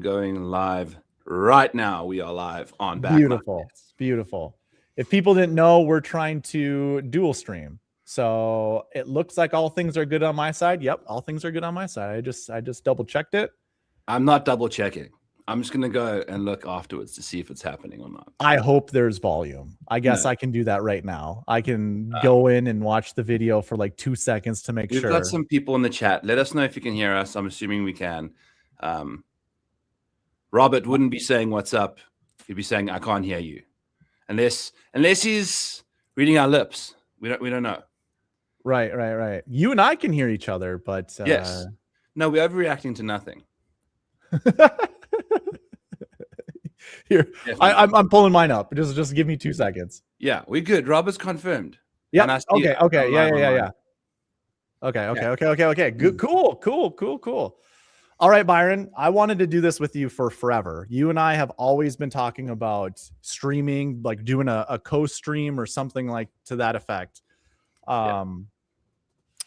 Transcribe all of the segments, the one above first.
going live right now. We are live on Back Beautiful. Markets. Beautiful. If people didn't know, we're trying to dual stream. So it looks like all things are good on my side. Yep, all things are good on my side. I just double checked it. I'm not double checking. I'm just gonna go and look afterwards to see if it's happening or not. I hope there's volume. I guess No. I can do that right now. I can go in and watch the video for like 2 seconds to make We've sure. got some people in the chat. Let us know if you can hear us. I'm assuming we can. Robert wouldn't be saying what's up. He'd be saying I can't hear you, unless he's reading our lips. We don't know. Right. You and I can hear each other, but Yes. No, we're overreacting to nothing. Here, I'm pulling mine up. Just give me 2 seconds. Yeah, we're good. Robert's confirmed. Yeah. Okay. Yeah. Okay. Good. Cool. All right, Byron. I wanted to do this with you for forever. You and I have always been talking about streaming, like doing a co-stream or something like to that effect. And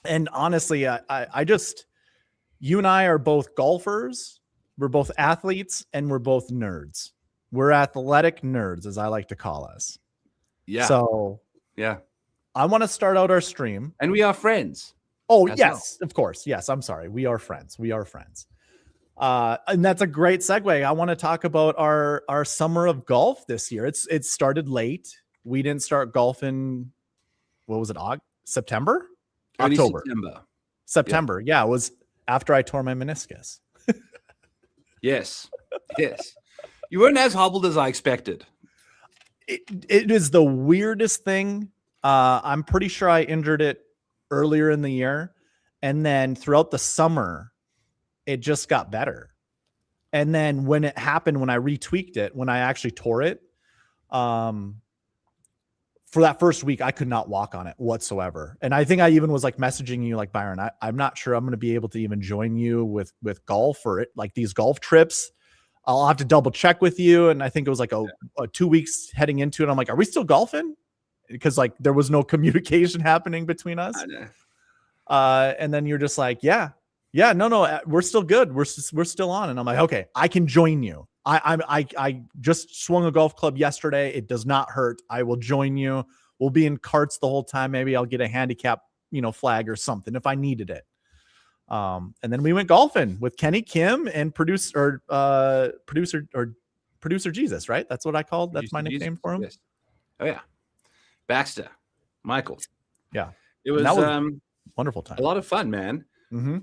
honestly, I just, you and I are both golfers. We're both athletes and we're both nerds. We're athletic nerds, as I like to call us. Yeah. So yeah, I want to start out our stream. And we are friends. Oh, yes, of course. Yes, I'm sorry. We are friends. And that's a great segue. I want to talk about our summer of golf this year. It started late. We didn't start golfing. What was it? September? Early October. September. Yeah, it was after I tore my meniscus. Yes. You weren't as hobbled as I expected. It is the weirdest thing. I'm pretty sure I injured it earlier in the year. And then throughout the summer, it just got better. And then when it happened, when I retweaked it, when I actually tore it, for that first week, I could not walk on it whatsoever. And I think I even was like messaging you like, Byron, I'm not sure I'm going to be able to even join you with golf or like these golf trips. I'll have to double check with you. And I think it was like a 2 weeks heading into it. I'm like, are we still golfing? Because like there was no communication happening between us. I know. And then you're just like, no, we're still good. We're still on. And I'm like, okay, I can join you. I just swung a golf club yesterday. It does not hurt. I will join you. We'll be in carts the whole time. Maybe I'll get a handicap, flag or something if I needed it. And then we went golfing with Kenny Kim and producer Jesus, right? That's what I called. That's my nickname for him. Yes. Oh yeah. Baxter, Michael. Yeah. It was wonderful time. A lot of fun, man. Mm-hmm.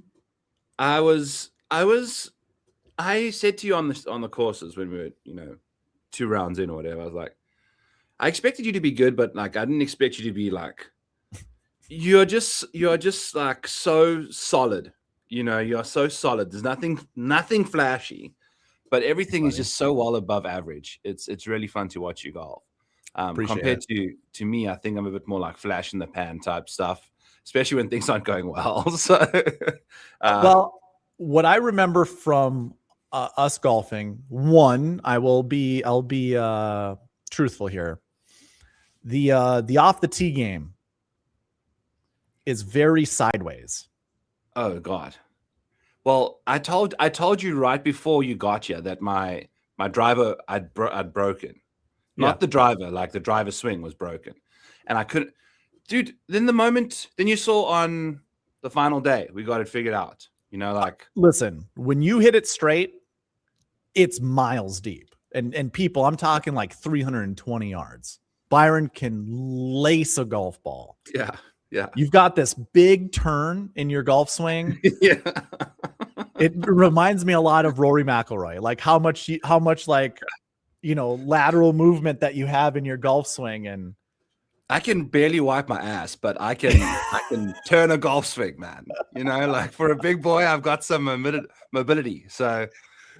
I said to you on the courses when we were, 2 rounds in or whatever, I was like, I expected you to be good, but like I didn't expect you to be like you're just like so solid. You're so solid. There's nothing flashy, but everything is just so well above average. It's really fun to watch you golf. Compared to me, I think I'm a bit more like flash in the pan type stuff, especially when things aren't going well. So, well, what I remember from us golfing, one, I'll be truthful here. The off the tee game is very sideways. Oh God. Well, I told you right before you got here that my driver I'd broken. Not the driver, like the driver swing was broken. And I couldn't, dude, then you saw on the final day, we got it figured out, listen, when you hit it straight, it's miles deep and people, I'm talking like 320 yards. Byron can lace a golf ball. Yeah. You've got this big turn in your golf swing. Yeah. It reminds me a lot of Rory McIlroy, like how much lateral movement that you have in your golf swing. And I can barely wipe my ass, but I can turn a golf swing, man. Like for a big boy, I've got some mobility. So,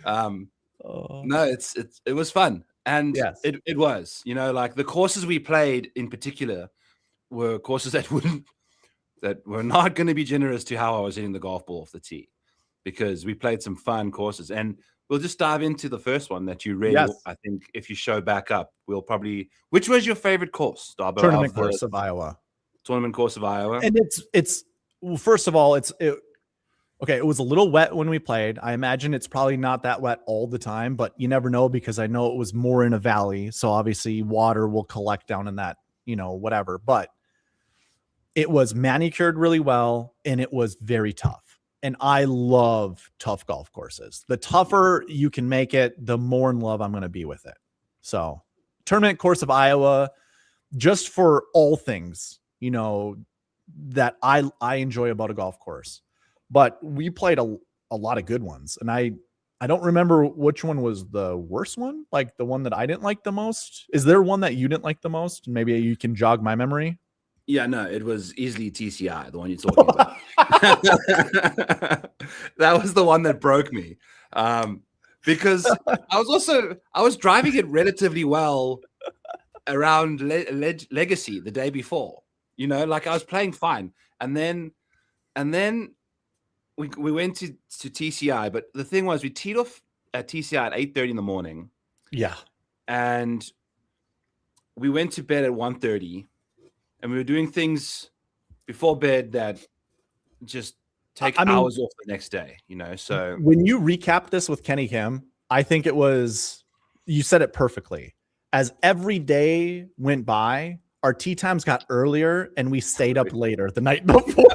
no, it was fun. And yes. it was, like the courses we played in particular were courses that were not going to be generous to how I was hitting the golf ball off the tee, because we played some fun courses. And we'll just dive into the first one that you really, I think if you show back up, we'll probably, which was your favorite course, Darbo? Tournament course of Iowa. And it's, well, first of all, Okay, it was a little wet when we played. I imagine it's probably not that wet all the time, but you never know because I know it was more in a valley. So obviously water will collect down in that, whatever. But it was manicured really well and it was very tough. And I love tough golf courses. The tougher you can make it, the more in love I'm going to be with it. So, tournament course of Iowa, just for all things, that I enjoy about a golf course. But we played a lot of good ones. And I don't remember which one was the worst one, like the one that I didn't like the most. Is there one that you didn't like the most? Maybe you can jog my memory. Yeah, no, it was easily TCI, the one you're talking about. That was the one that broke me. Because I was driving it relatively well around Legacy the day before. Like I was playing fine. And then we went to TCI, but the thing was we teed off at TCI at 8:30 in the morning. Yeah. And we went to bed at 1:30. And we were doing things before bed that just take hours off the next day, So when you recap this with Kenny Kim, I think you said it perfectly. As every day went by, our tee times got earlier and we stayed up later the night before.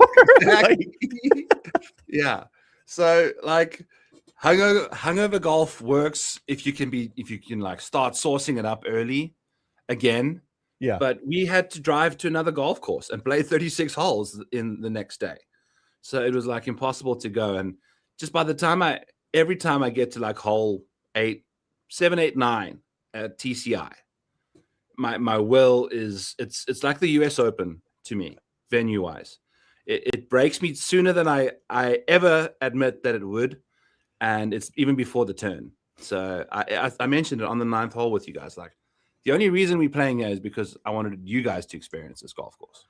Yeah. So like hungover golf works if you can like start sourcing it up early again. Yeah. But we had to drive to another golf course and play 36 holes in the next day. So it was like impossible to go. And just by the time every time I get to like hole 7, 8, 9 at TCI, my will is it's like the US Open to me, venue wise. It breaks me sooner than I ever admit that it would. And it's even before the turn. So I mentioned it on the 9th hole with you guys, like, the only reason we're playing here is because I wanted you guys to experience this golf course.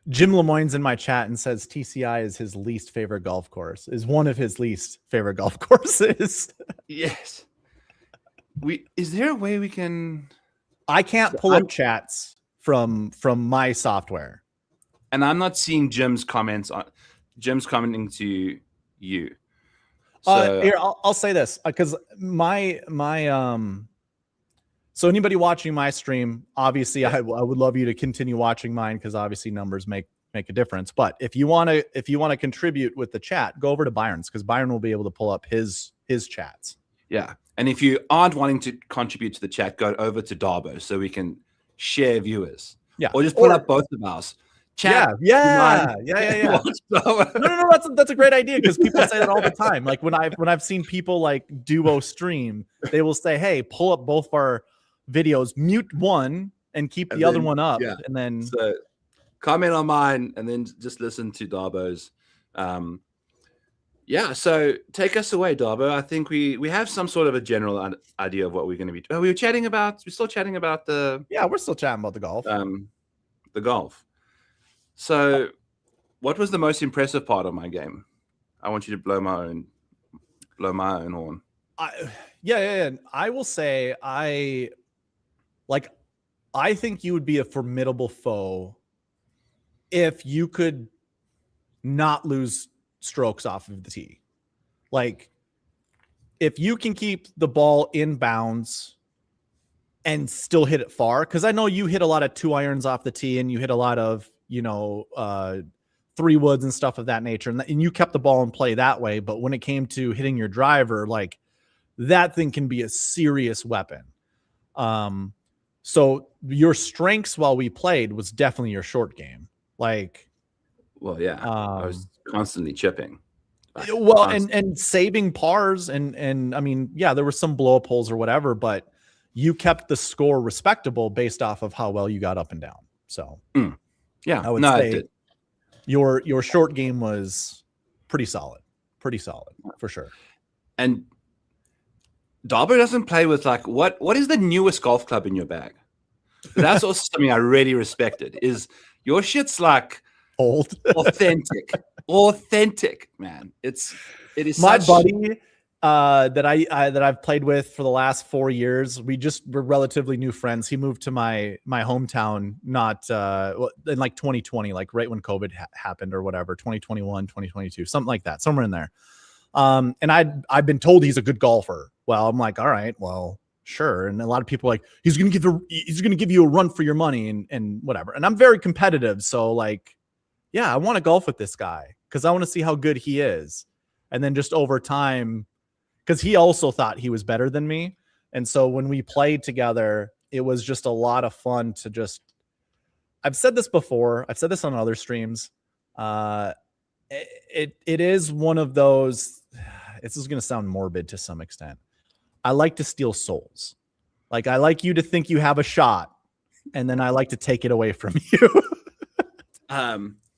Jim Lemoyne's in my chat and says TCI is his least favorite golf course, is one of his least favorite golf courses. Yes. Is there a way we can... I can't pull up chats from my software. And I'm not seeing Jim's commenting to you. So, here, I'll say this because so anybody watching my stream, obviously I would love you to continue watching mine because obviously numbers make a difference. But if you want to contribute with the chat, go over to Byron's because Byron will be able to pull up his chats. Yeah. And if you aren't wanting to contribute to the chat, go over to Darbo so we can share viewers. Yeah. Or just pull up both of ours. Chat. Yeah. No. That's a great idea because people say that all the time. Like when I've seen people like duo stream, they will say, "Hey, pull up both of our videos, mute one, and keep the other one up." Yeah. And then comment on mine, and then just listen to Darbo's. So take us away, Darbo. I think we have some sort of a general idea of what we're going to be. We're still chatting about the. Yeah, we're still chatting about the golf. The golf. So, what was the most impressive part of my game? I want you to blow my own horn. Yeah. I will say I think you would be a formidable foe if you could not lose strokes off of the tee. Like if you can keep the ball in bounds and still hit it far, because I know you hit a lot of 2 irons off the tee and you hit a lot of 3 woods and stuff of that nature, and you kept the ball in play that way. But when it came to hitting your driver, like that thing can be a serious weapon. So your strengths while we played was definitely your short game. Like, well, yeah, I was constantly chipping. Well, and saving pars and I mean, yeah, there were some blow up holes or whatever, but you kept the score respectable based off of how well you got up and down. So yeah, I would say your short game was pretty solid for sure. And Darbo doesn't play with like what is the newest golf club in your bag? That's also something I really respected. Is your shit's like old, authentic, man. It is. My buddy that I've played with for the last 4 years. We're relatively new friends. He moved to my hometown, not in like 2020, like right when COVID happened or whatever, 2021, 2022, something like that, somewhere in there. And I've been told he's a good golfer. Well, I'm like, all right, well, sure. And a lot of people are like, he's gonna give you a run for your money and whatever. And I'm very competitive, so like, yeah, I want to golf with this guy because I want to see how good he is. And then just over time, because he also thought he was better than me. And so when we played together, it was just a lot of fun to just, I've said this before, I've said this on other streams. It is one of those, this is going to sound morbid to some extent. I like to steal souls. Like, I like you to think you have a shot, and then I like to take it away from you.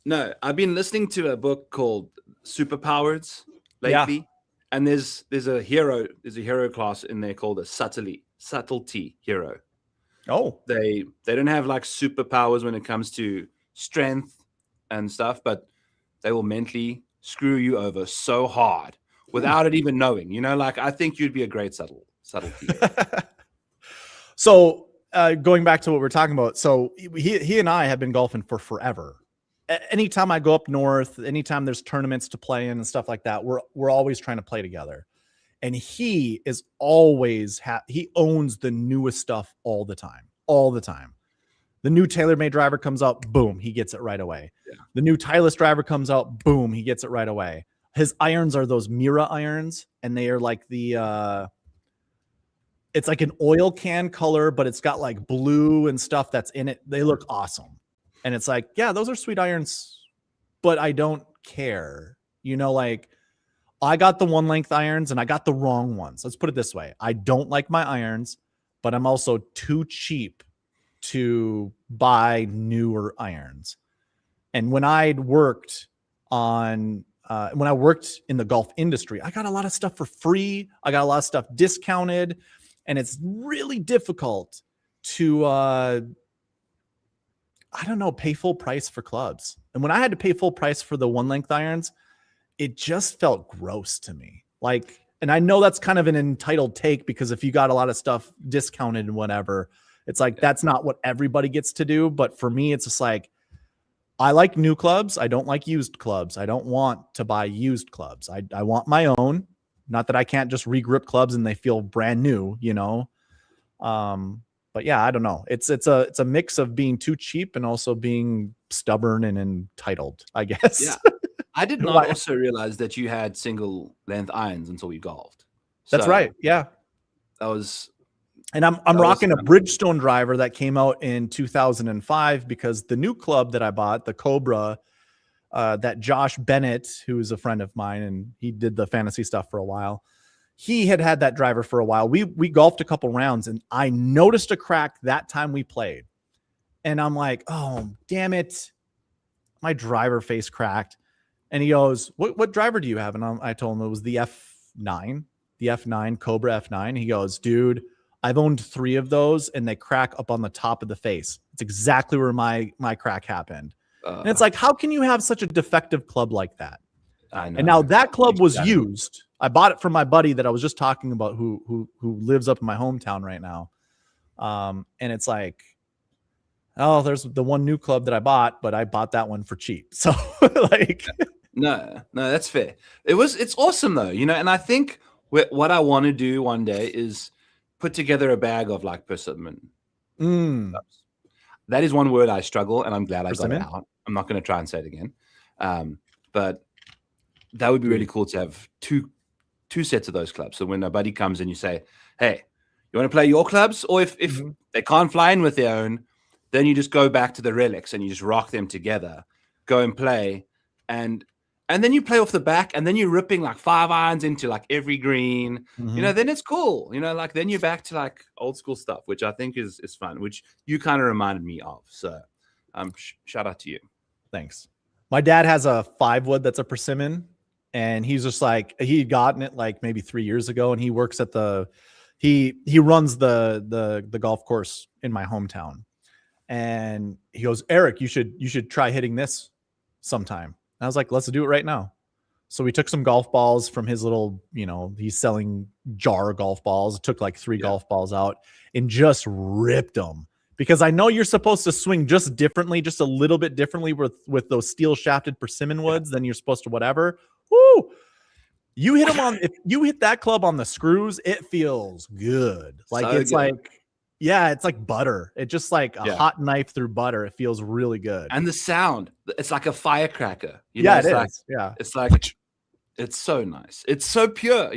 No, I've been listening to a book called Superpowers lately. Yeah. And there's a hero class in there called a subtlety hero. Oh, they don't have like superpowers when it comes to strength and stuff, but they will mentally screw you over so hard without it even knowing. You know, like I think you'd be a great subtlety hero. So going back to what we're talking about, so he and I have been golfing for forever. Anytime I go up north, anytime there's tournaments to play in and stuff like that, we're always trying to play together. And he is always he owns the newest stuff all the time. The new TaylorMade driver comes out, boom, he gets it right away. Yeah. The new Titleist driver comes out, boom, he gets it right away. His irons are those Mira irons, and they are like it's like an oil can color, but it's got like blue and stuff that's in it. They look awesome. And it's like, yeah, those are sweet irons, but I don't care. You know, like I got the 1 length irons and I got the wrong ones. Let's put it this way. I don't like my irons, but I'm also too cheap to buy newer irons. And when I'd worked when I worked in the golf industry, I got a lot of stuff for free. I got a lot of stuff discounted, and it's really difficult to, pay full price for clubs. And when I had to pay full price for the 1 length irons, it just felt gross to me. Like, and I know that's kind of an entitled take, because if you got a lot of stuff discounted and whatever, it's like, that's not what everybody gets to do. But for me, it's just like, I like new clubs. I don't like used clubs. I don't want to buy used clubs. I want my own. Not that I can't just regrip clubs and they feel brand new, you know? But yeah, I don't know. It's a mix of being too cheap and also being stubborn and entitled, I guess. Yeah. I did not also realize that you had single length irons until we golfed. That's right. Yeah. That was, and I'm rocking a Bridgestone driver that came out in 2005, because the new club that I bought, the Cobra, that Josh Bennett, who is a friend of mine, and he did the fantasy stuff for a while, he had that driver for a while. We golfed a couple rounds, and I noticed a crack that time we played. And I'm like, oh, damn it. My driver face cracked. And he goes, what driver do you have? And I told him it was the F9 Cobra F9. He goes, dude, I've owned 3 of those, and they crack up on the top of the face. It's exactly where my crack happened. And it's like, how can you have such a defective club like that? I know. And now that club was used. I bought it from my buddy that I was just talking about, who lives up in my hometown right now. And it's like, oh, there's the one new club that I bought, but I bought that one for cheap. So like, no, that's fair. It's awesome though, you know. And I think what I want to do one day is put together a bag of like persimmon. That is one word I struggle, and I'm glad I got it out. I'm not going to try and say it again. But that would be really cool to have two sets of those clubs. So when a buddy comes and you say, hey, you want to play your clubs? Or if they can't fly in with their own, then you just go back to the relics and you just rock them together, go and play. And then you play off the back, and then you're ripping like 5 irons into like every green, you know, then it's cool. You know, like then you're back to like old school stuff, which I think is fun, which you kind of reminded me of. So shout out to you. Thanks. My dad has a 5-wood that's a persimmon, and he's just like, he had gotten it like maybe 3 years ago, and he works at he runs the golf course in my hometown. And he goes, Eric, you should try hitting this sometime. And I was like, let's do it right now. So we took some golf balls from his little, he's selling jar golf balls. Took like 3 golf balls out and just ripped them. Because I know you're supposed to swing just differently, just a little bit differently with those steel shafted persimmon woods than you're supposed to whatever. Woo! You hit them if you hit that club on the screws, it feels good. Like So it's good. like, yeah, it's like butter. It's just like a hot knife through butter. It feels really good. And the sound, it's like a firecracker. Yeah, it's it like, is. Yeah. It's like, it's so nice. It's so pure,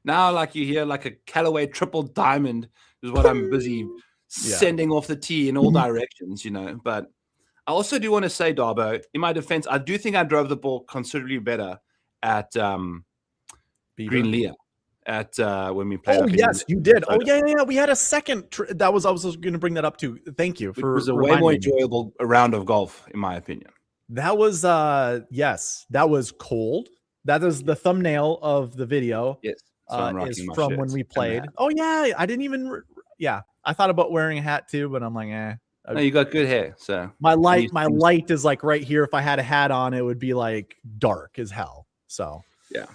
Now, like you hear like a Callaway triple diamond is what I'm busy sending off the tee in all directions, But I also do want to say, Darbo, in my defense, I do think I drove the ball considerably better at Green Leah at when we played. Oh yes, you did. Oh yeah. We had a second. I was going to bring that up too. Thank you for. It was a way more enjoyable round of golf, in my opinion. That was yes, that was cold. That is the thumbnail of the video. Yes, is from when we played. Oh yeah, I didn't even. Yeah, I thought about wearing a hat too, but I'm like, No, you got good hair. So my light is like right here. If I had a hat on, it would be like dark as hell. So yeah.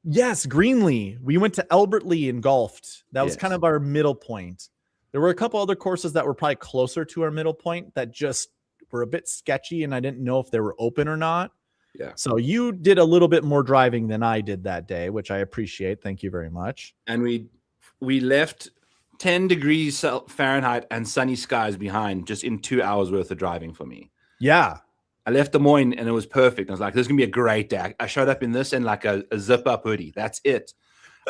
Yes, Greenlee. We went to Albert Lee and golfed. That was kind of our middle point. There were a couple other courses that were probably closer to our middle point that just were a bit sketchy, and I didn't know if they were open or not. Yeah. So you did a little bit more driving than I did that day, which I appreciate. Thank you very much. And we left 10 degrees Fahrenheit and sunny skies behind just in 2 hours worth of driving for me. Yeah. I left Des Moines and it was perfect. I was like, this is going to be a great day. I showed up in this and like a zip up hoodie. That's it.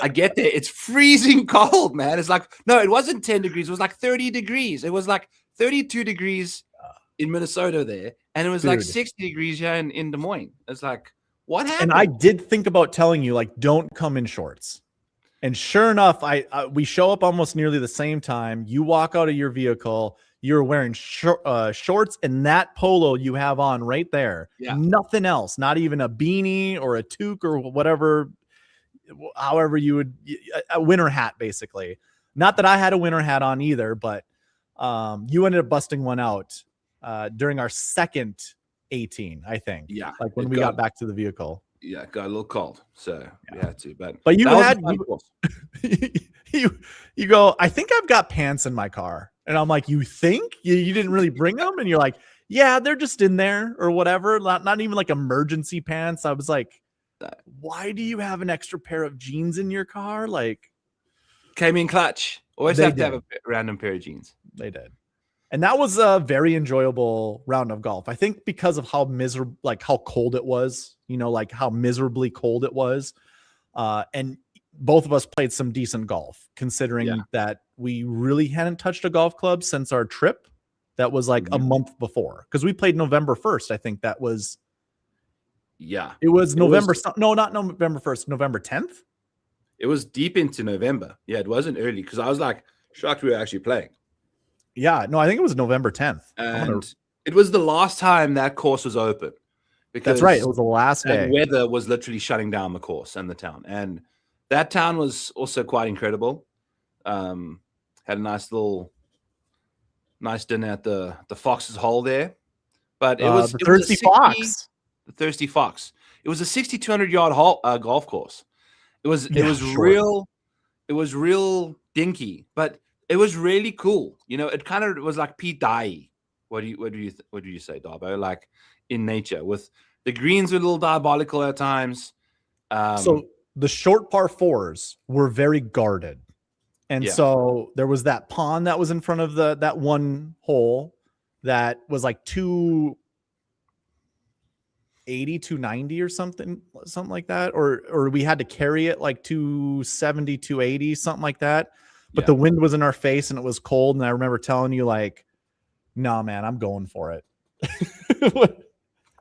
I get there. It's freezing cold, man. It's like, no, it wasn't 10 degrees. It was like 30 degrees. It was like 32 degrees in Minnesota there. And it was like 60 degrees here in Des Moines. It's like, what happened? And I did think about telling you, like, don't come in shorts. And sure enough, we show up almost nearly the same time. You walk out of your vehicle. You're wearing shorts and that polo you have on right there. Yeah. Nothing else. Not even a beanie or a toque or whatever. However you would, a winter hat, basically. Not that I had a winter hat on either, but you ended up busting one out during our second 18, I think. Yeah. Like when we got back to the vehicle. Yeah, it got a little cold, so we had to. But you had you go, I think I've got pants in my car. And I'm like, you think? You didn't really bring them? And you're like, yeah, they're just in there or whatever. Not even like emergency pants. I was like, why do you have an extra pair of jeans in your car? Like, came in clutch. Always have to have a random pair of jeans. They did. And that was a very enjoyable round of golf. I think because of how miserable, like how cold it was, like how miserably cold it was. And both of us played some decent golf, considering that we really hadn't touched a golf club since our trip. That was like a month before, because we played November 1st. I think that was. Yeah. It was November. No, not November 1st, November 10th. It was deep into November. Yeah, it wasn't early because I was like shocked we were actually playing. Yeah, no, I think it was November 10th. And it was the last time that course was open. That's right. It was the last day. And weather was literally shutting down the course and the town. And that town was also quite incredible. Had a nice dinner at the Fox's Hole there. But it was the Thirsty Fox. The Thirsty Fox. It was a 6,200-yard golf course. It was real dinky, but it was really cool. It kind of was like Pete Dye. What do you say, Darbo? Like in nature, with the greens were a little diabolical at times. So the short par fours were very guarded, and so there was that pond that was in front of that one hole that was like 280, 290 or something like that, or we had to carry it like 270, 280, something like that. But the wind was in our face and it was cold. And I remember telling you, like, no, man, I'm going for it.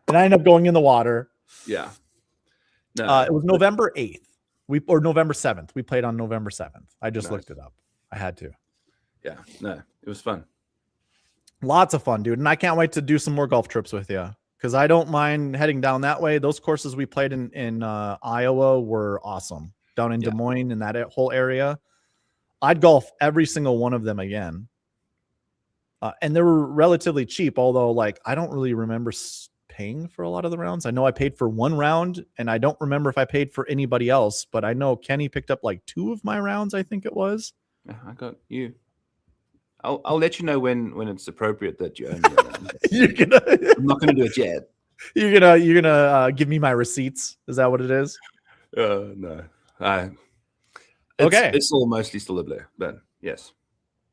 And I ended up going in the water. Yeah. No, it was November 8th. Or November 7th. We played on November 7th. I just looked it up. I had to. Yeah. No, it was fun. Lots of fun, dude. And I can't wait to do some more golf trips with you, because I don't mind heading down that way. Those courses we played in Iowa were awesome. Down in Des Moines and that whole area. I'd golf every single one of them again. And they were relatively cheap, although like I don't really remember paying for a lot of the rounds. I know I paid for one round, and I don't remember if I paid for anybody else, but I know Kenny picked up like 2 of my rounds, I think it was. Yeah, I got you. I'll let you know when it's appropriate that you owe me a round. I'm not gonna do it yet. You're gonna give me my receipts. Is that what it is? No. Okay. It's all mostly still a blur, but yes.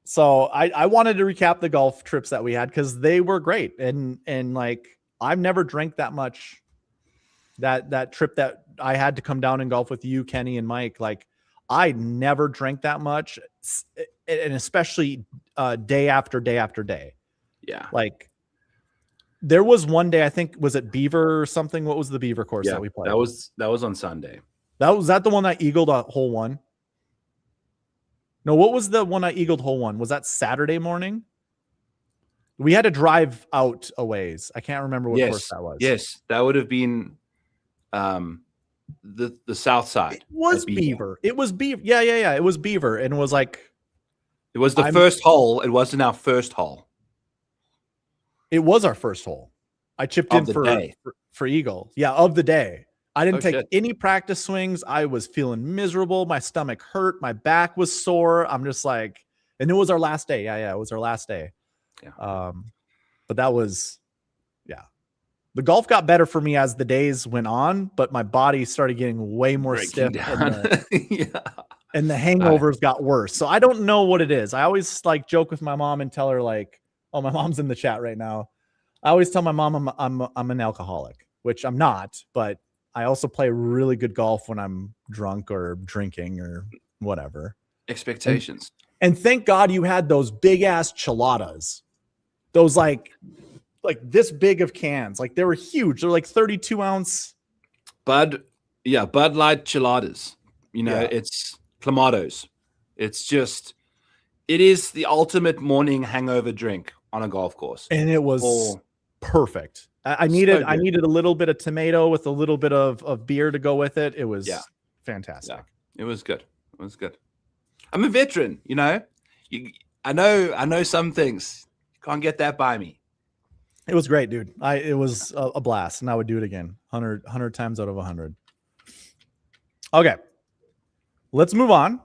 So I wanted to recap the golf trips that we had because they were great. And like I've never drank that much. That trip that I had to come down and golf with you, Kenny, and Mike, like I never drank that much, and especially day after day after day. Yeah. Like there was one day, I think, was it Beaver or something? What was the Beaver course that we played? That was on Sunday. Was that the one I eagled a hole one? No, what was the one I eagled hole one? Was that Saturday morning? We had to drive out a ways. I can't remember what course that was. Yes, that would have been the south side. It was Beaver. It was Beaver. Yeah. It was Beaver. And it was like it was the first hole. It wasn't our first hole. It was our first hole. I chipped in for eagle. Yeah, of the day. I didn't take any practice swings. I was feeling miserable. My stomach hurt. My back was sore. I'm just like, and it was our last day. Yeah. It was our last day. Yeah. But that was, yeah. The golf got better for me as the days went on, but my body started getting way more stiff. And the hangovers got worse. So I don't know what it is. I always like joke with my mom and tell her like, oh, my mom's in the chat right now. I always tell my mom I'm an alcoholic, which I'm not, but I also play really good golf when I'm drunk or drinking or whatever. Expectations. And thank God you had those big ass chiladas. Those like this big of cans. Like they were huge. They're like 32 ounce. Bud Light chiladas. You know, it's clamatos. It's just, it is the ultimate morning hangover drink on a golf course. And it was perfect. I needed a little bit of tomato with a little bit of beer to go with it. It was fantastic. Yeah, it was good. It was good. I'm a veteran, you know. I know some things. You can't get that by me. It was great, dude. It was a blast, and I would do it again. 100 times out of 100. Okay. Let's move on.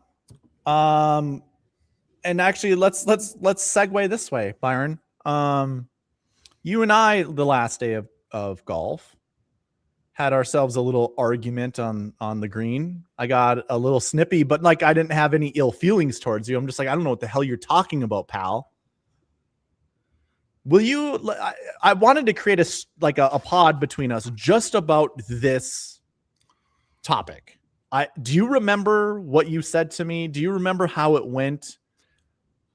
And actually let's segue this way, Byron. You and I, the last day of golf, had ourselves a little argument on the green. I got a little snippy, but like I didn't have any ill feelings towards you. I'm just like, I don't know what the hell you're talking about, pal. Will you? I wanted to create a pod between us just about this topic. Do you remember what you said to me? Do you remember how it went?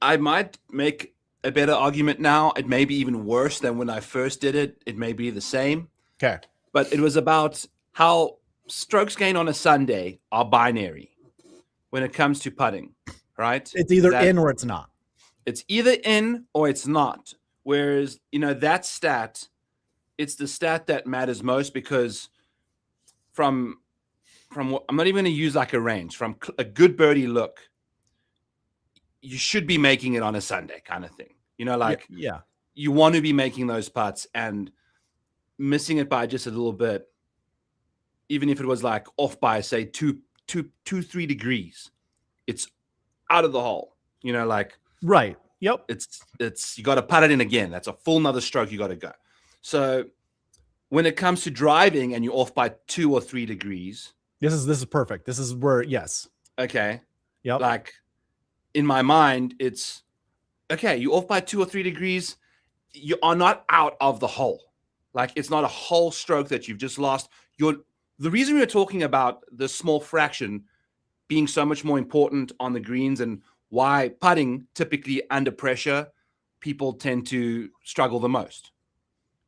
I might make a better argument now. It may be even worse than when I first did it. It may be the same. Okay. But it was about how strokes gained on a Sunday are binary when it comes to putting, right? It's either in or it's not. It's either in or it's not. Whereas, you know, that stat, it's the stat that matters most because from what, I'm not even going to use like a range, from a good birdie look, you should be making it on a Sunday kind of thing. You know, like you want to be making those putts, and missing it by just a little bit, even if it was like off by say 3 degrees, it's out of the hole. You know, like right. Yep. It's you got to putt it in again. That's a full nother stroke. You got to go. So when it comes to driving and you're off by 2 or 3 degrees, this is perfect. This is where yes. Okay. Yep. Like in my mind, it's okay. You're off by 2 or 3 degrees. You are not out of the hole. Like it's not a whole stroke that you've just lost. The reason we're talking about the small fraction being so much more important on the greens and why putting typically under pressure, people tend to struggle the most.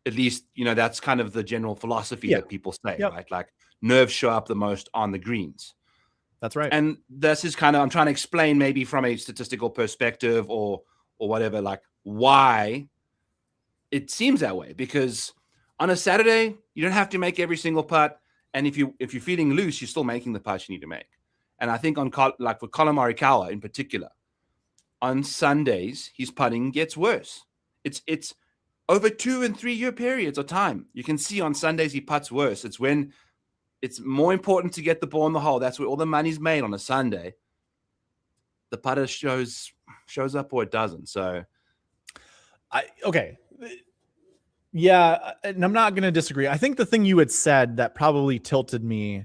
At least, you know, that's kind of the general philosophy that people say, right? Like nerves show up the most on the greens. That's right. And this is kind of, I'm trying to explain maybe from a statistical perspective or whatever, like why it seems that way. Because on a Saturday, you don't have to make every single putt. And if you're feeling loose, you're still making the putts you need to make. And I think for Colin Morikawa in particular, on Sundays, his putting gets worse. It's over 2 and 3 year periods of time. You can see on Sundays he putts worse. It's when it's more important to get the ball in the hole. That's where all the money's made on a Sunday. The putter shows up or it doesn't. So, okay. Yeah, and I'm not going to disagree. I think the thing you had said that probably tilted me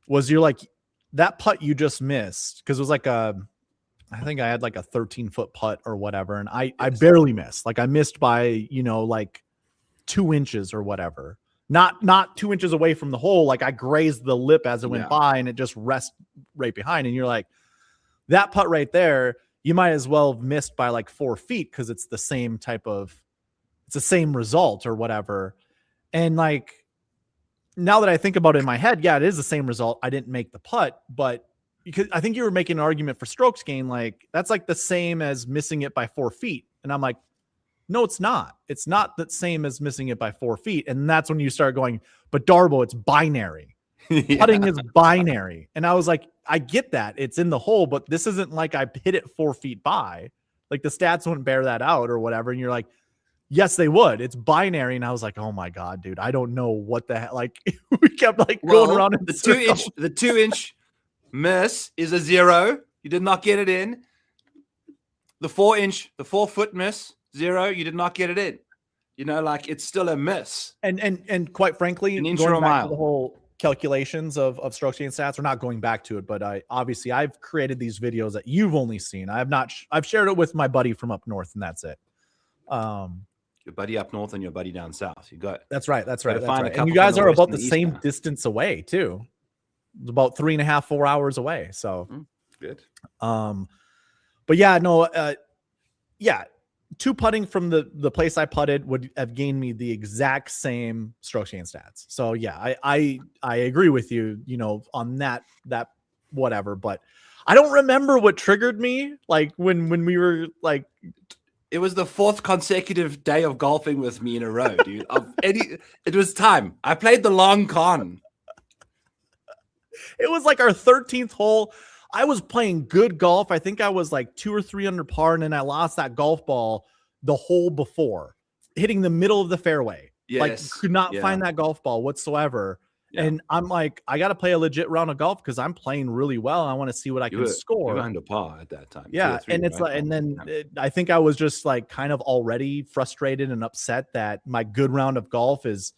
was you're like, that putt you just missed, because it was like I think I had like a 13-foot putt or whatever, and I barely missed. Like I missed by, like 2 inches or whatever. Not 2 inches away from the hole. Like I grazed the lip as it went by, and it just rests right behind. And you're like, that putt right there, you might as well have missed by like 4 feet, because it's the same it's the same result or whatever. And like, now that I think about it in my head, yeah, it is the same result. I didn't make the putt, but because I think you were making an argument for strokes gain, like that's like the same as missing it by 4 feet. And I'm like, no, it's not. It's not the same as missing it by 4 feet. And that's when you start going, but Darbo, it's binary. Putting is binary. And I was like, I get that. It's in the hole, but this isn't like I hit it 4 feet by. Like the stats wouldn't bear that out or whatever. And you're like, yes, they would. It's binary. And I was like, oh my God, dude, I don't know what the hell. Like we kept like going around in the 2-inch miss is a 0. You did not get it in. The 4-foot miss, 0. You did not get it in. Like it's still a miss. And quite frankly, an inch or a going back mile. to the whole calculations of strokes gain stats, we're not going back to it, but I've created these videos that you've only seen. I've shared it with my buddy from up north, and that's it. Your buddy up north and your buddy down south. That's right. find a And you couple guys from the are west about and the the east same now. distance away too. It's about 3.5, 4 hours away. So good. But yeah, no, yeah. 2 putting from the place I putted would have gained me the exact same strokes gain stats. So yeah, I agree with you, on that whatever, but I don't remember what triggered me. Like when we were like, it was the 4th consecutive day of golfing with me in a row, dude. It was time. I played the long con. It was like our 13th hole. I was playing good golf. I think I was like 2 or 3 under par, and then I lost that golf ball the hole before, hitting the middle of the fairway. Yes. Like could not find that golf ball whatsoever. Yeah. And I'm like, I got to play a legit round of golf because I'm playing really well. And I want to see what I can score. You were under par at that time. Yeah. And it's like, and then I think I was just like kind of already frustrated and upset that my good round of golf is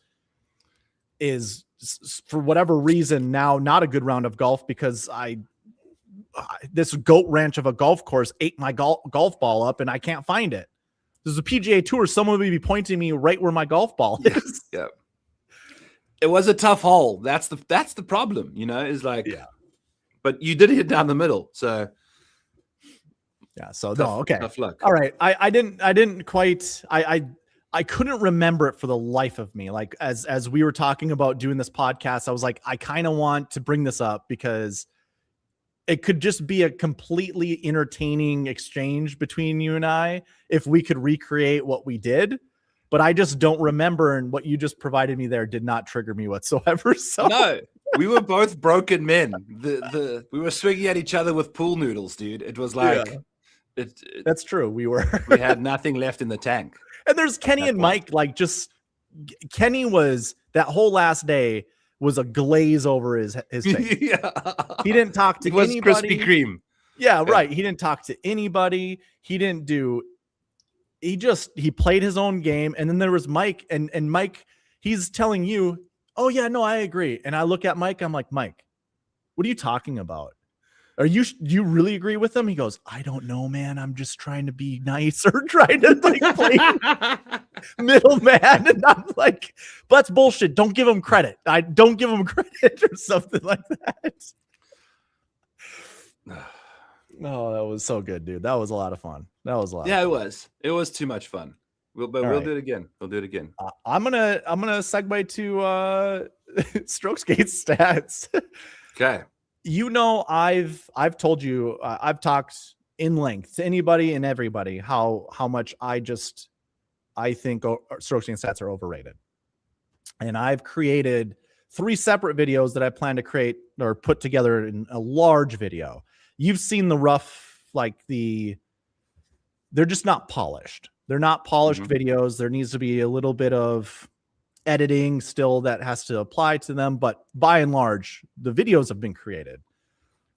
for whatever reason now not a good round of golf, because this goat ranch of a golf course ate my golf ball up and I can't find it. There's a PGA Tour. Someone would be pointing me right where my golf ball is. Yeah. It was a tough hole. That's the problem, is like, but you did hit down the middle. So yeah. So no, okay. Tough luck. All right. I didn't quite, I couldn't remember it for the life of me. Like as we were talking about doing this podcast, I was like, I kind of want to bring this up because it could just be a completely entertaining exchange between you and I if we could recreate what we did. But I just don't remember, and what you just provided me there did not trigger me whatsoever. So no, we were both broken men. We were swinging at each other with pool noodles, dude. It was like, that's true. We had nothing left in the tank. And there's Kenny and Mike, like Kenny was that whole last day was a glaze over his face. Yeah. He didn't talk to anybody. Krispy Kreme. Yeah, right. He didn't talk to anybody. He played his own game. And then there was Mike, and Mike, he's telling you, oh yeah, no, I agree. And I look at Mike, I'm like, Mike, what are you talking about? Do you really agree with him? He goes, I don't know, man. I'm just trying to be nice or trying to like play middleman. And I'm like, but that's bullshit. Don't give him credit. I don't give him credit or something like that. Oh, that was so good, dude. That was a lot of fun. Yeah, it was. It was too much fun. We'll do it again. We'll do it again. I'm gonna segue to strokes gain stats. Okay. I've told you, I've talked in length to anybody and everybody how much I think strokes gain stats are overrated. And I've created 3 separate videos that I plan to create or put together in a large video. You've seen the rough, like they're just not polished. They're not polished Mm-hmm. videos. There needs to be a little bit of editing still that has to apply to them. But by and large, the videos have been created.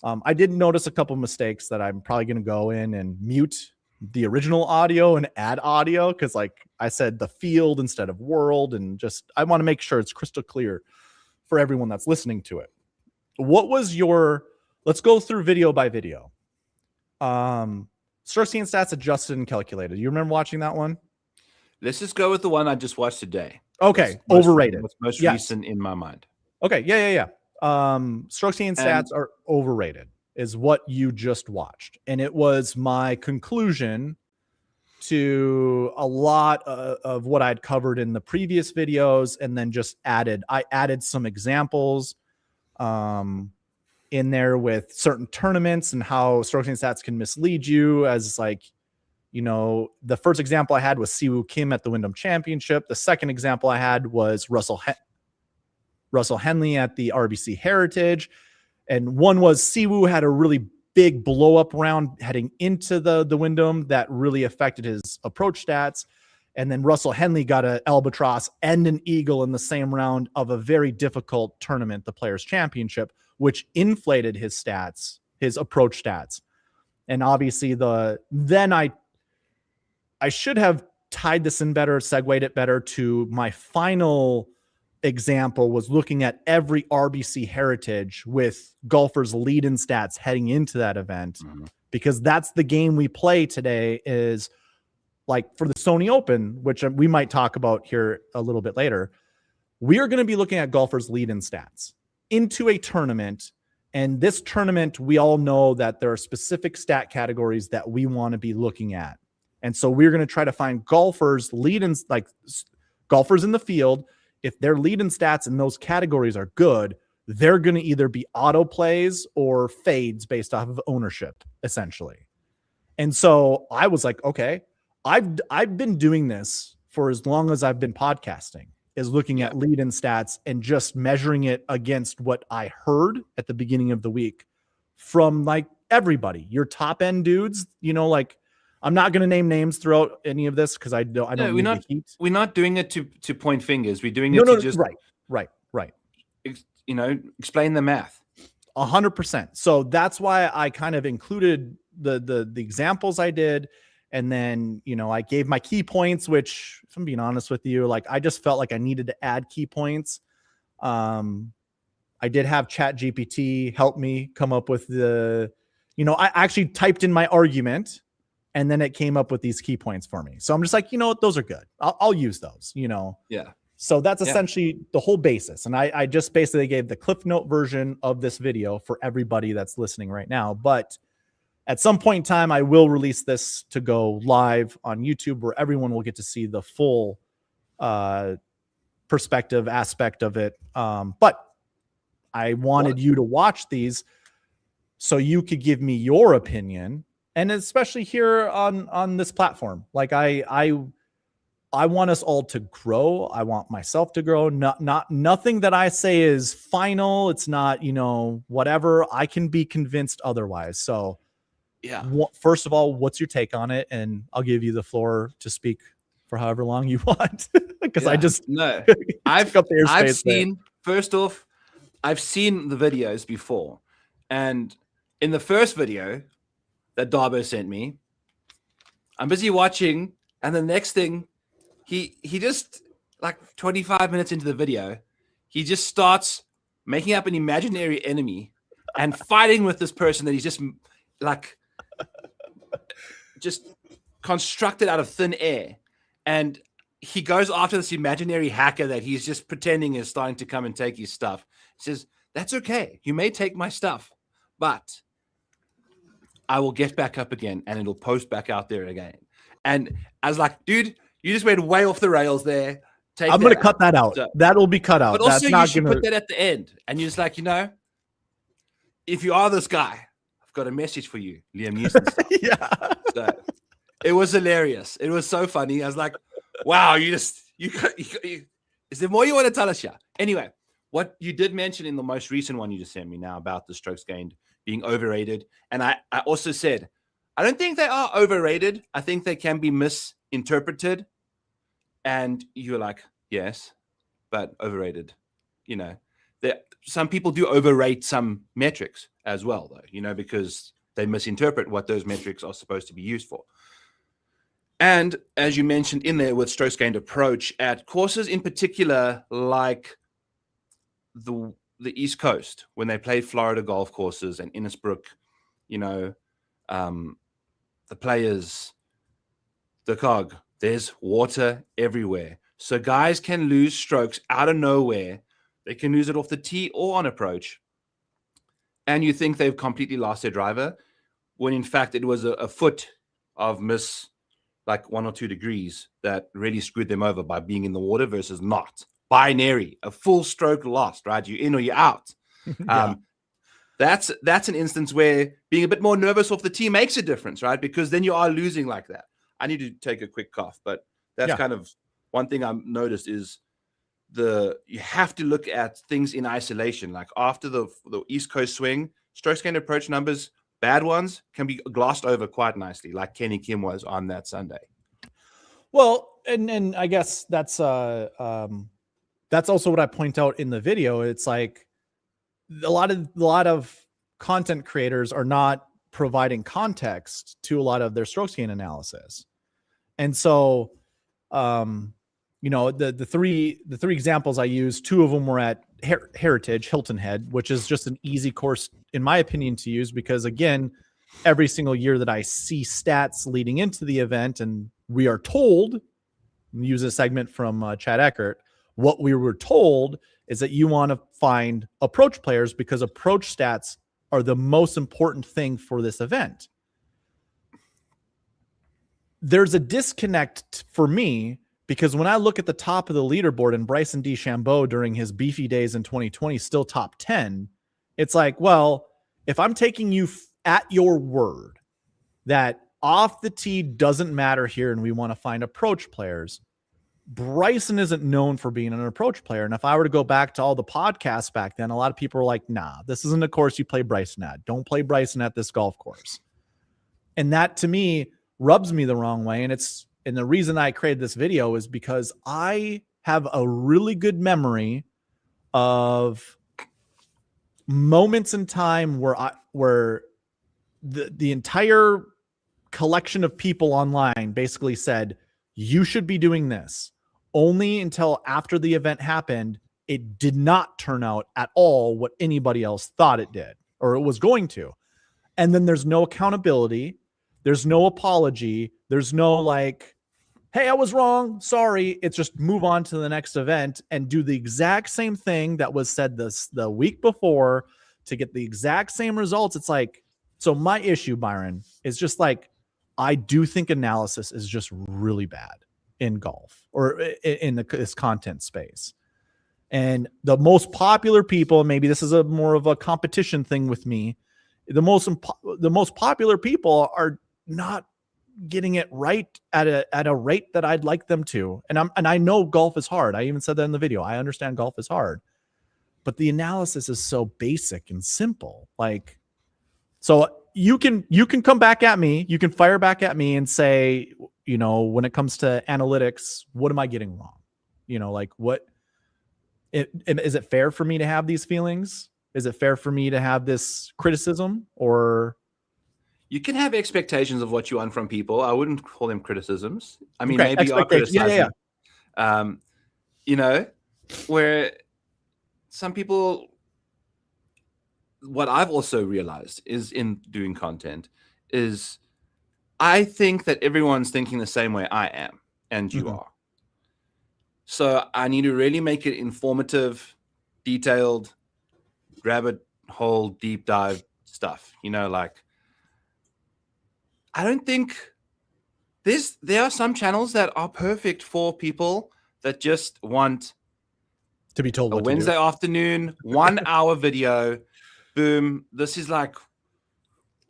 I did notice a couple mistakes that I'm probably going to go in and mute the original audio and add audio, because like I said, the field instead of world, and just I want to make sure it's crystal clear for everyone that's listening to it. What was your, let's go through video by video. Strokes gained stats adjusted and calculated. You remember watching that one? Let's just go with the one I just watched today. Okay, What's overrated. What's most Yes. recent in my mind. Okay, yeah. Strokes gained stats are overrated, is what you just watched. And it was my conclusion to a lot of what I'd covered in the previous videos, and then just I added some examples in there with certain tournaments and how strokes gained stats can mislead you. As like, you know, the first example I had was Siwoo Kim at the Wyndham Championship. The second example I had was Russell Henley at the RBC Heritage. And one was Siwoo had a really big blow up round heading into the Wyndham that really affected his approach stats. And then Russell Henley got an albatross and an eagle in the same round of a very difficult tournament, the Players Championship, which inflated his stats, his approach stats. And obviously then I should have tied this in better, segued it better to my final example, was looking at every RBC Heritage with golfers' lead-in stats heading into that event, because that's the game we play today. Is like for the Sony Open, which we might talk about here a little bit later. We are going to be looking at golfers' lead-in stats into a tournament. And this tournament, we all know that there are specific stat categories that we want to be looking at. And so we're going to try to find golfers lead-ins, like golfers in the field. If their lead-in stats in those categories are good, they're going to either be auto plays or fades based off of ownership, essentially. And so I was like, okay, I've been doing this for as long as I've been podcasting, is looking at lead-in stats and just measuring it against what I heard at the beginning of the week from like everybody, your top end dudes, you know, like I'm not going to name names throughout any of this because I don't No, need the heat. We're not doing it to point fingers. We're doing it to just right. You know, explain the math. 100%. So that's why I kind of included the examples I did. And then, you know, I gave my key points, which if I'm being honest with you, like I just felt like I needed to add key points. I did have ChatGPT help me come up with I actually typed in my argument and then it came up with these key points for me. So I'm just like, you know what, those are good. I'll use those, you know? Yeah. So that's essentially the whole basis. And I just basically gave the Cliff Note version of this video for everybody that's listening right now. But at some point in time, I will release this to go live on YouTube where everyone will get to see the full perspective aspect of it. But I wanted you to watch these so you could give me your opinion. And especially here on this platform, like I want us all to grow. I want myself to grow. Nothing that I say is final. It's not, you know, whatever. I can be convinced otherwise. So yeah. First of all, what's your take on it? And I'll give you the floor to speak for however long you want. Because I've seen the videos before. And in the first video that Darbo sent me, I'm busy watching, and the next thing, he just, like 25 minutes into the video, he just starts making up an imaginary enemy and fighting with this person that he's just like just constructed out of thin air. And he goes after this imaginary hacker that he's just pretending is starting to come and take his stuff. He says, that's okay. You may take my stuff, but I will get back up again and it'll post back out there again. And I was like, dude, you just went way off the rails there. I'm going to cut that out. So, that will be cut out. But also you should put that at the end. And you're just like, you know, if you are this guy, I've got a message for you, Liam Neeson. Yeah. So it was hilarious. It was so funny. I was like, wow, is there more you want to tell us here? Anyway, what you did mention in the most recent one you just sent me now about the strokes gained being overrated. And I also said, I don't think they are overrated. I think they can be interpreted, and you're like, yes, but overrated. You know, some people do overrate some metrics as well, though, you know, because they misinterpret what those metrics are supposed to be used for. And as you mentioned in there with strokes gained approach at courses in particular, like the East Coast, when they play Florida golf courses and Innisbrook, you know, the Players, the Cog, there's water everywhere. So guys can lose strokes out of nowhere. They can lose it off the tee or on approach. And you think they've completely lost their driver, when in fact it was a foot of miss, like 1 or 2 degrees, that really screwed them over by being in the water versus not. Binary, a full stroke lost, right? You're in or you're out. Yeah. That's an instance where being a bit more nervous off the tee makes a difference, right? Because then you are losing like that. I need to take a quick cough, but that's kind of one thing I've noticed is you have to look at things in isolation. Like after the East Coast swing, strokes gained approach numbers, bad ones can be glossed over quite nicely, like Kenny Kim was on that Sunday. Well, and I guess that's also what I point out in the video. It's like a lot of content creators are not providing context to a lot of their strokes gain analysis. And so, you know, the three examples I used, 2 of them were at Heritage Hilton Head, which is just an easy course, in my opinion, to use, because again, every single year that I see stats leading into the event, and we are told, use a segment from Chad Eckert, what we were told is that you want to find approach players because approach stats are the most important thing for this event. There's a disconnect for me, because when I look at the top of the leaderboard and Bryson DeChambeau during his beefy days in 2020 still top 10, it's like, well, if I'm taking you at your word that off the tee doesn't matter here and we want to find approach players, Bryson isn't known for being an approach player. And if I were to go back to all the podcasts back then, a lot of people were like, nah, this isn't a course you play Bryson at. Don't play Bryson at this golf course. And that to me rubs me the wrong way. And the reason I created this video is because I have a really good memory of moments in time where the entire collection of people online basically said, you should be doing this. Only until after the event happened, it did not turn out at all what anybody else thought it did or it was going to. And then there's no accountability. There's no apology. There's no like, hey, I was wrong. Sorry. It's just move on to the next event and do the exact same thing that was said the week before to get the exact same results. It's like, so my issue, Byron, is just like, I do think analysis is just really bad in golf or in this content space. And the most popular people, maybe this is more of a competition thing with me, the most popular people are not getting it right at a rate that I'd like them to. And I know golf is hard. I even said that in the video. I understand golf is hard, but the analysis is so basic and simple. Like, so you can come back at me. You can fire back at me and say, you know, when it comes to analytics, what am I getting wrong? You know, like is it fair for me to have these feelings? Is it fair for me to have this criticism? Or you can have expectations of what you want from people. I wouldn't call them criticisms. I mean, okay, maybe you are criticizing. Yeah. You know, where some people, what I've also realized is in doing content is I think that everyone's thinking the same way I am and you are. So I need to really make it informative, detailed, rabbit hole, deep dive stuff. You know, like I don't think there are some channels that are perfect for people that just want to be told a what Wednesday afternoon, 1 hour video. Boom. This is like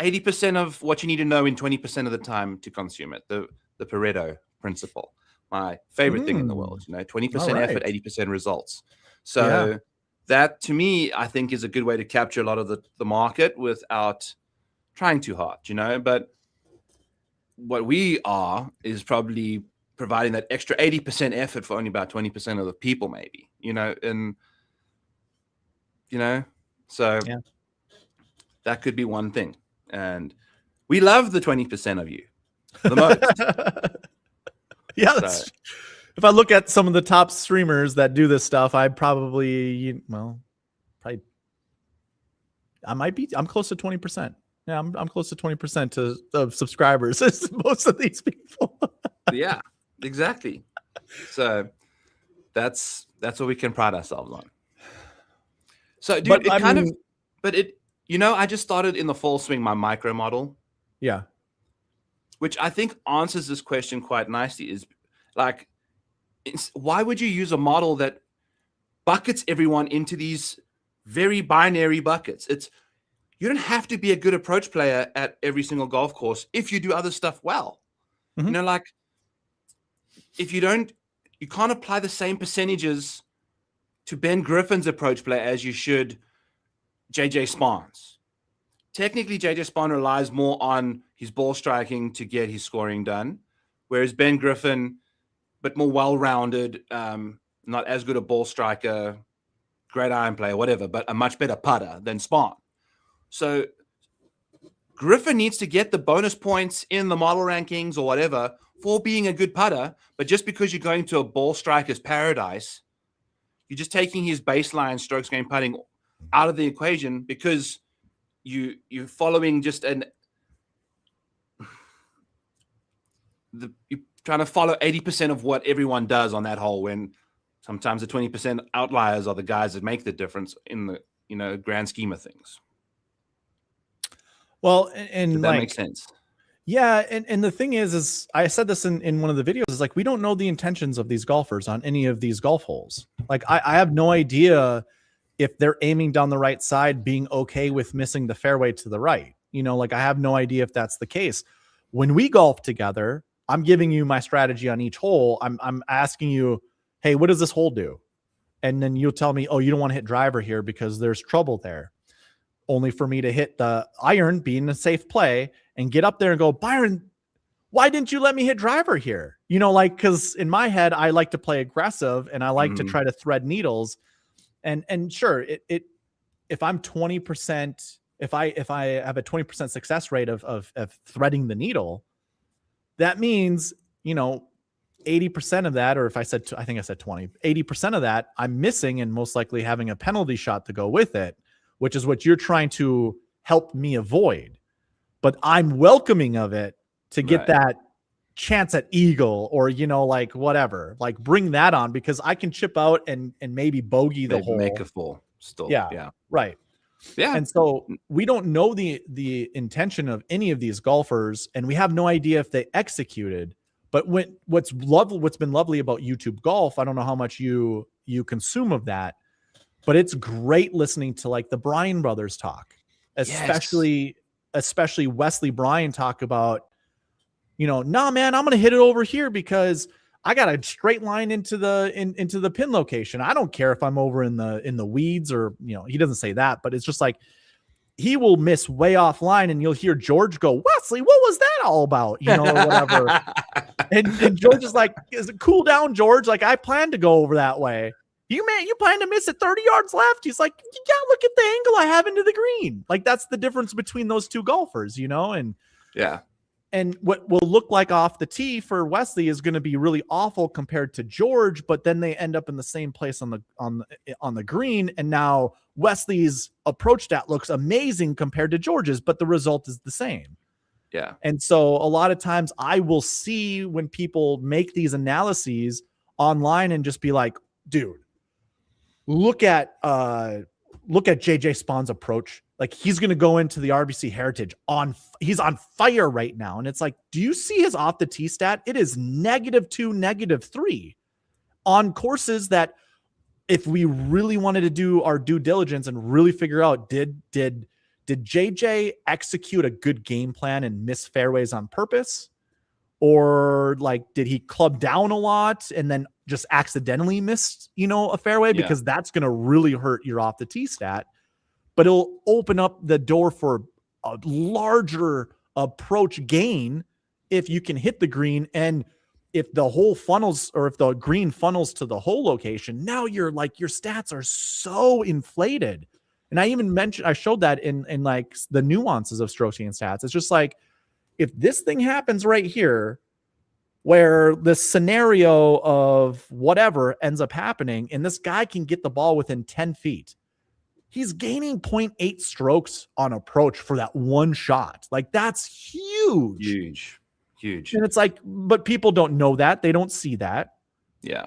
80% of what you need to know in 20% of the time to consume it. The Pareto principle, my favorite thing in the world, you know, 20% effort, 80% results. So that to me, I think is a good way to capture a lot of the market without trying too hard, you know, but what we are is probably providing that extra 80% effort for only about 20% of the people, maybe, and so Yeah. that could be one thing. And we love the 20% of you the most. Yeah, if I look at some of the top streamers that do this stuff, I'm close to 20%. Yeah, I'm close to 20% of subscribers as most of these people. Yeah, exactly. So that's what we can pride ourselves on. So, dude, I just started in the full swing my micro model. Yeah. Which I think answers this question quite nicely. Is like, why would you use a model that buckets everyone into these very binary buckets? You don't have to be a good approach player at every single golf course if you do other stuff well. Mm-hmm. Like, if you can't apply the same percentages to Ben Griffin's approach play as you should JJ Spahn's. Technically, JJ Spahn relies more on his ball striking to get his scoring done, whereas Ben Griffin, but more well-rounded, not as good a ball striker, great iron player, whatever, but a much better putter than Spahn. So Griffin needs to get the bonus points in the model rankings or whatever for being a good putter, but just because you're going to a ball striker's paradise, you're just taking his baseline strokes gained putting out of the equation because you're following just you're trying to follow 80% of what everyone does on that hole, when sometimes the 20% outliers are the guys that make the difference in the grand scheme of things. Well, and that makes sense. Yeah, and the thing is I said this in one of the videos, is like, we don't know the intentions of these golfers on any of these golf holes. Like, I have no idea if they're aiming down the right side, being okay with missing the fairway to the right. Like, I have no idea if that's the case. When we golf together, I'm giving you my strategy on each hole. I'm asking you, hey, what does this hole do? And then you'll tell me, oh, you don't want to hit driver here because there's trouble there. Only for me to hit the iron, being a safe play, and get up there and go, Byron, why didn't you let me hit driver here? Because in my head, I like to play aggressive and I like to try to thread needles. And sure, if I'm 20%, if I have a 20% success rate of threading the needle, that means, 80% of that, or if I said, I think I said 20, 80% of that I'm missing and most likely having a penalty shot to go with it, which is what you're trying to help me avoid. But I'm welcoming of it to get that chance at eagle or, whatever, like bring that on, because I can chip out and maybe bogey the hole. Make a full still. Yeah. Right. Yeah. And so we don't know the intention of any of these golfers, and we have no idea if they executed. But what's been lovely about YouTube Golf, I don't know how much you consume of that, but it's great listening to like the Bryan brothers talk, especially Wesley Bryan talk about, nah, man, I'm going to hit it over here because I got a straight line into the pin location. I don't care if I'm over in the weeds, or, he doesn't say that, but it's just like, he will miss way offline and you'll hear George go, Wesley, what was that all about? Or whatever. and George is like, cool down, George. Like, I plan to go over that way. You plan to miss it 30 yards left. He's like, yeah, look at the angle I have into the green. Like, that's the difference between those two golfers, and yeah. And what will look like off the tee for Wesley is going to be really awful compared to George, but then they end up in the same place on the green. And now Wesley's approach stat looks amazing compared to George's, but the result is the same. Yeah. And so a lot of times I will see when people make these analyses online and just be like, dude, look at JJ Spahn's approach. Like, he's going to go into the RBC Heritage he's on fire right now. And it's like, do you see his off the tee stat? It is -2, -3 on courses that, if we really wanted to do our due diligence and really figure out, did JJ execute a good game plan and miss fairways on purpose? Or like, did he club down a lot and then just accidentally missed, a fairway? Because that's going to really hurt your off the tee stat, but it'll open up the door for a larger approach gain if you can hit the green. And if the whole funnels, or if the green funnels to the hole location, now you're like, your stats are so inflated. And I even mentioned, I showed that in like the nuances of strokes gained stats. It's just like, if this thing happens right here, where the scenario of whatever ends up happening, and this guy can get the ball within 10 feet, he's gaining 0.8 strokes on approach for that one shot. Like, that's huge. And it's like, but people don't know that. They don't see that. Yeah.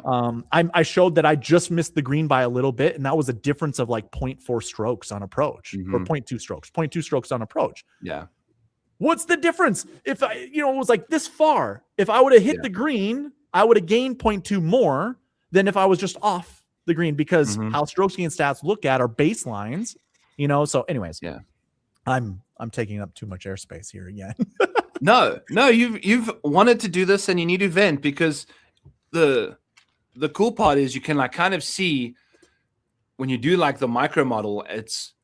I showed that I just missed the green by a little bit, and that was a difference of like 0.4 strokes on approach, or 0.2 strokes on approach. Yeah. What's the difference? If it was like this far, if I would have hit the green, I would have gained 0.2 more than if I was just off the green, because how strokes gained stats look at are baselines, So anyways, I'm taking up too much airspace here again. No, you've wanted to do this, and you need to vent, because the cool part is you can like kind of see when you do like the micro model, it's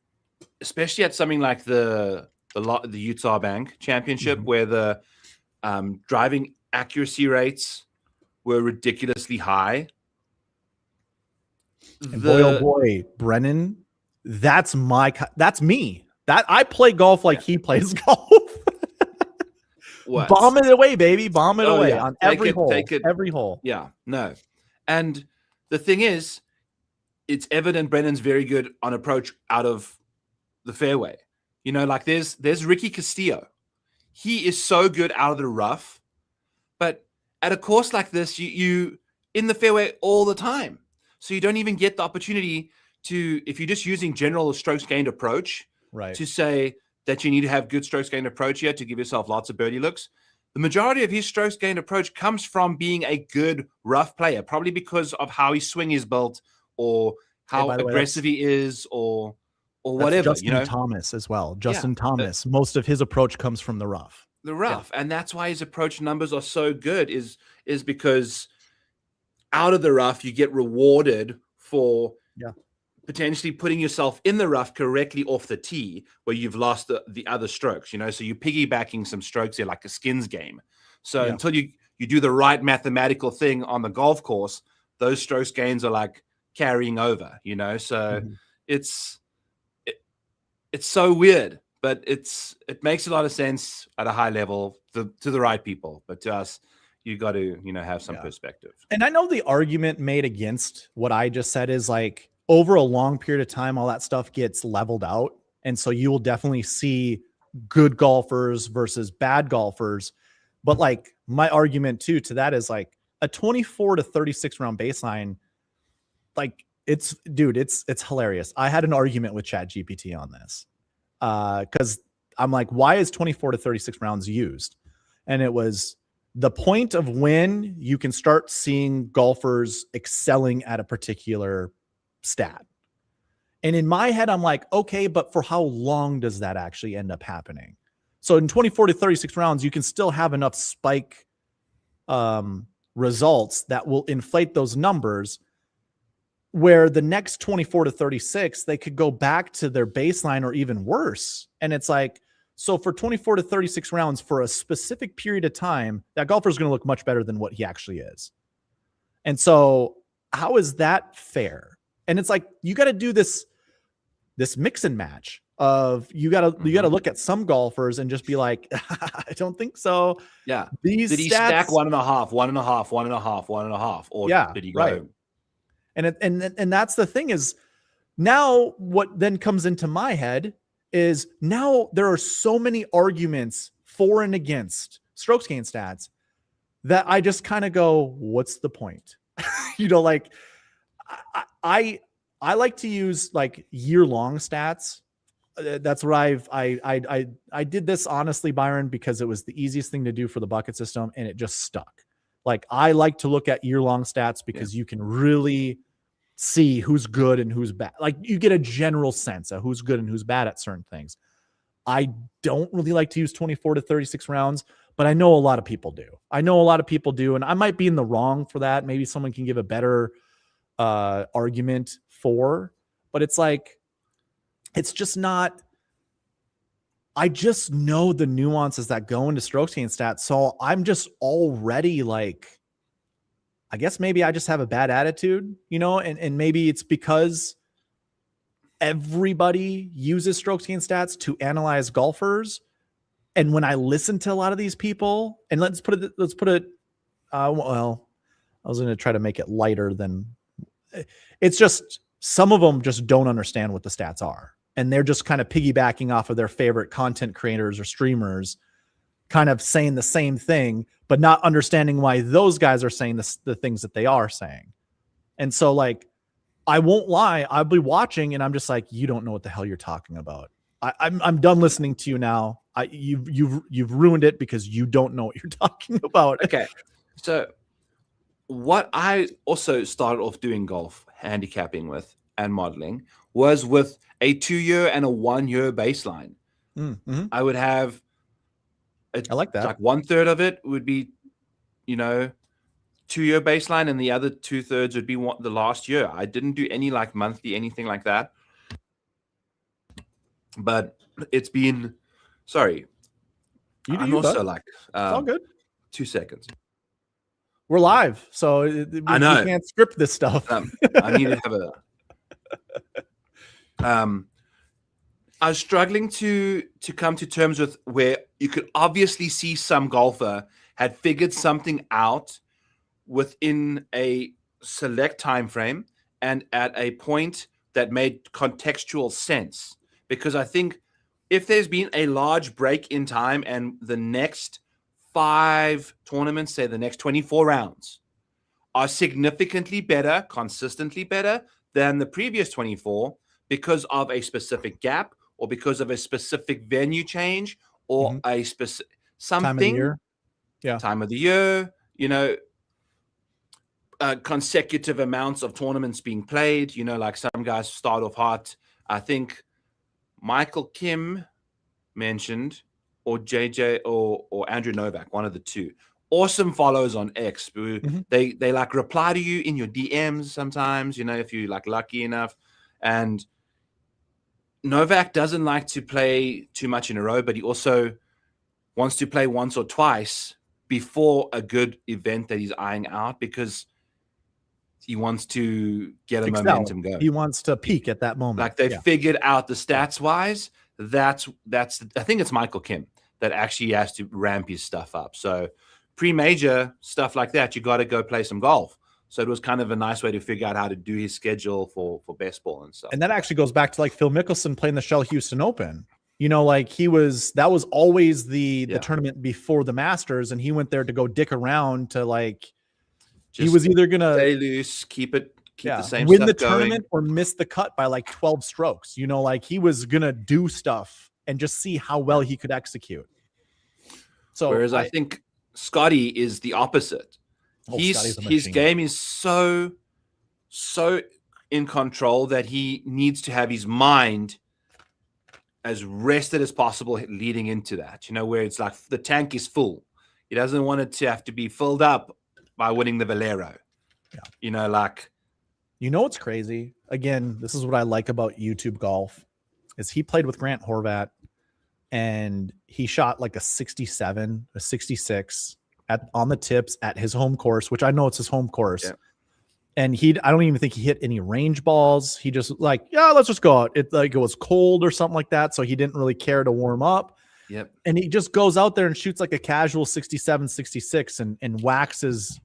especially at something like the Utah Bank Championship, where the driving accuracy rates were ridiculously high. And boy, oh boy, Brennan, that's me. That I play golf like he plays golf. What? Bomb it away, baby. Bomb it away on every hole. Every hole. Yeah, no. And the thing is, it's evident Brennan's very good on approach out of the fairway. Like there's Ricky Castillo. He is so good out of the rough, but at a course like this, you in the fairway all the time. So you don't even get the opportunity to, if you're just using general strokes gained approach, right, to say that you need to have good strokes gained approach here to give yourself lots of birdie looks. The majority of his strokes gained approach comes from being a good rough player, probably because of how his swing is built, or how aggressive he is, or whatever. Justin Thomas as well. Justin Thomas, most of his approach comes from the rough. And that's why his approach numbers are so good, is because out of the rough you get rewarded for potentially putting yourself in the rough correctly off the tee, where you've lost the other strokes, so you're piggybacking some strokes here, like a skins game. So until you do the right mathematical thing on the golf course, those strokes gains are like carrying over, so it's so weird, but it makes a lot of sense at a high level to the right people, but to us, you got to have some perspective. And I know the argument made against what I just said is like, over a long period of time, all that stuff gets leveled out. And so you will definitely see good golfers versus bad golfers. But like, my argument too to that is like, a 24 to 36 round baseline, like it's hilarious. I had an argument with ChatGPT on this because I'm like, why is 24 to 36 rounds used? And it was the point of when you can start seeing golfers excelling at a particular stat. And in my head, I'm like, okay, but for how long does that actually end up happening? So in 24 to 36 rounds, you can still have enough spike results that will inflate those numbers, where the next 24 to 36, they could go back to their baseline or even worse. And it's like, so for 24 to 36 rounds for a specific period of time, that golfer is going to look much better than what he actually is. And so how is that fair? And it's like, you got to do this mix and match of you got to look at some golfers and just be like, I don't think so. Yeah. Did he stack 1.5, 1.5, 1.5, 1.5, or did he go? Right. And that's the thing is, now what then comes into my head is, now there are so many arguments for and against strokes gained stats that I just kind of go, what's the point? Like, I like to use like year-long stats. That's what I did this honestly, Byron, because it was the easiest thing to do for the bucket system, and it just stuck. Like, I like to look at year-long stats because you can really see who's good and who's bad. Like, you get a general sense of who's good and who's bad at certain things. I don't really like to use 24 to 36 rounds, but I know a lot of people do. And I might be in the wrong for that. Maybe someone can give a better argument for, but it's like, it's just not, I just know the nuances that go into strokes gained stats. So I'm just already like, I guess maybe I just have a bad attitude, and maybe it's because everybody uses strokes gained stats to analyze golfers. And when I listen to a lot of these people, and let's put it, well, I was going to try to make it lighter than it's just some of them just don't understand what the stats are. And they're just kind of piggybacking off of their favorite content creators or streamers, kind of saying the same thing, but not understanding why those guys are saying the things that they are saying. And so like, I won't lie, I'll be watching and I'm just like, you don't know what the hell you're talking about. I'm done listening to you now. You've ruined it because you don't know what you're talking about. Okay. So what I also started off doing golf handicapping with and modeling was with a 2-year and a 1-year baseline. Mm-hmm. I would have I like that. Like 1/3 of it would be, 2-year baseline, and the other 2/3 would be the last year. I didn't do any like monthly, anything like that. But it's been, sorry. I'm also like, it's all good. 2 seconds. We're live, so I know we can't script this stuff. I need to have I was struggling to come to terms with where you could obviously see some golfer had figured something out within a select time frame and at a point that made contextual sense. Because I think if there's been a large break in time and the next 5 tournaments, say the next 24 rounds, are significantly better, consistently better than the previous 24 because of a specific gap or because of a specific venue change or a specific something. Time of the year. Yeah. Time of the year, consecutive amounts of tournaments being played, like some guys start off hot. I think Michael Kim mentioned, or JJ or Andrew Novak, one of the two. Awesome follows on X. They like reply to you in your DMs sometimes, if you like lucky enough. And Novak doesn't like to play too much in a row, but he also wants to play once or twice before a good event that he's eyeing out because he wants to get a momentum going. He wants to peak at that moment. Like they figured out the stats wise. That's I think it's Michael Kim that actually has to ramp his stuff up. So pre-major stuff like that, you got to go play some golf. So it was kind of a nice way to figure out how to do his schedule for best ball and stuff. And that actually goes back to like Phil Mickelson playing the Shell Houston Open. Like that was always the tournament before the Masters, and he went there to go dick around to like he was either gonna stay loose, keep the same win stuff the going. tournament or miss the cut by like 12 strokes. Like he was gonna do stuff and just see how well he could execute. So whereas I think Scotty is the opposite. His game is so in control that he needs to have his mind as rested as possible leading into that, where it's like the tank is full. He doesn't want it to have to be filled up by winning the Valero. Yeah. What's crazy? Again, this is what I like about YouTube golf is he played with Grant Horvat and he shot like a 67, a 66 on the tips at his home course, which I know it's his home course. Yeah. And I don't even think he hit any range balls. He just like, let's just go out. It was cold or something like that. So he didn't really care to warm up. Yep. And he just goes out there and shoots like a casual 67, 66 and waxes,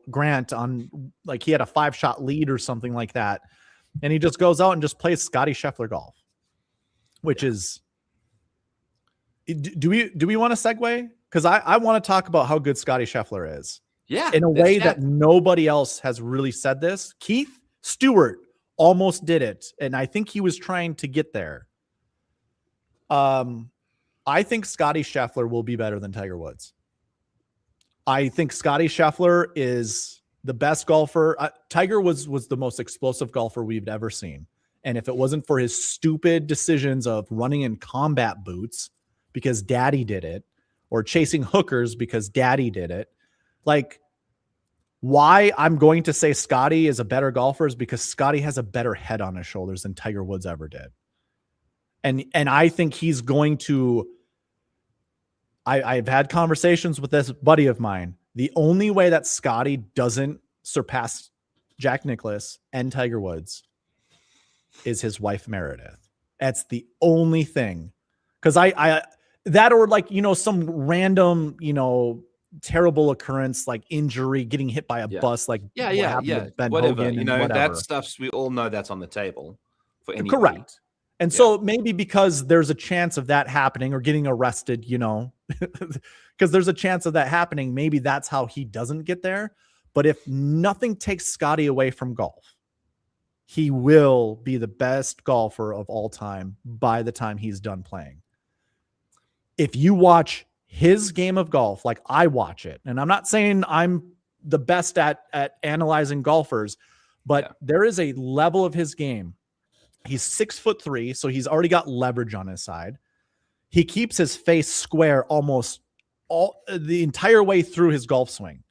Grant on like he had a 5-shot lead or something like that. And he just goes out and just plays Scotty Scheffler golf, which is, do we want to segue? Because I want to talk about how good Scotty Scheffler is. Yeah. In a way that nobody else has really said this. Keith Stewart almost did it. And I think he was trying to get there. I think Scotty Scheffler will be better than Tiger Woods. I think Scotty Scheffler is the best golfer. Tiger was the most explosive golfer we've ever seen. And if it wasn't for his stupid decisions of running in combat boots because daddy did it, or chasing hookers because daddy did it, like why I'm going to say Scotty is a better golfer is because Scotty has a better head on his shoulders than Tiger Woods ever did. And I think he's going to, I've had conversations with this buddy of mine The only way that Scotty doesn't surpass Jack Nicklaus and Tiger Woods is his wife Meredith. That's the only thing. Because I that, or like, you know, some random, you know, terrible occurrence like injury, getting hit by a bus, like what happened to Ben whatever. Hogan, You and know, whatever. that stuff's, we all know that's on the table for anybody. Correct. And so maybe because there's a chance of that happening, or getting arrested, you know, because there's a chance of that happening, maybe that's how he doesn't get there. But if nothing takes Scotty away from golf, he will be the best golfer of all time by the time he's done playing. If you watch his game of golf, like I watch it, and I'm not saying I'm the best at analyzing golfers, but there is a level of his game. He's 6'3", so he's already got leverage on his side. He keeps his face square almost the entire way through his golf swing.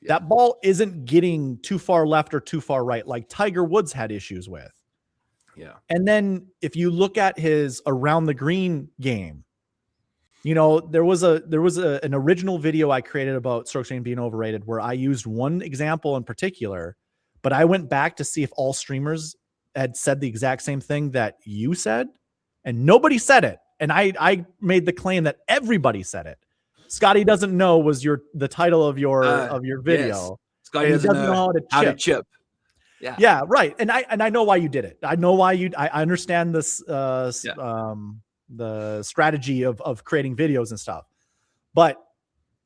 That ball isn't getting too far left or too far right, like Tiger Woods had issues with. Yeah. And then if you look at his around the green game, you know, there was an original video I created about strokes gained being overrated, where I used one example in particular, but I went back to see if all streamers had said the exact same thing that you said, and nobody said it. And I made the claim that everybody said it. Scotty doesn't know was the title of your video. Yes. Scotty doesn't know how to chip. Yeah. Yeah. Right. And I know why you did it. I know why I understand this, the strategy of creating videos and stuff. But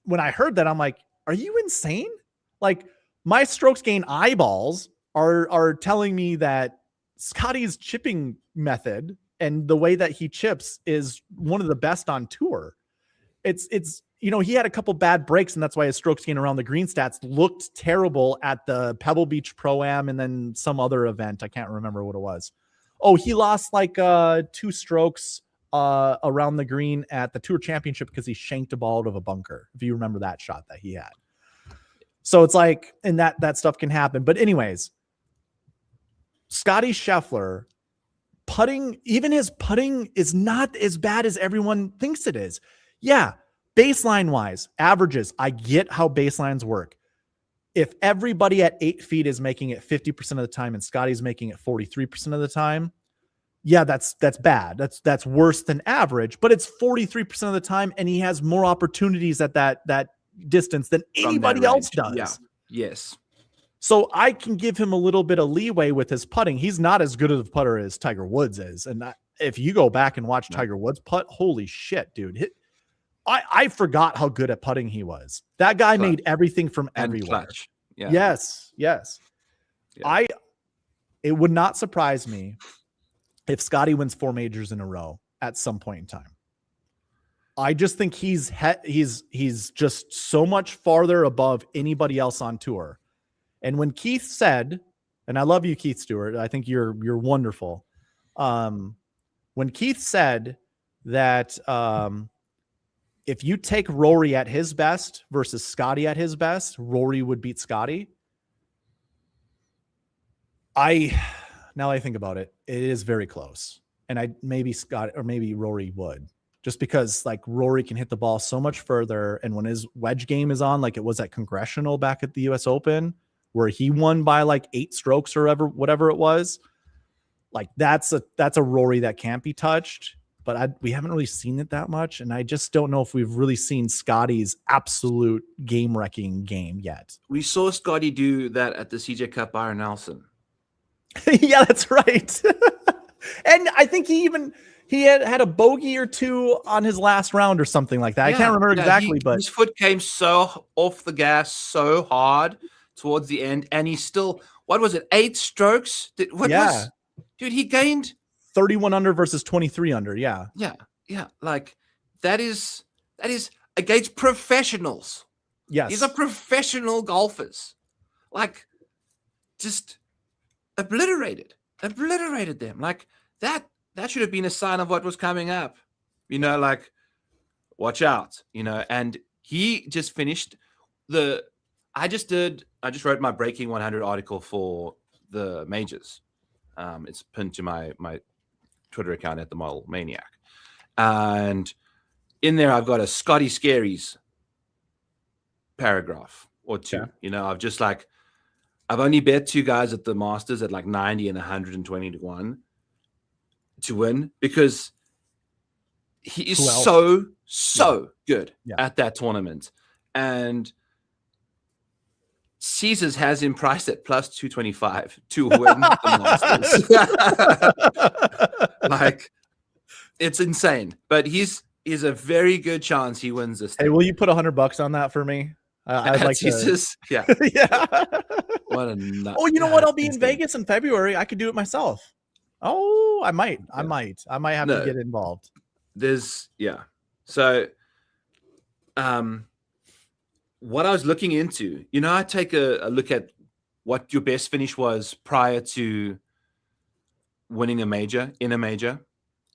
when I heard that, I'm like, are you insane? Like, my strokes gain eyeballs are telling me that Scotty's chipping method and the way that he chips is one of the best on tour. It's, you know, he had a couple bad breaks, and that's why his strokes gain around the green stats looked terrible at the Pebble Beach Pro-Am and then some other event. I can't remember what it was. Oh, he lost like 2 strokes around the green at the Tour Championship because he shanked a ball out of a bunker, if you remember that shot that he had. So it's like, and that stuff can happen. But anyways, Scotty Scheffler putting, even his putting is not as bad as everyone thinks it is. Yeah, baseline wise, averages, I get how baselines work. If everybody at 8 feet is making it 50% of the time and Scotty's making it 43% of the time, yeah, that's bad. That's worse than average, but it's 43% of the time, and he has more opportunities at that distance than anybody else does. Yeah. Yes. So I can give him a little bit of leeway with his putting. He's not as good of a putter as Tiger Woods is. And if you go back and watch Tiger Woods putt, holy shit, dude. I forgot how good at putting he was. That guy made everything from everywhere. Clutch. Yeah. Yes. Yeah. It would not surprise me if Scotty wins 4 majors in a row at some point in time. I just think he's just so much farther above anybody else on tour. And when Keith said, and I love you, Keith Stewart, I think you're wonderful. When Keith said that if you take Rory at his best versus Scotty at his best, Rory would beat Scotty. Now I think about it, it is very close. And maybe Scott or maybe Rory would, just because like Rory can hit the ball so much further. And when his wedge game is on, like it was at Congressional back at the US Open, where he won by like 8 strokes or whatever it was, like that's a Rory that can't be touched. But we haven't really seen it that much. And I just don't know if we've really seen Scotty's absolute game-wrecking game yet. We saw Scotty do that at the CJ Cup, Byron Nelson. Yeah, that's right. And I think he had a bogey or 2 on his last round or something like that. Yeah, I can't remember exactly, but his foot came so off the gas so hard towards the end, and he still, what was it, 8 strokes? Dude, he gained 31 under versus 23 under. Yeah. Like that is against professionals. Yes, these are professional golfers. Like, just obliterated them. Like that should have been a sign of what was coming up. You know, like, watch out. You know, and he just finished I just wrote my Breaking 100 article for the majors. It's pinned to my Twitter account at the Model Maniac, and in there I've got a Scotty Scaries paragraph or two. Okay. You know, I've just like, I've only bet two guys at the Masters at like 90 and 120 to 1 to win because he is Who else? so good Yeah. at that tournament. And Caesars has him priced at plus 225 to win the Masters. Like, it's insane. But he's a very good chance he wins this Hey, thing. will you put $100 on that for me? I'd like Caesars, to. yeah. Yeah. What a nut. Oh, you know Yeah, what? I'll be it's in insane. Vegas in February. I could do it myself. Oh, I might. I might have to get involved. So what I was looking into, you know, I take a look at what your best finish was prior to winning a major, in a major.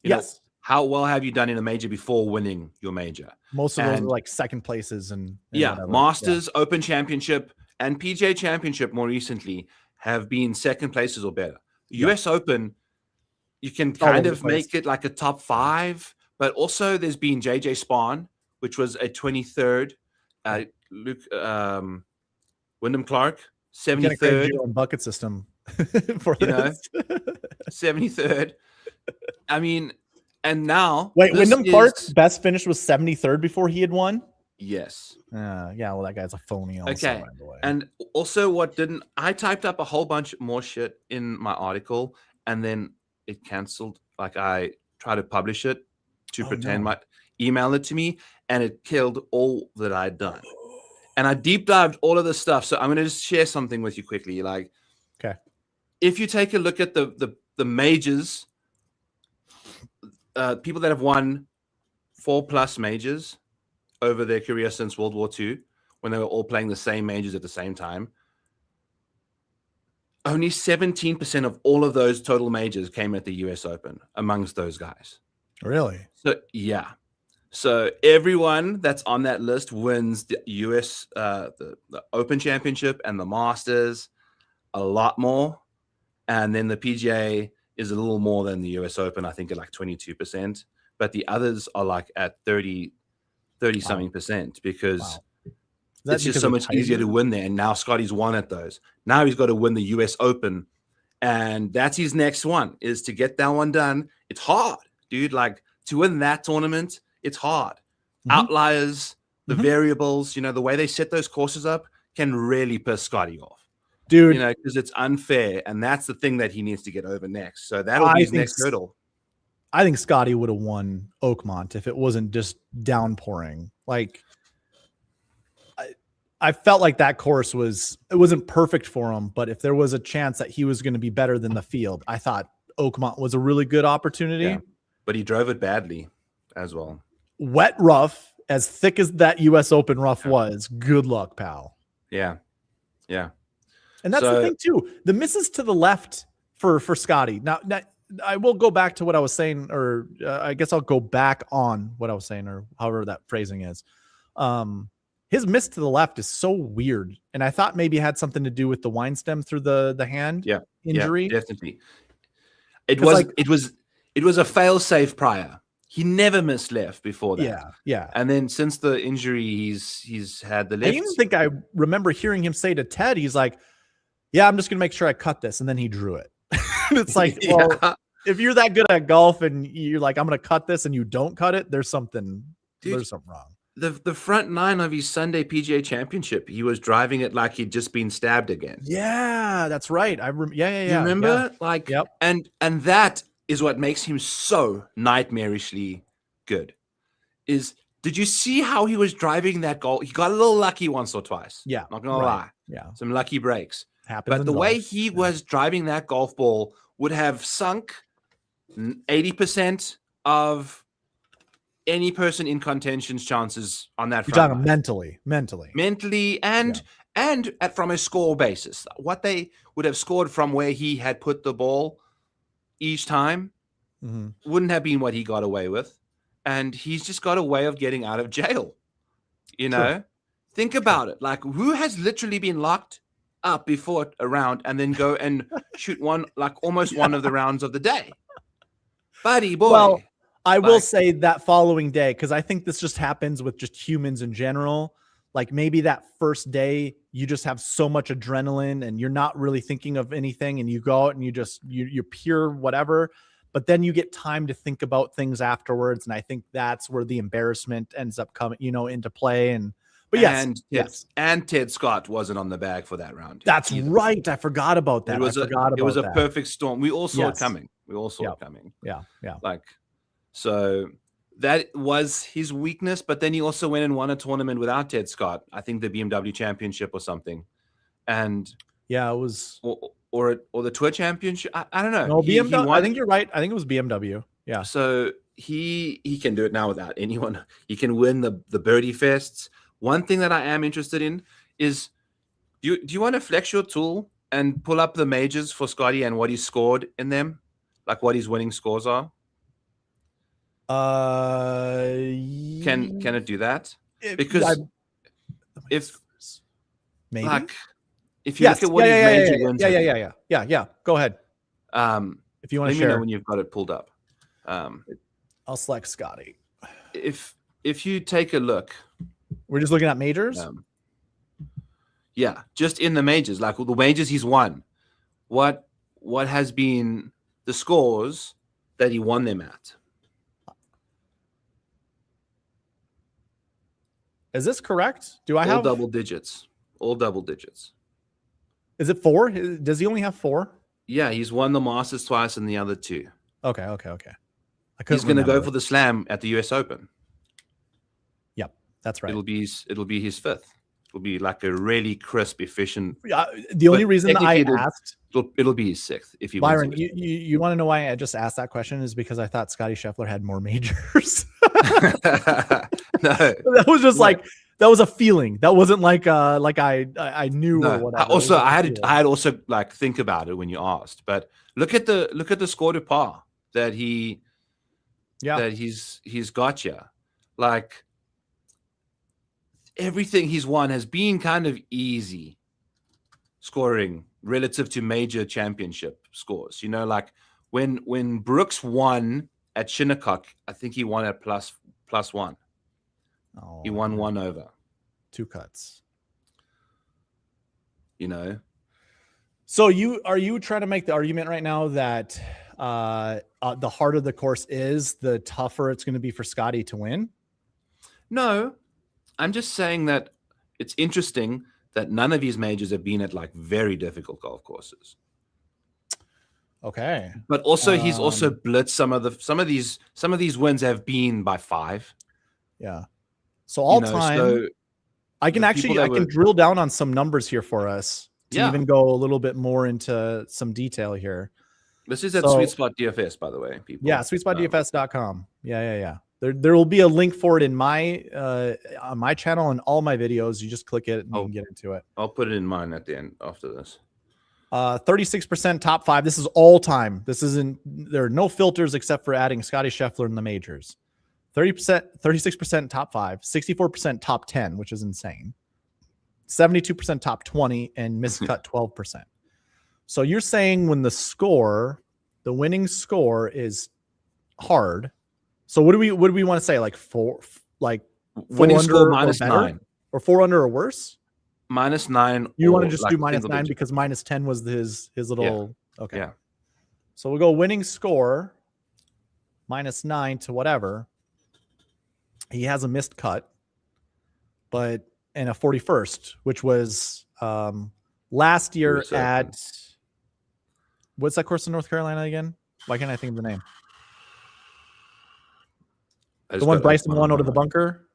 You know, Yes. how well have you done in a major before winning your major? Most of those are like second places and whatever. Masters, Open Championship, and PGA Championship more recently have been second places or better. US Open, you can kind of make it like a top 5, but also there's been JJ Spahn, which was a 23rd. Luke Wyndham Clark, 73rd. Bucket system for this. 73rd. I mean, and now Wyndham Clark's best finish was 73rd before he had won. Yes. Yeah. Well, that guy's a phony. Also, okay. By the way. And also, I typed up a whole bunch more shit in my article, and then it canceled. Like I tried to publish it to pretend email it to me, and it killed all that I'd done. And I deep dived all of this stuff. So I'm going to just share something with you quickly. Like, okay, if you take a look at the majors, people that have won 4+ majors over their career since World War II, when they were all playing the same majors at the same time, only 17% of all of those total majors came at the US Open amongst those guys. Really? So, yeah. So everyone that's on that list wins the US, the Open Championship and the Masters a lot more. And then the PGA is a little more than the US Open, I think at like 22%. But the others are like at 30 something percent because it's just so much easier to win there. And now Scotty's won at those. Now he's got to win the US Open. And that's his next one, is to get that one done. It's hard, dude. Like, to win that tournament, it's hard. Outliers, the variables, you know, the way they set those courses up can really piss Scotty off. Dude. You know, because it's unfair. And that's the thing that he needs to get over next. So that'll be his next hurdle. I think Scotty would have won Oakmont if it wasn't just downpouring. Like, I felt like that course wasn't perfect for him, but if there was a chance that he was going to be better than the field, I thought Oakmont was a really good opportunity. Yeah, but he drove it badly as well. Wet rough, as thick as that US Open rough was, good luck, pal. Yeah. Yeah. And that's the thing too. The misses to the left for Scotty. Now I will go back to what I was saying, or I guess I'll go back on what I was saying, or however that phrasing is. His miss to the left is so weird, and I thought maybe it had something to do with the wine stem through the hand injury. Yeah, definitely. It was a fail safe prior. He never missed left before that. Yeah. And then since the injury, he's had the left. I even think I remember hearing him say to Ted, he's like, "Yeah, I'm just gonna make sure I cut this," and then he drew it. It's like, well, if you're that good at golf and you're like, "I'm gonna cut this," and you don't cut it, there's something wrong. The front 9 of his Sunday PGA Championship, he was driving it like he'd just been stabbed again. Yeah, that's right. You remember? Yeah. Like, yep. And that is what makes him so nightmarishly good. Did you see how he was driving that golf? He got a little lucky once or twice. Yeah, not gonna lie. Yeah, some lucky breaks. Happens. But the way he was driving that golf ball would have sunk 80% of any person in contention's chances on that front. You're talking mentally, and from a score basis, what they would have scored from where he had put the ball each time wouldn't have been what he got away with. And he's just got a way of getting out of jail. You know, think about it. Like, who has literally been locked up before a round and then go and shoot one, like almost one of the rounds of the day? Buddy boy. Well, I will say that following day, because I think this just happens with just humans in general. like maybe that first day you just have so much adrenaline and you're not really thinking of anything, and you go out and you're pure whatever, but then you get time to think about things afterwards. And I think that's where the embarrassment ends up coming, into play. But yes. And Ted Scott wasn't on the bag for that round. That's either. Right. I forgot about that. It was a perfect storm. We all saw it coming. Yeah. Like, so that was his weakness, but then he also went and won a tournament without Ted Scott. I think the BMW Championship or something. And yeah, it was or the Tour Championship. I don't know. No, BMW. I think you're right. I think it was BMW. Yeah. So he can do it now without anyone. He can win the birdie fests. One thing that I am interested in is, do you want to flex your tool and pull up the majors for Scotty and what he scored in them, like what his winning scores are? Can it do that? Because if maybe, like, if you look at what his major wins, yeah. Go ahead. If you want to share, let me know when you've got it pulled up. I'll select Scotty. If you take a look, we're just looking at majors. Yeah, just in the majors, like the majors he's won. What has been the scores that he won them at? Is this correct? Do I all have double digits? All double digits. Is it 4? Does he only have 4? Yeah, he's won the Masters twice and the other 2. Okay. He's going to go for the Slam at the US Open. Yep, that's right. It'll be his 5th. It'll be like a really crisp, efficient. The only reason I asked, it'll be his 6th if he Byron. wins. You want to know why I just asked that question? Is because I thought Scotty Scheffler had more majors. No, that was just like, that was a feeling. That wasn't like I knew or whatever. I had also like think about it when you asked, but look at the score to par that he's got you. Like, everything he's won has been kind of easy scoring relative to major championship scores. Like when Brooks won at Shinnecock, I think he won at +1. Oh, he won 1 over. 2 cuts. So are you trying to make the argument right now that the harder the course is, the tougher it's going to be for Scotty to win? No, I'm just saying that it's interesting that none of his majors have been at like very difficult golf courses. Okay. But also he's also blitzed some of these wins have been by 5. Yeah. So all time, I can drill down on some numbers here for us to even go a little bit more into some detail here. This is at Sweet Spot DFS, by the way, people. Yeah, sweetspotdfs.com. Yeah. There will be a link for it in my on my channel and all my videos. You just click it and you can get into it. I'll put it in mine at the end after this. 36% top 5. This is all time. There are no filters except for adding Scotty Scheffler in the majors. 36% top 5, 64% top 10, which is insane. 72% top 20, and miscut 12%. So you're saying when the winning score is hard. So what do we want to say? Like 4, like winning score -9 or 4 under or worse? -9. You want to just do -9 because -10 was his little. Yeah. Okay. Yeah. So we'll go winning score -9 to whatever. He has a missed cut, but and a 41st, which was last year at what's that course in North Carolina again? Why can't I think of the name? The one Bryson won out of the bunker.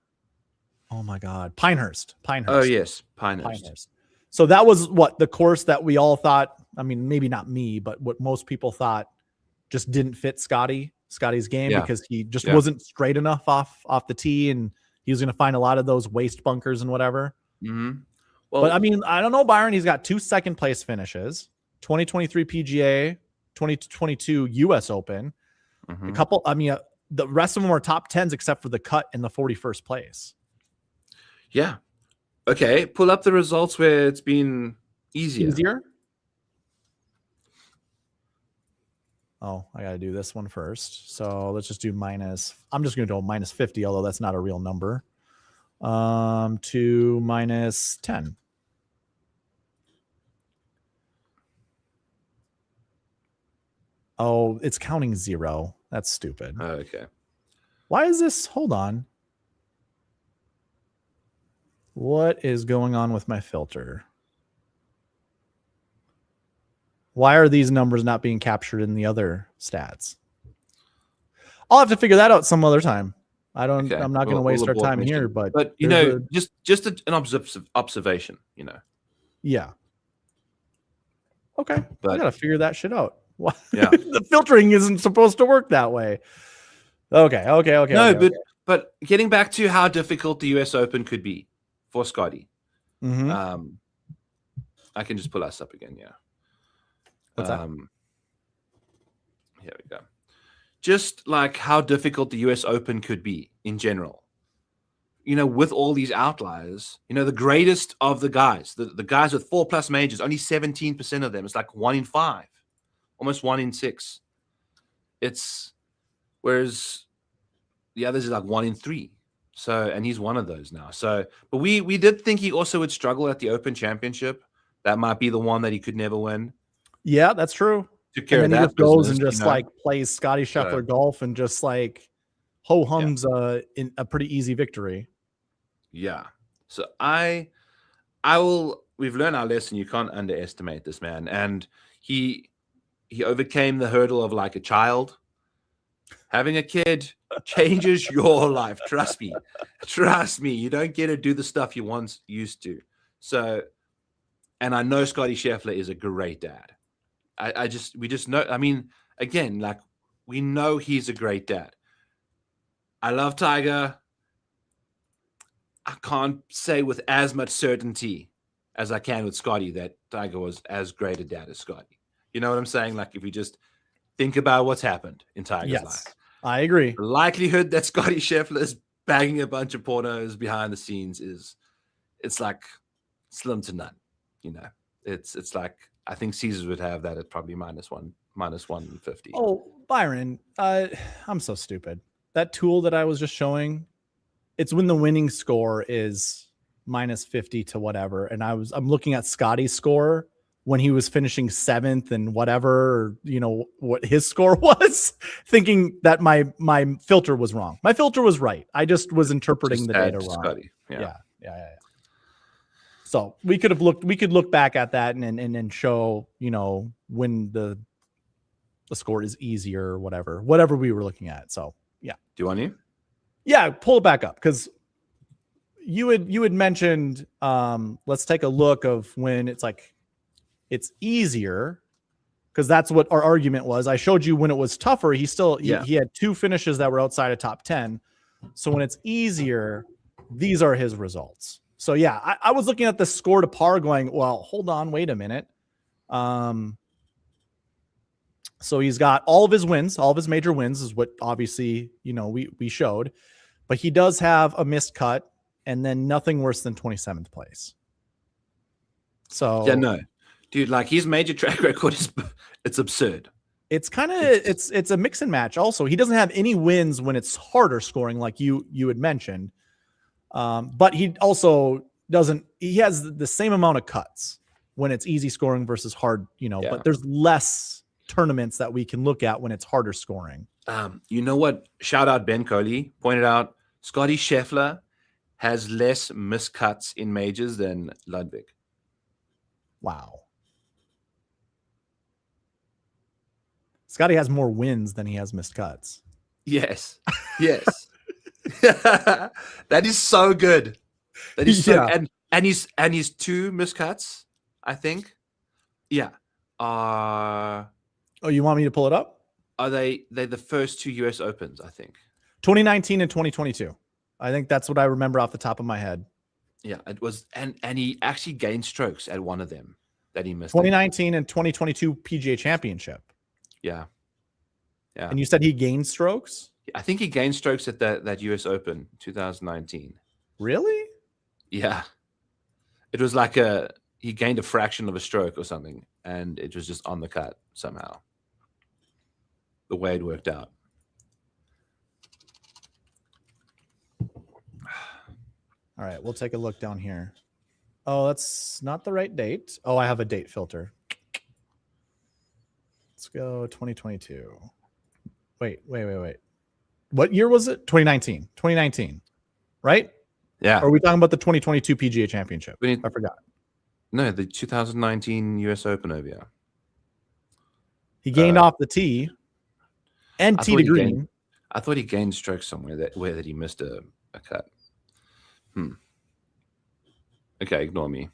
Oh my God, Pinehurst. Oh yes, Pinehurst. So that was what the course that we all thought. I mean, maybe not me, but what most people thought just didn't fit Scotty's game because he just wasn't straight enough off the tee, and he was going to find a lot of those waste bunkers and whatever. Mm-hmm. Well, but I mean, I don't know, Byron. He's got 2 second place finishes: 2023 PGA, 2022 US Open. Mm-hmm. A couple. I mean, the rest of them are top 10s except for the cut in the 41st place. Yeah. Okay. Pull up the results where it's been easier. Oh, I got to do this one first. So let's just do minus. I'm just going to do -50, although that's not a real number. to -10. Oh, it's counting 0. That's stupid. Oh, okay. Why is this? Hold on. What is going on with my filter? Why are these numbers not being captured in the other stats? I'll have to figure that out some other time. Okay. I'm not going to waste our abort time mission. here, but you know, just an observation, you know. Yeah. Okay. But I got to figure that shit out. Yeah. The filtering isn't supposed to work that way. Okay. No, but getting back to how difficult the US Open could be for Scotty. Mm-hmm. I can just pull us up again. Yeah. What's that? Here we go. Just like how difficult the US Open could be in general. You know, with all these outliers, you know, the greatest of the guys, the guys with 4+ majors, only 17% of them. It's like 1 in 5, almost 1 in 6. It's whereas the others is like 1 in 3. So, and he's one of those now. So, but we did think he also would struggle at the Open Championship. That might be the one that he could never win. Yeah, that's true. Took care and of then he that just goes business, and just like plays Scotty Scheffler golf and just like ho hums in a pretty easy victory. Yeah. So I will. We've learned our lesson. You can't underestimate this man, and he overcame the hurdle of like a child. Having a kid changes your life. Trust me. Trust me. You don't get to do the stuff you once used to. So, and I know Scotty Scheffler is a great dad. We just know. I mean, again, like we know he's a great dad. I love Tiger. I can't say with as much certainty as I can with Scotty that Tiger was as great a dad as Scotty. You know what I'm saying? Like if we just think about what's happened in Tiger's life. I agree. The likelihood that Scotty Scheffler is bagging a bunch of pornos behind the scenes it's like slim to none. You know, it's like I think Caesars would have that at probably -150. Oh, Byron, I'm so stupid. That tool that I was just showing, it's when the winning score is -50 to whatever, and I'm looking at Scotty's score when he was finishing 7th and whatever, you know, what his score was, thinking that my filter was wrong. My filter was right. I just was interpreting the data wrong. Scotty. Yeah. So we could look back at that and show, you know, when the score is easier or whatever we were looking at. So yeah. Do you want to? Yeah, pull it back up because you had mentioned let's take a look of when it's like it's easier, because that's what our argument was. I showed you when it was tougher, he had 2 finishes that were outside of top 10. So when it's easier, these are his results. So yeah, I was looking at the score to par going, well, hold on, wait a minute. So he's got all of his wins, all of his major wins is what obviously, you know, we showed, but he does have a missed cut and then nothing worse than 27th place. So yeah, no, dude, like his major track record it's absurd. It's kind of it's a mix and match. Also, he doesn't have any wins when it's harder scoring, like you had mentioned. But he also doesn't. He has the same amount of cuts when it's easy scoring versus hard. You know, but there's less tournaments that we can look at when it's harder scoring. You know what? Shout out Ben Coley pointed out. Scotty Scheffler has less miscuts in majors than Ludwig. Wow. Scotty has more wins than he has missed cuts. Yes. Yes. That is so good. That is so and he's 2 miscuts, I think. Yeah. Oh, you want me to pull it up? Are they the first 2 US Opens, I think. 2019 and 2022. I think that's what I remember off the top of my head. Yeah, it was and he actually gained strokes at one of them that he missed. 2019 and 2022 PGA Championship. Yeah. Yeah. And you said he gained strokes? I think he gained strokes at that US Open 2019. Really? Yeah. It was like he gained a fraction of a stroke or something, and it was just on the cut somehow. The way it worked out. All right, we'll take a look down here. Oh, that's not the right date. Oh, I have a date filter. Let's go 2022. Wait. What year was it? 2019. 2019, right? Yeah. Or are we talking about the 2022 PGA Championship? I forgot. No, the 2019 US Open over here. He gained off the tee and tee to green. I thought he gained strokes somewhere that he missed a cut. Okay, ignore me.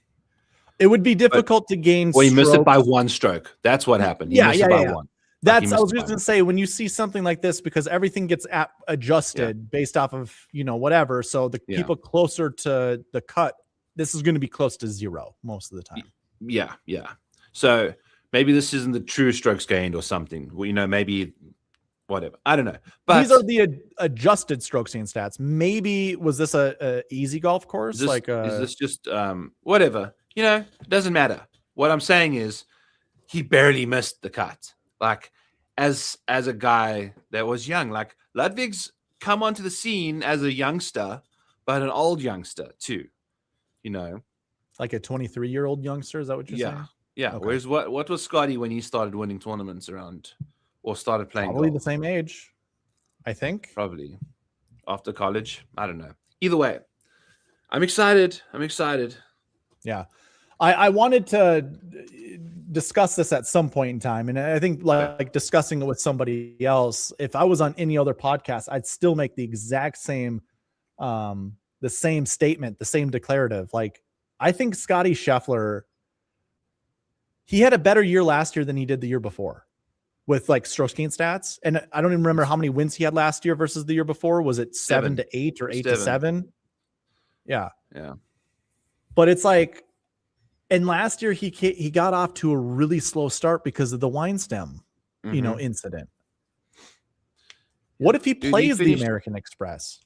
It would be difficult to gain. Well, he missed it by one stroke. That's what happened. He missed it by one. I was just going to say, when you see something like this, because everything gets adjusted based off of, whatever. So the people closer to the cut, this is going to be close to zero most of the time. Yeah. So maybe this isn't the true strokes gained or something. Well, maybe whatever. I don't know. But these are the adjusted strokes gained stats. Maybe was this a easy golf course? Is this just whatever? It doesn't matter. What I'm saying is he barely missed the cut. Like as a guy that was young, like Ludwig's come onto the scene as a youngster, but an old youngster too. Like a 23-year-old youngster. Is that what you're saying? Yeah. Okay. Whereas what was Scotty when he started winning tournaments around or started playing? Probably golf? the same age, I think. Probably after college. I don't know. Either way, I'm excited. Yeah. I wanted to discuss this at some point in time. And I think like discussing it with somebody else, if I was on any other podcast, I'd still make the exact same, the same statement, the same declarative. Like, I think Scotty Scheffler, he had a better year last year than he did the year before with like strokes gained stats. And I don't even remember how many wins he had last year versus the year before. Was it 7 to 8 or 8 to 7? Yeah. But it's like, and last year he got off to a really slow start because of the wine stem, incident. What if he plays the American Express?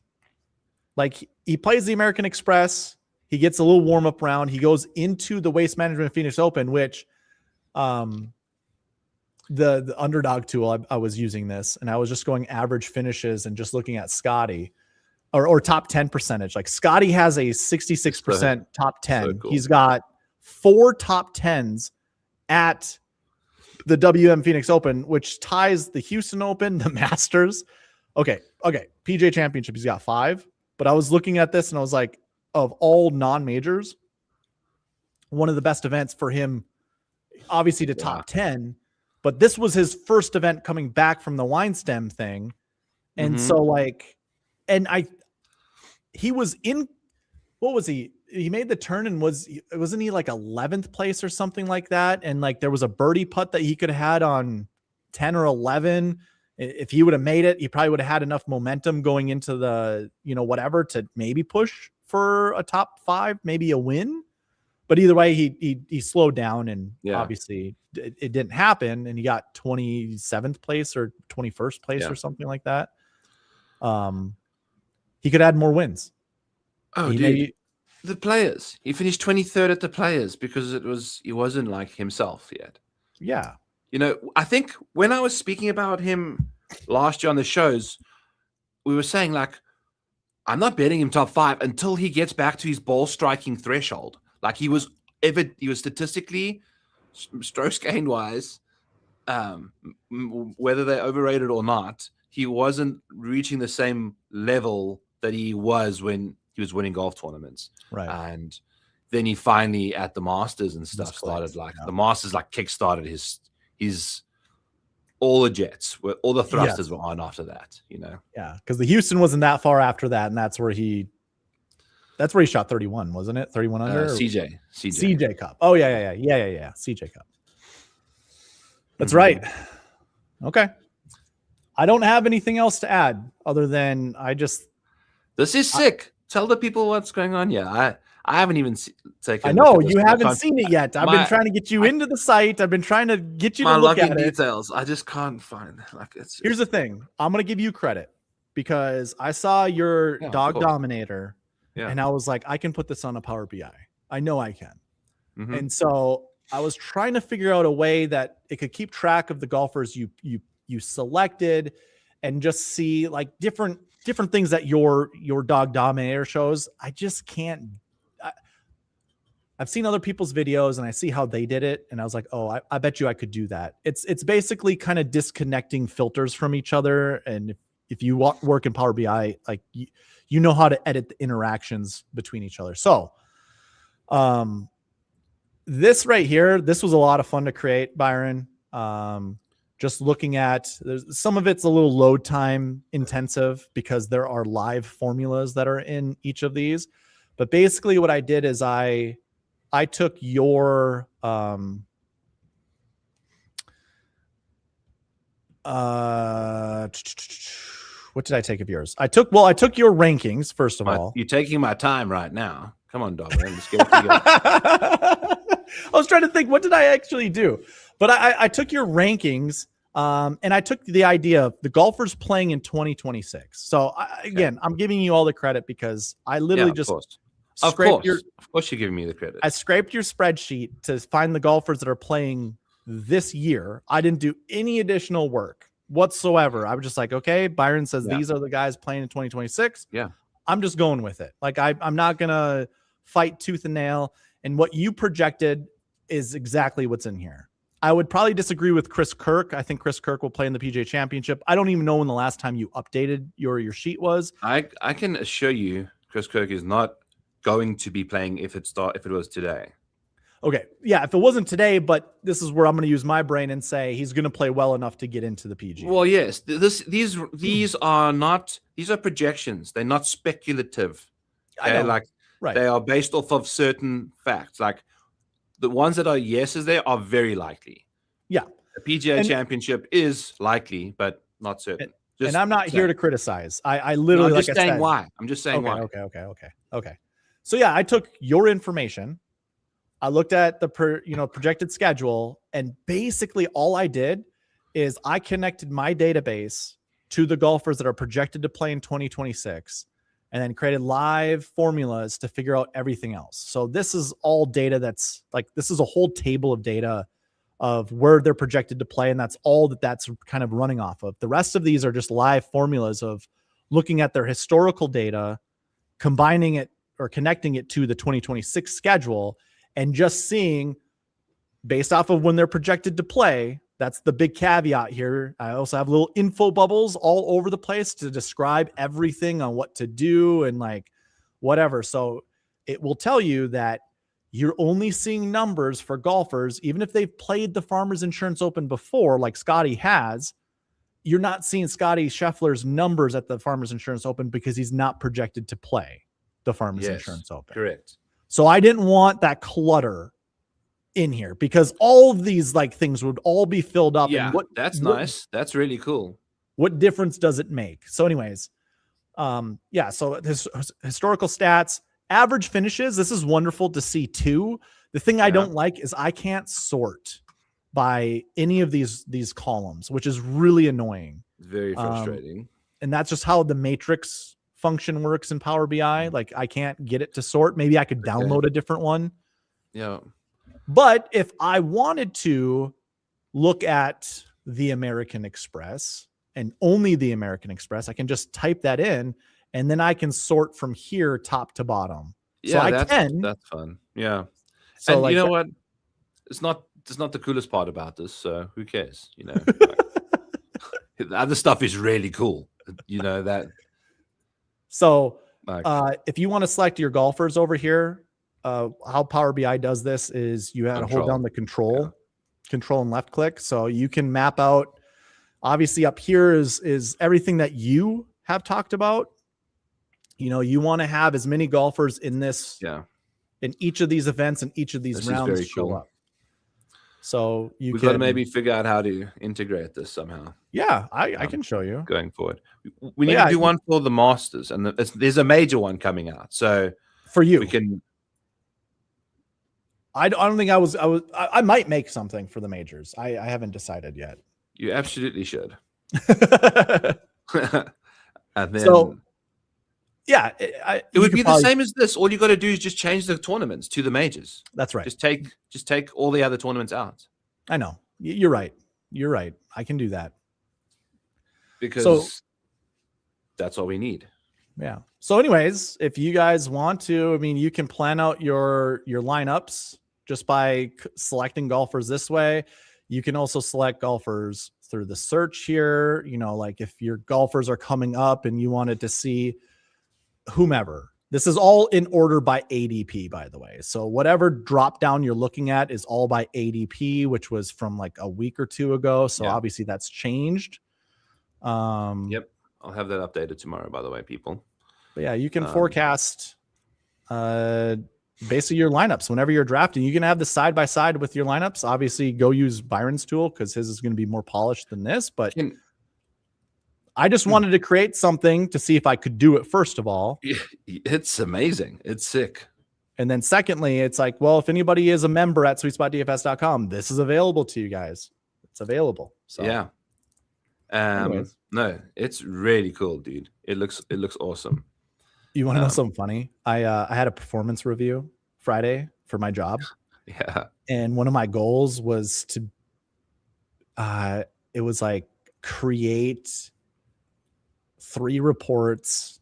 Like he plays the American Express, he gets a little warm up round, he goes into the Waste Management Phoenix Open, which the underdog tool, I was using this and I was just going average finishes and just looking at Scotty or top 10 percentage. Like Scotty has a 66% top 10. So cool. He's got 4 top 10s at the WM Phoenix Open, which ties the Houston Open, the Masters. Okay. PGA Championship, he's got 5. But I was looking at this and I was like, of all non-majors, one of the best events for him, obviously to top 10, but this was his first event coming back from the wine stem thing. And so like, he was in, what was he? He made the turn and wasn't he like 11th place or something like that? And like, there was a birdie putt that he could have had on 10 or 11. If he would have made it, he probably would have had enough momentum going into the, whatever to maybe push for a top 5, maybe a win. But either way, he slowed down and obviously it didn't happen. And he got 27th place or 21st place or something like that. He could add more wins. Oh, dude. The Players. He finished 23rd at the Players because he wasn't like himself yet. Yeah. I think when I was speaking about him last year on the shows, we were saying like, I'm not betting him top 5 until he gets back to his ball striking threshold. Like he was statistically, strokes gained wise, whether they're overrated or not, he wasn't reaching the same level that he was when he was winning golf tournaments. Right. And then he finally at the Masters and stuff started the Masters like kickstarted his all the jets, all the thrusters were on after that, Yeah, because the Houston wasn't that far after that, and that's where he shot 31, wasn't it? 31 under. CJ Cup. Oh yeah. CJ Cup. That's right. Okay. I don't have anything else to add other than this is sick. Tell the people what's going on. Yeah, I haven't even taken. I know you haven't seen it yet. I've been trying to get you into the site. I've been trying to get you to look at it. Details. I just can't find. Here's the thing. I'm gonna give you credit because I saw your Dog Dominator, and I was like, I can put this on a Power BI. I know I can. And so I was trying to figure out a way that it could keep track of the golfers you selected, and just see like different different things that your dog Dominator shows. I just can't. I've seen other people's videos and I see how they did it. And I was like, oh, I bet you I could do that. It's basically kind of disconnecting filters from each other. And if you work in Power BI, like you know how to edit the interactions between each other. So this right here, this was a lot of fun to create, Byron. Just looking at, some of it's a little load time intensive because there are live formulas that are in each of these. But basically what I did is I took your what did I take of yours? I took your rankings first of all. You're taking my time right now. Come on, Darbo. Let's get it together. I was trying to think, what did I actually do? But I took your rankings and I took the idea of the golfers playing in 2026. So again, I'm giving you all the credit because I literally just Of course, you're giving me the credit. I scraped your spreadsheet to find the golfers that are playing this year. I didn't do any additional work whatsoever. I was just like, okay, Byron says these are the guys playing in 2026. Yeah. I'm just going with it. Like I'm not going to fight tooth and nail. And what you projected is exactly what's in here. I would probably disagree with Chris Kirk. I think Chris Kirk will play in the PGA Championship. I don't even know when the last time you updated your sheet was. I can assure you Chris Kirk is not going to be playing if it was today. Okay. Yeah. If it wasn't today, but this is where I'm going to use my brain and say he's going to play well enough to get into the PGA. Well, yes, these are projections. They're not speculative. They are based off of certain facts. Like the ones that are yeses there are very likely. Yeah. The PGA Championship is likely, but not certain. And I'm not here to criticize. I literally, I'm just saying why. I'm just saying why. Okay. So yeah, I took your information. I looked at the projected schedule, and basically all I did is I connected my database to the golfers that are projected to play in 2026, and then created live formulas to figure out everything else. So this is all data this is a whole table of data of where they're projected to play, and that's all that's kind of running off of. The rest of these are just live formulas of looking at their historical data, combining it or connecting it to the 2026 schedule, and just seeing based off of when they're projected to play. That's the big caveat here. I also have little info bubbles all over the place to describe everything on what to do and like whatever. So it will tell you that you're only seeing numbers for golfers, even if they've played the Farmers Insurance Open before, like Scotty has. You're not seeing Scotty Scheffler's numbers at the Farmers Insurance Open because he's not projected to play the Farmers Insurance Open. Correct. So I didn't want that clutter in here because all of these like things would all be filled up. Yeah, and that's nice. That's really cool. What difference does it make? So anyways, so historical stats, average finishes. This is wonderful to see too. The thing I don't like is I can't sort by any of these columns, which is really annoying. Very frustrating. And that's just how the matrix function works in Power BI. Like I can't get it to sort. Maybe I could download a different one. Yeah. But if I wanted to look at the American Express and only the American Express, I can just type that in and then I can sort from here top to bottom. Yeah, that's fun. Yeah. So and like, you know what? It's not the coolest part about this. So who cares? You know, the other stuff is really cool. You know that. So if you want to select your golfers over here, how Power BI does this is you have to hold down the control and left click. So you can map out, obviously up here is everything that you have talked about. You know, you want to have as many golfers in this, in each of these events and each of these rounds show up. So we've got to maybe figure out how to integrate this somehow. Yeah, I can show you going forward. We need to do one for the Masters, and there's a major one coming out. So for you, we can. I don't think I might make something for the majors. I haven't decided yet. You absolutely should. And then, it would be the same as this. All you got to do is just change the tournaments to the majors. That's right. Just take all the other tournaments out. I know. You're right. You're right. I can do that. Because that's all we need. Yeah. So anyways, if you guys want to, I mean, you can plan out your lineups just by selecting golfers this way. You can also select golfers through the search here. You know, like if your golfers are coming up and you wanted to see whomever. This is all in order by ADP, by the way. So whatever drop down you're looking at is all by ADP, which was from like a week or two ago. So obviously that's changed. Yep. I'll have that updated tomorrow, by the way, people. But yeah, you can forecast basically your lineups whenever you're drafting. You can have this side by side with your lineups. Obviously, go use Byron's tool because his is going to be more polished than this. But I just wanted to create something to see if I could do it, first of all. It's amazing. It's sick. And then secondly, it's like, well, if anybody is a member at sweetspotdfs.com, this is available to you guys. It's available. So yeah. No, it's really cool, dude. It looks awesome. You want to know something funny? I had a performance review Friday for my job. Yeah. And one of my goals was to it was like create 3 reports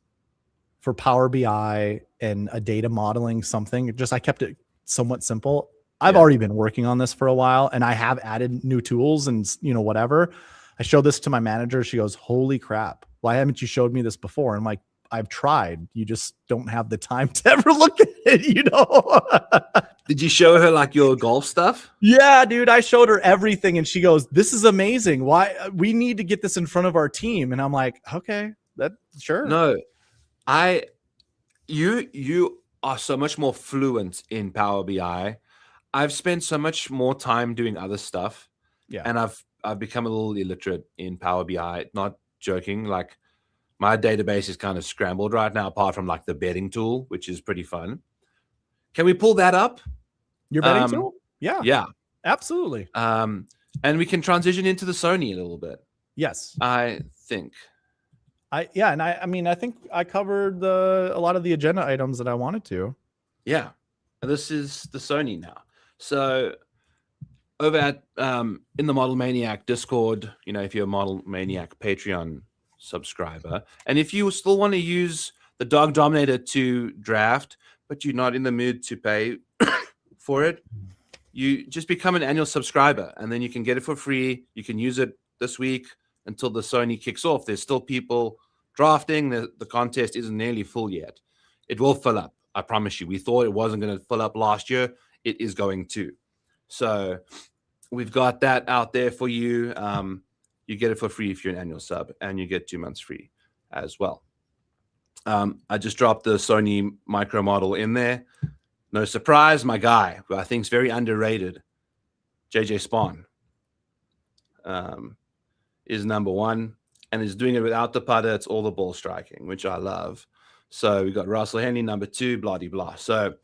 for Power BI and a data modeling something. Just I kept it somewhat simple. I've already been working on this for a while, and I have added new tools and whatever. I showed this to my manager. She goes, "Holy crap. Why haven't you showed me this before?" I'm like, "I've tried. You just don't have the time to ever look at it, Did you show her like your golf stuff? Yeah, dude, I showed her everything and she goes, "This is amazing. Why we need to get this in front of our team." And I'm like, "Okay, that sure." No. You are so much more fluent in Power BI. I've spent so much more time doing other stuff. Yeah. And I've become a little illiterate in Power BI. Not joking. Like my database is kind of scrambled right now, apart from like the betting tool, which is pretty fun. Can we pull that up? Your betting tool? Yeah. Yeah. Absolutely. And we can transition into the Sony a little bit. Yes. I think. I mean, I think I covered a lot of the agenda items that I wanted to. Yeah. This is the Sony now. So over at in the Model Maniac Discord, if you're a Model Maniac Patreon subscriber, and if you still want to use the Dog Dominator to draft, but you're not in the mood to pay for it, you just become an annual subscriber, and then you can get it for free. You can use it this week until the Sony kicks off. There's still people drafting. The contest isn't nearly full yet. It will fill up. I promise you. We thought it wasn't going to fill up last year. It is going to. So we've got that out there for you. You get it for free if you're an annual sub, and you get 2 months free as well. I just dropped the Sony micro model in there. No surprise, my guy, who I think is very underrated, JJ Spawn, is number 1 and is doing it without the putter. It's all the ball striking, which I love. So we got Russell Henley, number 2, blah, blah, blah. So,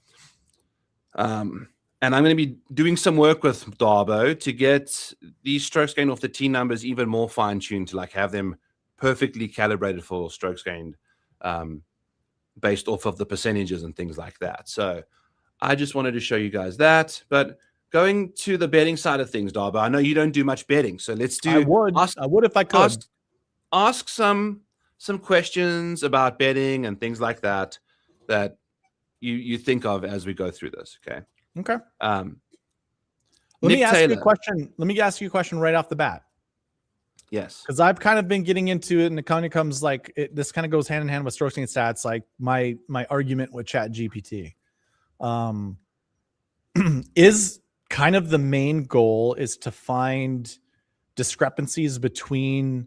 and I'm going to be doing some work with Darbo to get these strokes gained off the tee numbers even more fine-tuned to like have them perfectly calibrated for strokes gained based off of the percentages and things like that. So I just wanted to show you guys that. But going to the betting side of things, Darbo, I know you don't do much betting, so let's do. I would if I could. Ask some questions about betting and things like that you think of as we go through this. Okay. Okay. Let me ask you a question right off the bat. Yes. Because I've kind of been getting into it, and it kind of comes like this kind of goes hand in hand with strokes gained stats, like my argument with Chat GPT. Is kind of the main goal is to find discrepancies between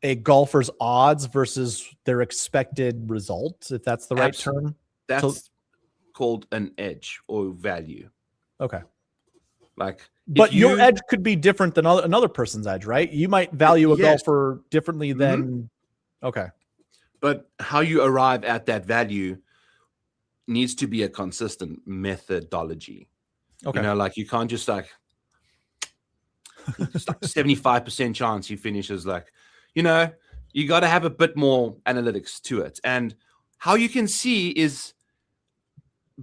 a golfer's odds versus their expected result, if that's the right term. That's called an edge or value. Okay. But your edge could be different than another person's edge, right? You might value a golfer differently than. Okay. But how you arrive at that value needs to be a consistent methodology. Okay. You can't just like 75% chance he finishes you got to have a bit more analytics to it. And how you can see is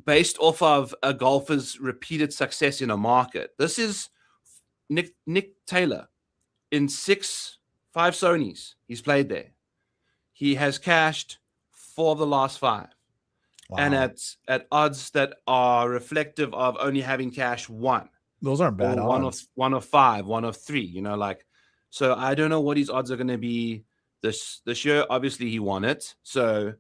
based off of a golfer's repeated success in a market. This is Nick Taylor in 5 Sonys. He's played there. he has cashed 4 of the last 5. Wow. And at odds that are reflective of only having cash 1. Those aren't bad or odds. one of 5, 1 of 3. Like, so I don't know what his odds are going to be this year. Obviously, he won it, so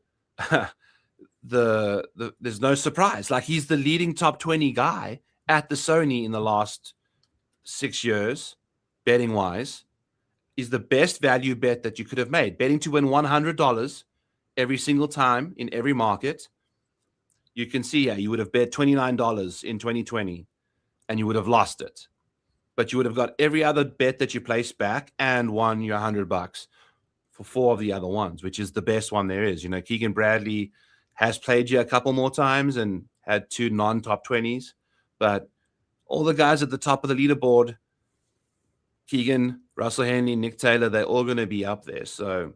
there's no surprise. Like, he's the leading top 20 guy at the Sony in the last 6 years, betting wise. Is the best value bet that you could have made. Betting to win $100 every single time in every market. You can see here, you would have bet $29 in 2020 and you would have lost it. But you would have got every other bet that you placed back and won your $100 for 4 of the other ones, which is the best one there is. Keegan Bradley has played you a couple more times and had 2 non-top 20s. But all the guys at the top of the leaderboard, Keegan, Russell Henley, Nick Taylor, they're all going to be up there. So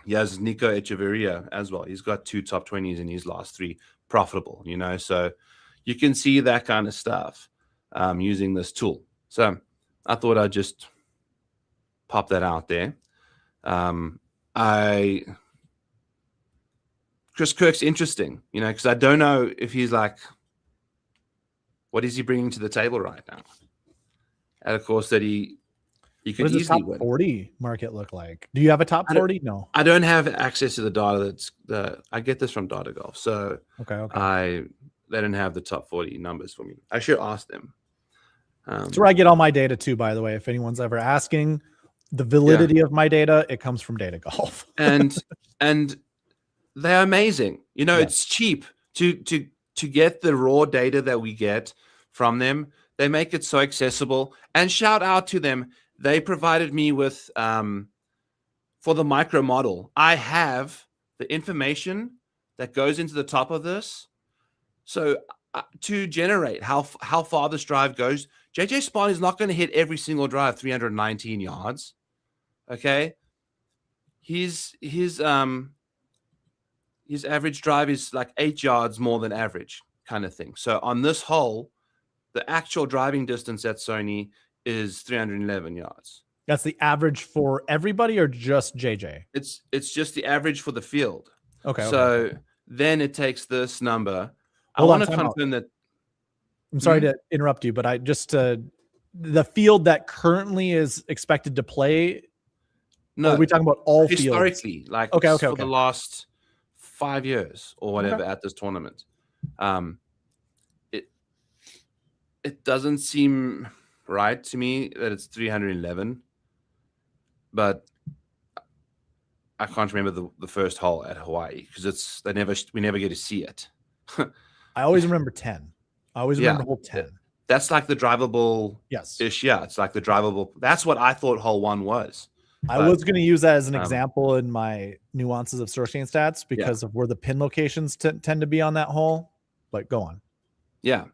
he has Nico Echeverria as well. He's got 2 top 20s in his last 3 profitable, so you can see that kind of stuff using this tool. So I thought I'd just pop that out there. Chris Kirk's interesting, because I don't know if he's like, what is he bringing to the table right now? And of course that he could what does easily the top win. 40 market look like? Do you have a top 40? No. I don't have access to the data. I get this from Data Golf, so okay. They don't have the top 40 numbers for me. I should ask them. That's where I get all my data too, by the way. If anyone's ever asking the validity of my data, it comes from Data Golf. and they're amazing. It's cheap to get the raw data that we get from them. They make it so accessible. And shout out to them. They provided me with, for the micro model, I have the information that goes into the top of this. So to generate how far this drive goes, JJ Spahn is not going to hit every single drive 319 yards. Okay. His average drive is like 8 yards more than average kind of thing. So on this hole, the actual driving distance at Sony is 311 yards. That's the average for everybody or just JJ? It's just the average for the field. Okay. So then it takes this number. I Hold want on, to confirm that. I'm sorry to interrupt you, but I just the field that currently is expected to play. No, are we talking about all historically, fields? like okay. For the last 5 years or whatever at this tournament. It doesn't seem right to me that it's 311, but I can't remember the first hole at Hawaii because we never get to see it. I always remember 10. I always remember hole 10. That's like the drivable ish. Yeah, it's like the drivable. That's what I thought hole 1 was. I was going to use that as an example in my nuances of source chain stats because of where the pin locations tend to be on that hole. But go on. Yeah.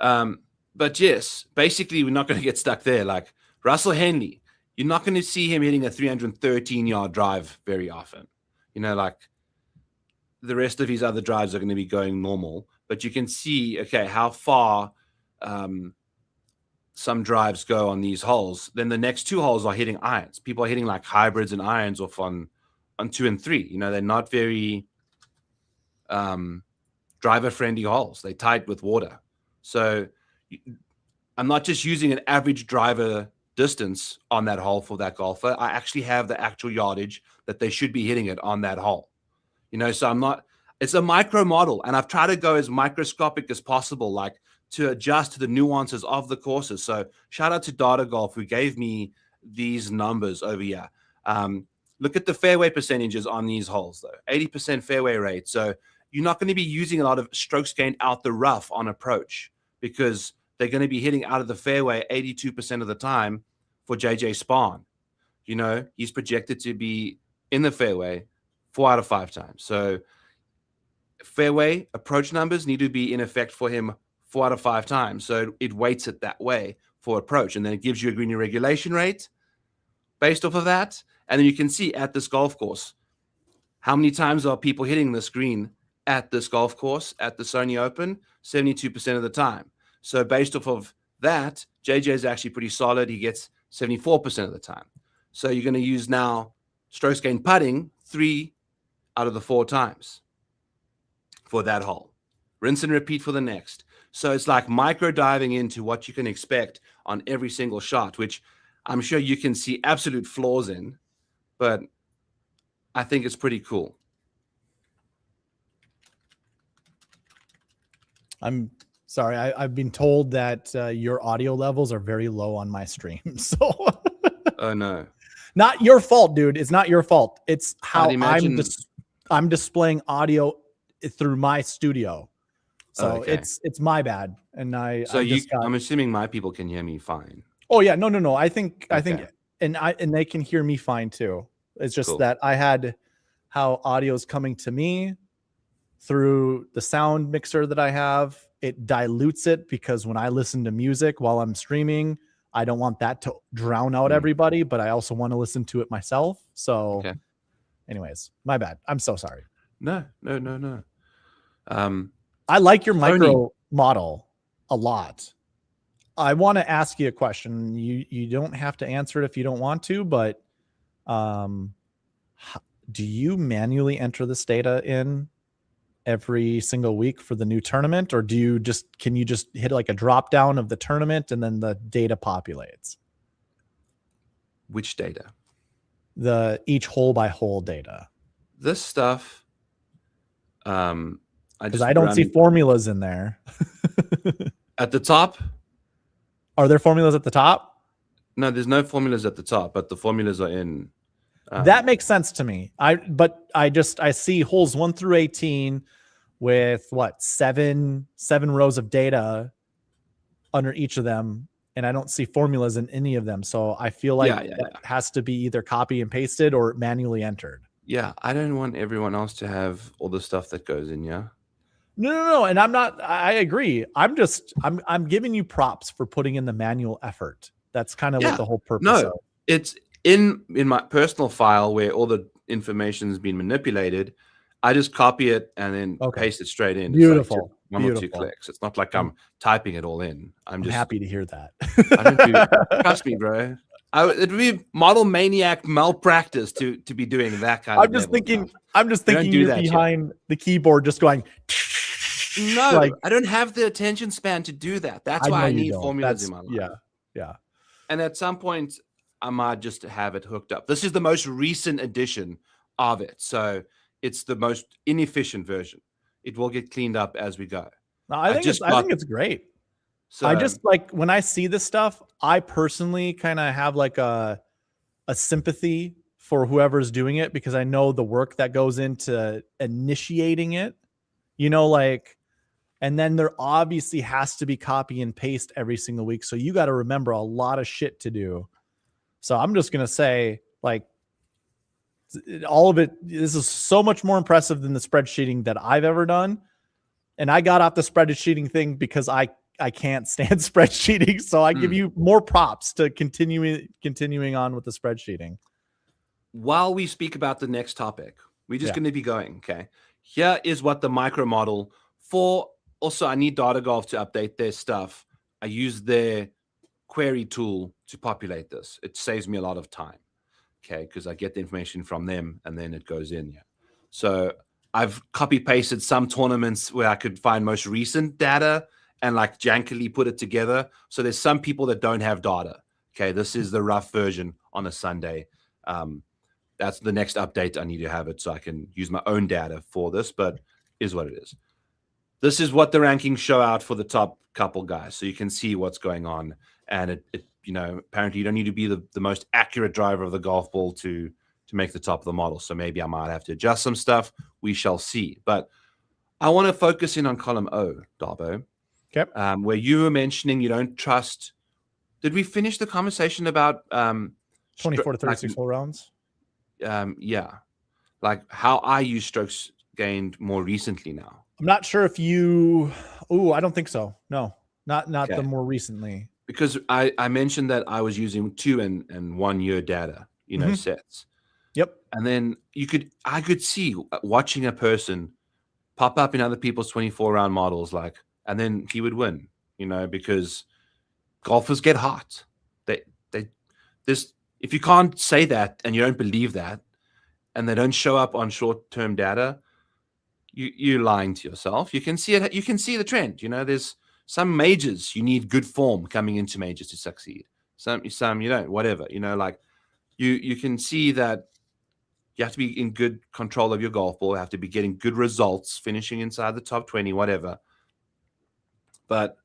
But yes, basically, we're not going to get stuck there. Like Russell Henley, you're not going to see him hitting a 313-yard drive very often. Like the rest of his other drives are going to be going normal. But you can see, okay, how far some drives go on these holes. Then the next 2 holes are hitting irons. People are hitting like hybrids and irons off on 2 and 3. They're not very driver-friendly holes. They're tight with water. So I'm not just using an average driver distance on that hole for that golfer. I actually have the actual yardage that they should be hitting it on that hole. So it's a micro model, and I've tried to go as microscopic as possible, like to adjust to the nuances of the courses. So shout out to Data Golf who gave me these numbers over here. Look at the fairway percentages on these holes though, 80% fairway rate. So you're not going to be using a lot of strokes gained out the rough on approach because they're going to be hitting out of the fairway 82% of the time for JJ Spahn. He's projected to be in the fairway 4 out of 5 times. So fairway approach numbers need to be in effect for him 4 out of 5 times. So it weights it that way for approach. And then it gives you a green regulation rate based off of that. And then you can see at this golf course, how many times are people hitting this green at this golf course at the Sony Open? 72% of the time. So based off of that, JJ is actually pretty solid. He gets 74% of the time. So you're going to use now strokes gained putting 3 out of the 4 times for that hole. Rinse and repeat for the next. So it's like micro diving into what you can expect on every single shot, which I'm sure you can see absolute flaws in, but I think it's pretty cool. I'm sorry. I've been told that your audio levels are very low on my stream. So Oh no. not your fault, dude. It's not your fault. It's how imagine... I'm displaying audio through my studio. So okay. it's my bad. And I'm assuming my people can hear me fine. Oh yeah, no. I think and they can hear me fine too. It's just Cool. that I had how audio is coming to me through the sound mixer that I have. It dilutes it because when I listen to music while I'm streaming, I don't want that to drown out everybody, but I also want to listen to it myself. So anyways, my bad. I'm so sorry. No. I like your micro model a lot. I want to ask you a question. You don't have to answer it if you don't want to, but do you manually enter this data in every single week for the new tournament, or can you just hit like a drop down of the tournament and then the data populates? Which data? The each hole by hole data. This stuff, because I don't see formulas in there. At the top? Are there formulas at the top? No, there's no formulas at the top, but the formulas are in. That makes sense to me. I see holes 1 through 18 with what, seven rows of data under each of them, and I don't see formulas in any of them. So I feel like that has to be either copy and pasted or manually entered. Yeah, I don't want everyone else to have all the stuff that goes in. Yeah. No. And I agree. I'm giving you props for putting in the manual effort. That's kind of what the whole purpose of. It's in my personal file where all the information has been manipulated. I just copy it and then paste it straight in. Beautiful. It's like 1 or 2 clicks. It's not like I'm typing it all in. I'm just happy to hear that. Trust me, bro. It would be model maniac malpractice to be doing that kind of. I'm just thinking you're behind the keyboard, just going. No, I don't have the attention span to do that. That's why I need formulas in my life. Yeah. And at some point, I might just have it hooked up. This is the most recent edition of it, so it's the most inefficient version. It will get cleaned up as we go. No, I think it's great. So I just like when I see this stuff, I personally kind of have like a sympathy for whoever's doing it, because I know the work that goes into initiating it, and then there obviously has to be copy and paste every single week. So you got to remember a lot of shit to do. So I'm just going to say, like, all of it, this is so much more impressive than the spreadsheeting that I've ever done. And I got off the spreadsheeting thing because I can't stand spreadsheeting. So I give you more props to continuing on with the spreadsheeting. While we speak about the next topic, we're just going to be going. Okay. Here is what the micro model for. Also, I need Data Golf to update their stuff. I use their query tool to populate this. It saves me a lot of time. Okay. Because I get the information from them and then it goes in here. So I've copy pasted some tournaments where I could find most recent data and like jankily put it together. So there's some people that don't have data. Okay. This is the rough version on a Sunday. That's the next update. I need to have it so I can use my own data for this, but is what it is. This is what the rankings show out for the top couple guys. So you can see what's going on. And it apparently you don't need to be the most accurate driver of the golf ball to make the top of the model. So maybe I might have to adjust some stuff. We shall see. But I want to focus in on column O, Darbo. Okay. Where you were mentioning you don't trust. Did we finish the conversation about 24 to 36 hole rounds? Yeah. Like how I use strokes gained more recently now. I'm not sure if you. Oh, I don't think so. No, not the more recently. Because I mentioned that I was using 2 and 1 year data, sets. Yep. And then I could see watching a person pop up in other people's 24 round models, and then he would win, because golfers get hot. If you can't say that and you don't believe that, and they don't show up on short-term data, you're lying to yourself. You can see it. You can see the trend. There's some majors you need good form coming into majors to succeed. Some you don't. Whatever. Like you can see that you have to be in good control of your golf ball. You have to be getting good results, finishing inside the top 20, whatever. But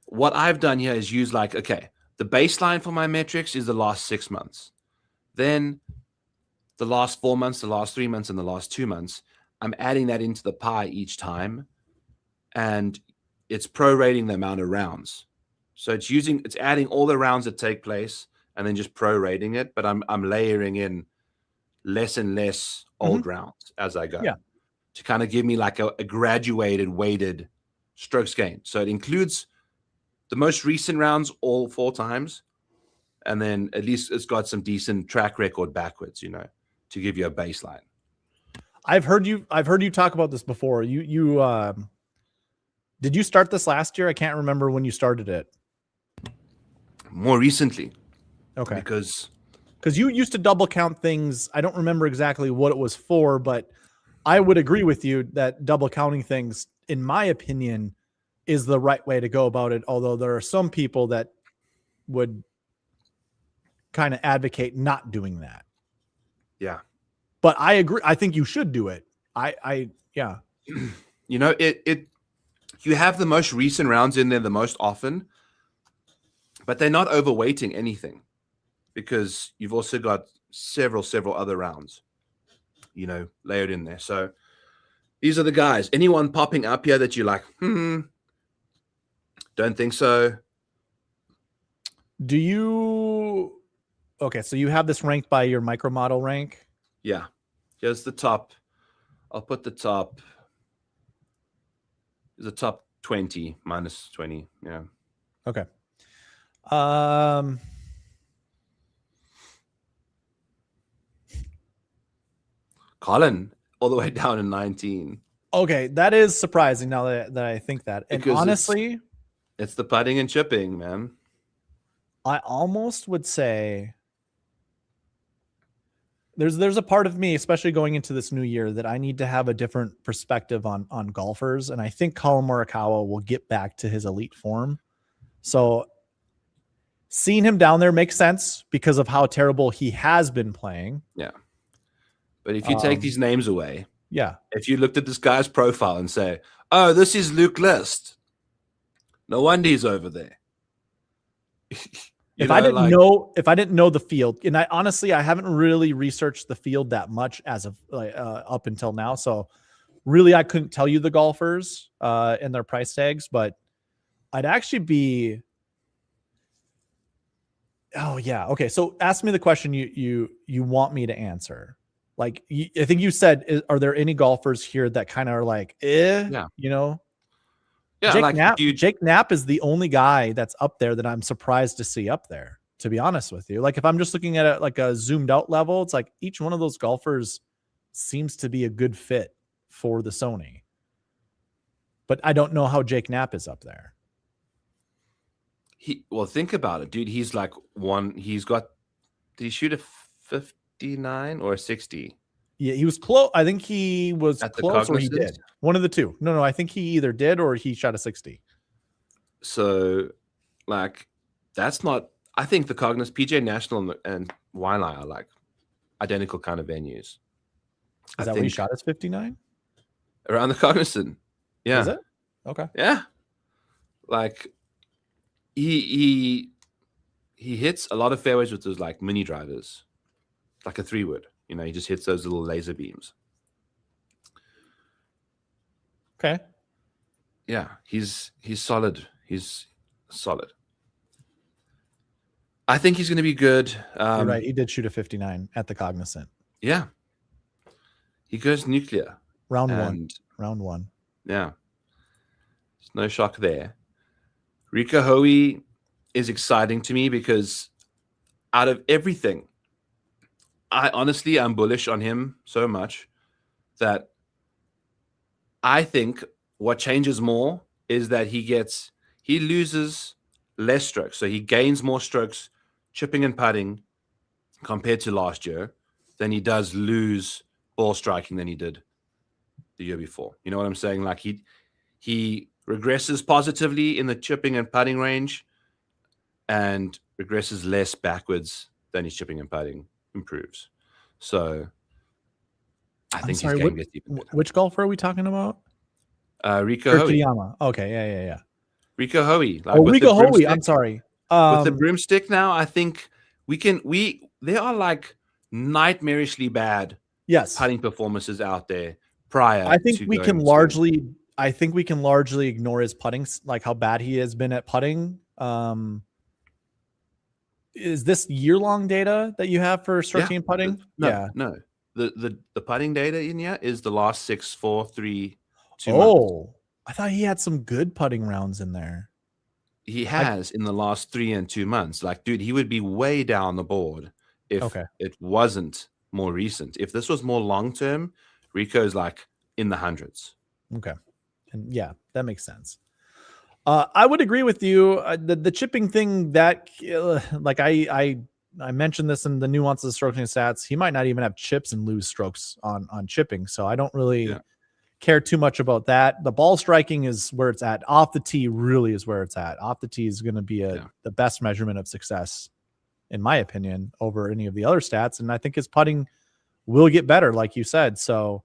what I've done here is use okay, the baseline for my metrics is the last 6 months. Then the last 4 months, the last 3 months, and the last 2 months. I'm adding that into the pie each time, and it's prorating the amount of rounds. So it's adding all the rounds that take place and then just prorating it. But I'm layering in less and less old rounds as I go, to kind of give me like a graduated, weighted strokes gain. So it includes the most recent rounds all 4 times, and then at least it's got some decent track record backwards, to give you a baseline. I've heard you talk about this before. You did you start this last year? I can't remember when you started it. More recently. Okay. Because you used to double count things. I don't remember exactly what it was for, but I would agree with you that double counting things, in my opinion, is the right way to go about it. Although there are some people that would kind of advocate not doing that. Yeah. But I agree. I think you should do it. Yeah. You have the most recent rounds in there the most often, but they're not overweighting anything because you've also got several other rounds, layered in there. So these are the guys. Anyone popping up here that you're like, don't think so. Do you? Okay, so you have this ranked by your micro model rank. Yeah. Here's the top. I'll put the top. The top 20 minus 20. Yeah. Okay. Colin, all the way down in 19. Okay, that is surprising now that I think that. And Because honestly, it's the putting and chipping, man. I almost would say there's a part of me, especially going into this new year, that I need to have a different perspective on golfers. And I think Colin Morikawa will get back to his elite form. So seeing him down there makes sense because of how terrible he has been playing. Yeah. But if you take these names away, if you looked at this guy's profile and say, oh, this is Luke List, no wonder he's over there. If I didn't know the field, and I haven't really researched the field that much as of up until now. So really, I couldn't tell you the golfers and their price tags, but I'd actually be. Oh yeah. Okay. So ask me the question you want me to answer. Like, I think you said, are there any golfers here that kind of are like, Yeah. Yeah, Jake Knapp is the only guy that's up there that I'm surprised to see up there, to be honest with you. Like, if I'm just looking at it like a zoomed out level, it's like each one of those golfers seems to be a good fit for the Sony. But I don't know how Jake Knapp is up there. Well, think about it, dude. He's like did he shoot a 59 or a 60? Yeah, he was close. I think he was close, or he did. One of the two. No, I think he either did or he shot a 60. So, like, that's not. I think the Cognizant, PGA National, and Waialae are like identical kind of venues. Is that where he shot his 59? Around the Cognizant. Yeah. Is it? Okay. Yeah. Like, he hits a lot of fairways with those like mini drivers, like a 3-wood. He just hits those little laser beams. Okay. Yeah, he's solid. He's solid. I think he's going to be good. You're right. He did shoot a 59 at the Cognizant. Yeah. He goes nuclear. Round one. Yeah. There's no shock there. Rika Hoey is exciting to me because out of everything, I'm bullish on him so much that I think what changes more is that he loses less strokes. So he gains more strokes chipping and putting compared to last year than he does lose ball striking than he did the year before. You know what I'm saying? Like he regresses positively in the chipping and putting range, and regresses less backwards than his chipping and putting improves. So I think his game gets even better. Which golfer are we talking about? Rico Hoey. Okay, yeah. Rico Hoey. Like Rico Hoey. I'm sorry. With the broomstick now, I think there are like nightmarishly bad putting performances out there prior. I think we can largely ignore his putting, like how bad he has been at putting. Is this year-long data that you have for stroke gain putting? No. The putting data in here is the last 6, 4, 3, 2 months. Oh, I thought he had some good putting rounds in there. He has in the last 3 and 2 months. Like, dude, he would be way down the board if it wasn't more recent. If this was more long-term, Rico's like in the hundreds. Okay. And yeah, that makes sense. I would agree with you. The chipping thing, that like I mentioned this in the nuances of stroking stats. He might not even have chips and lose strokes on chipping. So I don't really care too much about that. The ball striking is where it's at. Off the tee really is where it's at. Off the tee is going to be the best measurement of success, in my opinion, over any of the other stats. And I think his putting will get better, like you said. So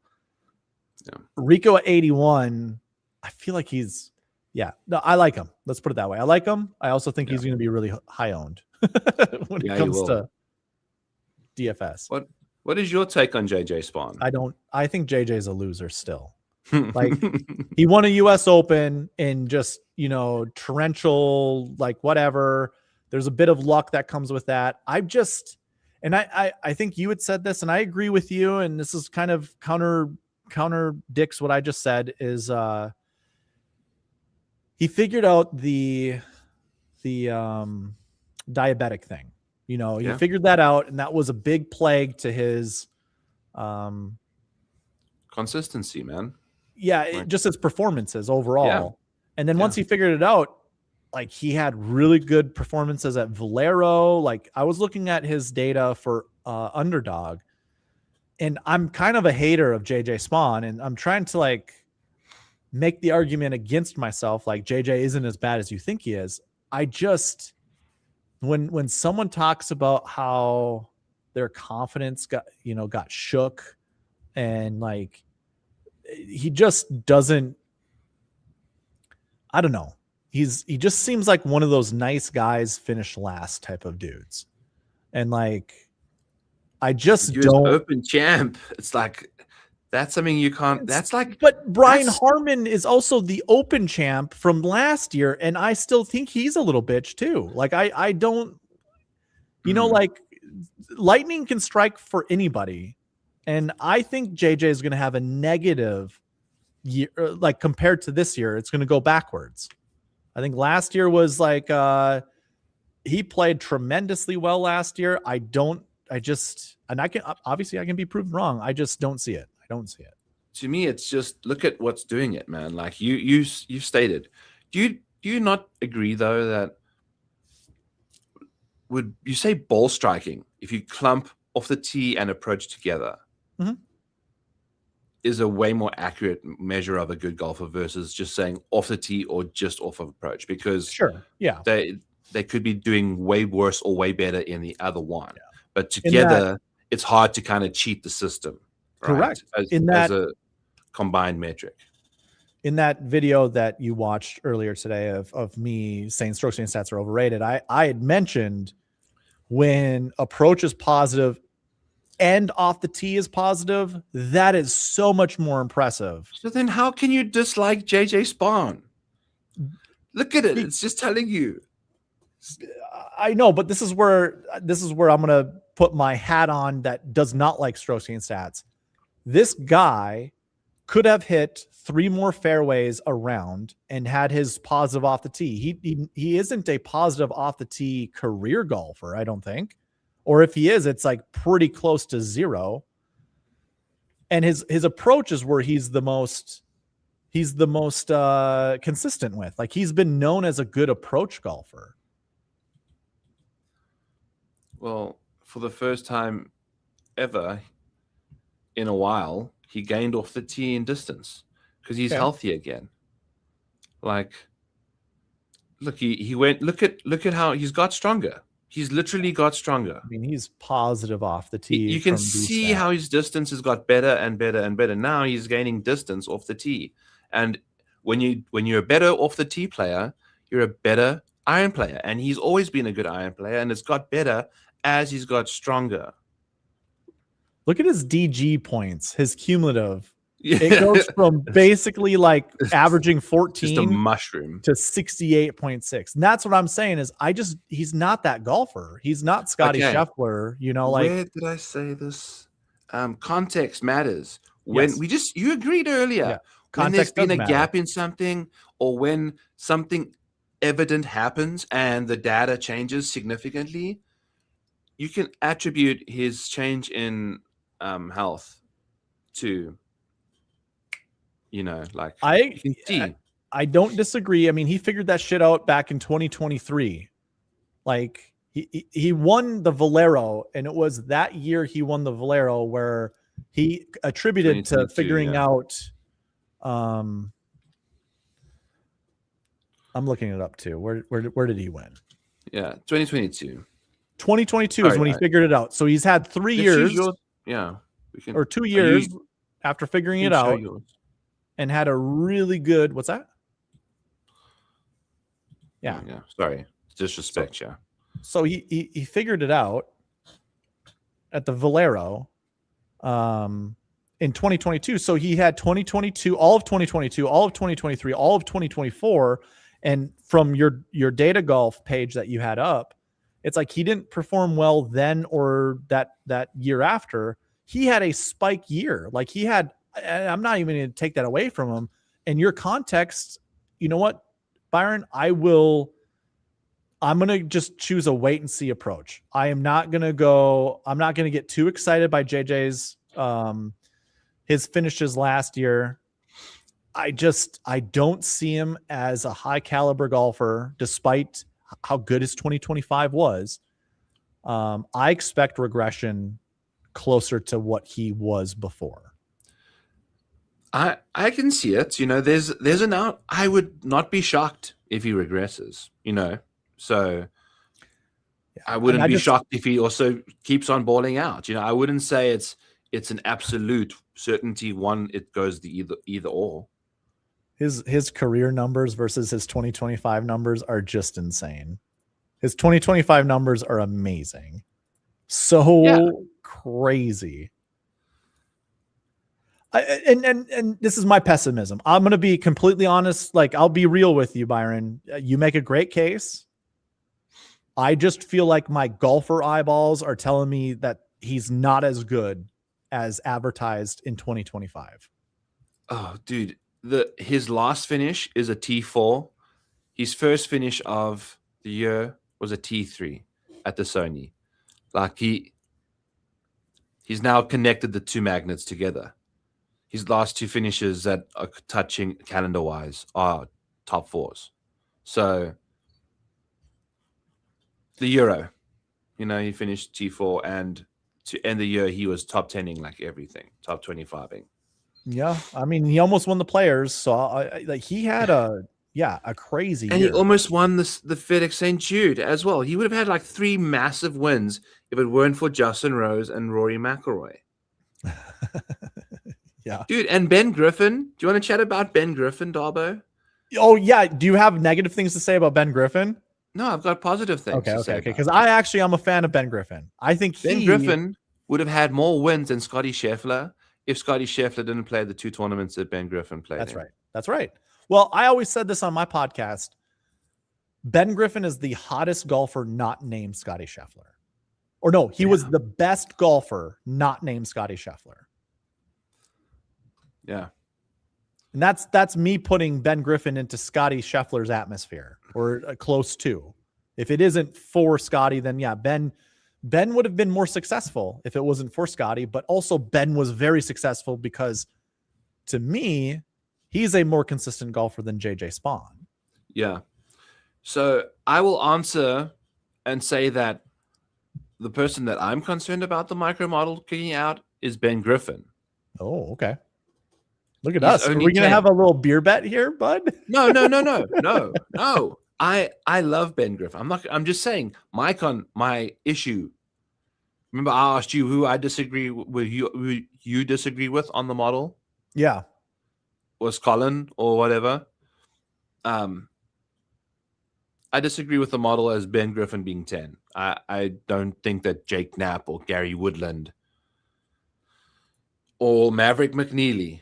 Rico at 81, I feel like he's, no, I like him. Let's put it that way. I like him. I also think he's going to be really high owned when it comes to DFS. What is your take on JJ Spawn? I think JJ's a loser still. Like, he won a US Open in just, torrential, like whatever. There's a bit of luck that comes with that. I think you had said this, and I agree with you. And this is kind of contradicts what I just said, is he figured out the diabetic thing. He figured that out, and that was a big plague to his consistency, man. Yeah, just his performances overall. Yeah. And then once he figured it out, like, he had really good performances at Valero. Like, I was looking at his data for Underdog, and I'm kind of a hater of JJ Spawn, and I'm trying to like make the argument against myself, like JJ isn't as bad as you think he is. I just, when someone talks about how their confidence got shook, and like, he just doesn't, I don't know. He just seems like one of those nice guys finish last type of dudes. And like, I just don't. Open champ. It's like, that's something you can't. That's like. But Brian Harman is also the Open champ from last year, and I still think he's a little bitch too. Like, I don't. Like, lightning can strike for anybody, and I think JJ is going to have a negative year. Like, compared to this year, it's going to go backwards. I think last year was like he played tremendously well last year. I can be proven wrong. I just don't see it. Don't see it. To me, it's just, look at what's doing it, man. Like you stated. Do you not agree though that, would you say ball striking, if you clump off the tee and approach together, is a way more accurate measure of a good golfer versus just saying off the tee or just off of approach? Because they could be doing way worse or way better in the other one, but together it's hard to kind of cheat the system. Correct. Right? As a combined metric. In that video that you watched earlier today of me saying stroke gain stats are overrated, I had mentioned when approach is positive and off the tee is positive, that is so much more impressive. So then how can you dislike JJ Spawn? Look at it. It's just telling you. I know, but this is where I'm going to put my hat on that does not like stroke gain stats. This guy could have hit 3 more fairways around and had his positive off the tee. He isn't a positive off the tee career golfer, I don't think. Or if he is, it's like pretty close to 0. And his approach is where he's the most consistent with. Like, he's been known as a good approach golfer. Well, for the first time ever in a while, he gained off the tee in distance because he's Okay. healthy again. Like, look, he went. Look at how he's got stronger. He's literally got stronger. I mean, he's positive off the tee. You can from see VSAT. how his distance has got better and better and better. Now he's gaining distance off the tee, and when you're a better off the tee player, you're a better iron player, and he's always been a good iron player, and it's got better as he's got stronger. Look at his DG points, his cumulative. Yeah. It goes from basically like averaging 14 just a mushroom to 68.6. And that's what I'm saying is he's not that golfer. He's not Scotty Okay. Scheffler, you know, like where did I say this? Context matters. When yes. you agreed earlier, when there's Context been does a matter. gap in something, or when something evident happens and the data changes significantly, you can attribute his change in health to, you know, like you can see. I don't disagree. I mean, he figured that shit out back in 2023. Like he won the Valero, and it was that year he won the Valero where he attributed to figuring out. I'm looking it up too. Where did he win? Yeah, 2022. 2022 is when he figured it out. So he's had 3 years. Or 2 years after figuring it out. And had a really good, what's that? Yeah. Yeah. Sorry. Disrespect, So he figured it out at the Valero in 2022. So he had 2022, all of 2022, all of 2023, all of 2024. And from your data golf page that you had up, it's like he didn't perform well then or that year after. He had a spike year. Like he had, I'm not even going to take that away from him. And your context, you know what, Byron, I'm going to just choose a wait and see approach. I'm not going to get too excited by JJ's, his finishes last year. I don't see him as a high caliber golfer, despite how good his 2025 was. I expect regression closer to what he was before. I can see it. You know, there's an out. I would not be shocked if he regresses, you know. So I wouldn't be shocked if he also keeps on balling out. You know, I wouldn't say it's an absolute certainty one, it goes the either or. His career numbers versus his 2025 numbers are just insane. His 2025 numbers are amazing. So crazy. And this is my pessimism. I'm going to be completely honest. Like, I'll be real with you, Byron. You make a great case. I just feel like my golfer eyeballs are telling me that he's not as good as advertised in 2025. Oh, dude. His last finish is a T4. His first finish of the year was a T3 at the Sony. Like he's now connected the two magnets together. His last two finishes that are touching calendar-wise are top fours. So the Euro, you know, he finished T4, and to end the year, he was top 10ing like everything, top 25ing. Yeah, I mean, he almost won the Players, so like he had a crazy and year. He almost won the FedEx St. Jude as well. He would have had like 3 massive wins if it weren't for Justin Rose and Rory McIlroy. Yeah, dude. And Ben Griffin. Do you want to chat about Ben Griffin, Darbo? Oh yeah. Do you have negative things to say about Ben Griffin? No, I've got positive things. Okay. Because I'm a fan of Ben Griffin. I think Ben Griffin would have had more wins than Scotty Scheffler if Scotty Scheffler didn't play the 2 tournaments that Ben Griffin played. That's right. Well, I always said this on my podcast. Ben Griffin is the hottest golfer not named Scotty Scheffler. Or no, he was the best golfer not named Scotty Scheffler. Yeah. And that's me putting Ben Griffin into Scotty Scheffler's atmosphere, or close to. If it isn't for Scotty, then yeah, Ben would have been more successful if it wasn't for Scotty, but also Ben was very successful because, to me, he's a more consistent golfer than JJ Spawn. Yeah. So I will answer and say that the person that I'm concerned about the micro model kicking out is Ben Griffin. Oh, okay. Look at He's us. Are only we going to 10. have a little beer bet here, bud? No. I love Ben Griffin. I'm just saying my issue. Remember, I asked you who I disagree with who you disagree with on the model Yeah. was Colin or whatever. I disagree with the model as Ben Griffin being 10. I don't think that Jake Knapp or Gary Woodland or Maverick McNeely,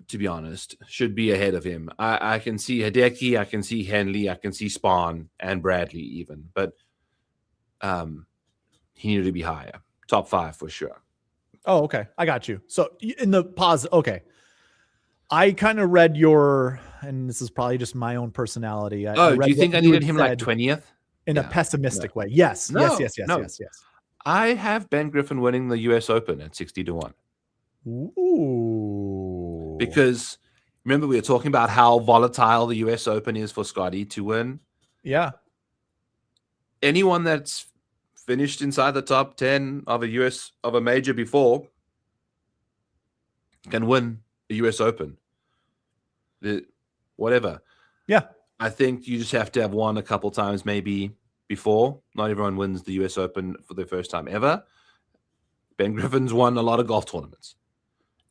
to be honest, should be ahead of him. I can see Hideki, I can see Henley, I can see Spahn and Bradley even, but he needed to be higher. Top 5 for sure. Oh, okay. I got you. So in the pause, okay. I kind of read your, and this is probably just my own personality. Do you think I needed him like 20th? In a pessimistic way. Yes. Yes. I have Ben Griffin winning the US Open at 60-1. Ooh. Because remember, we were talking about how volatile the US Open is for Scotty to win. Yeah. Anyone that's finished inside the top 10 of a major before can win the US Open. Whatever. Yeah. I think you just have to have won a couple times maybe before. Not everyone wins the US Open for the first time ever. Ben Griffin's won a lot of golf tournaments.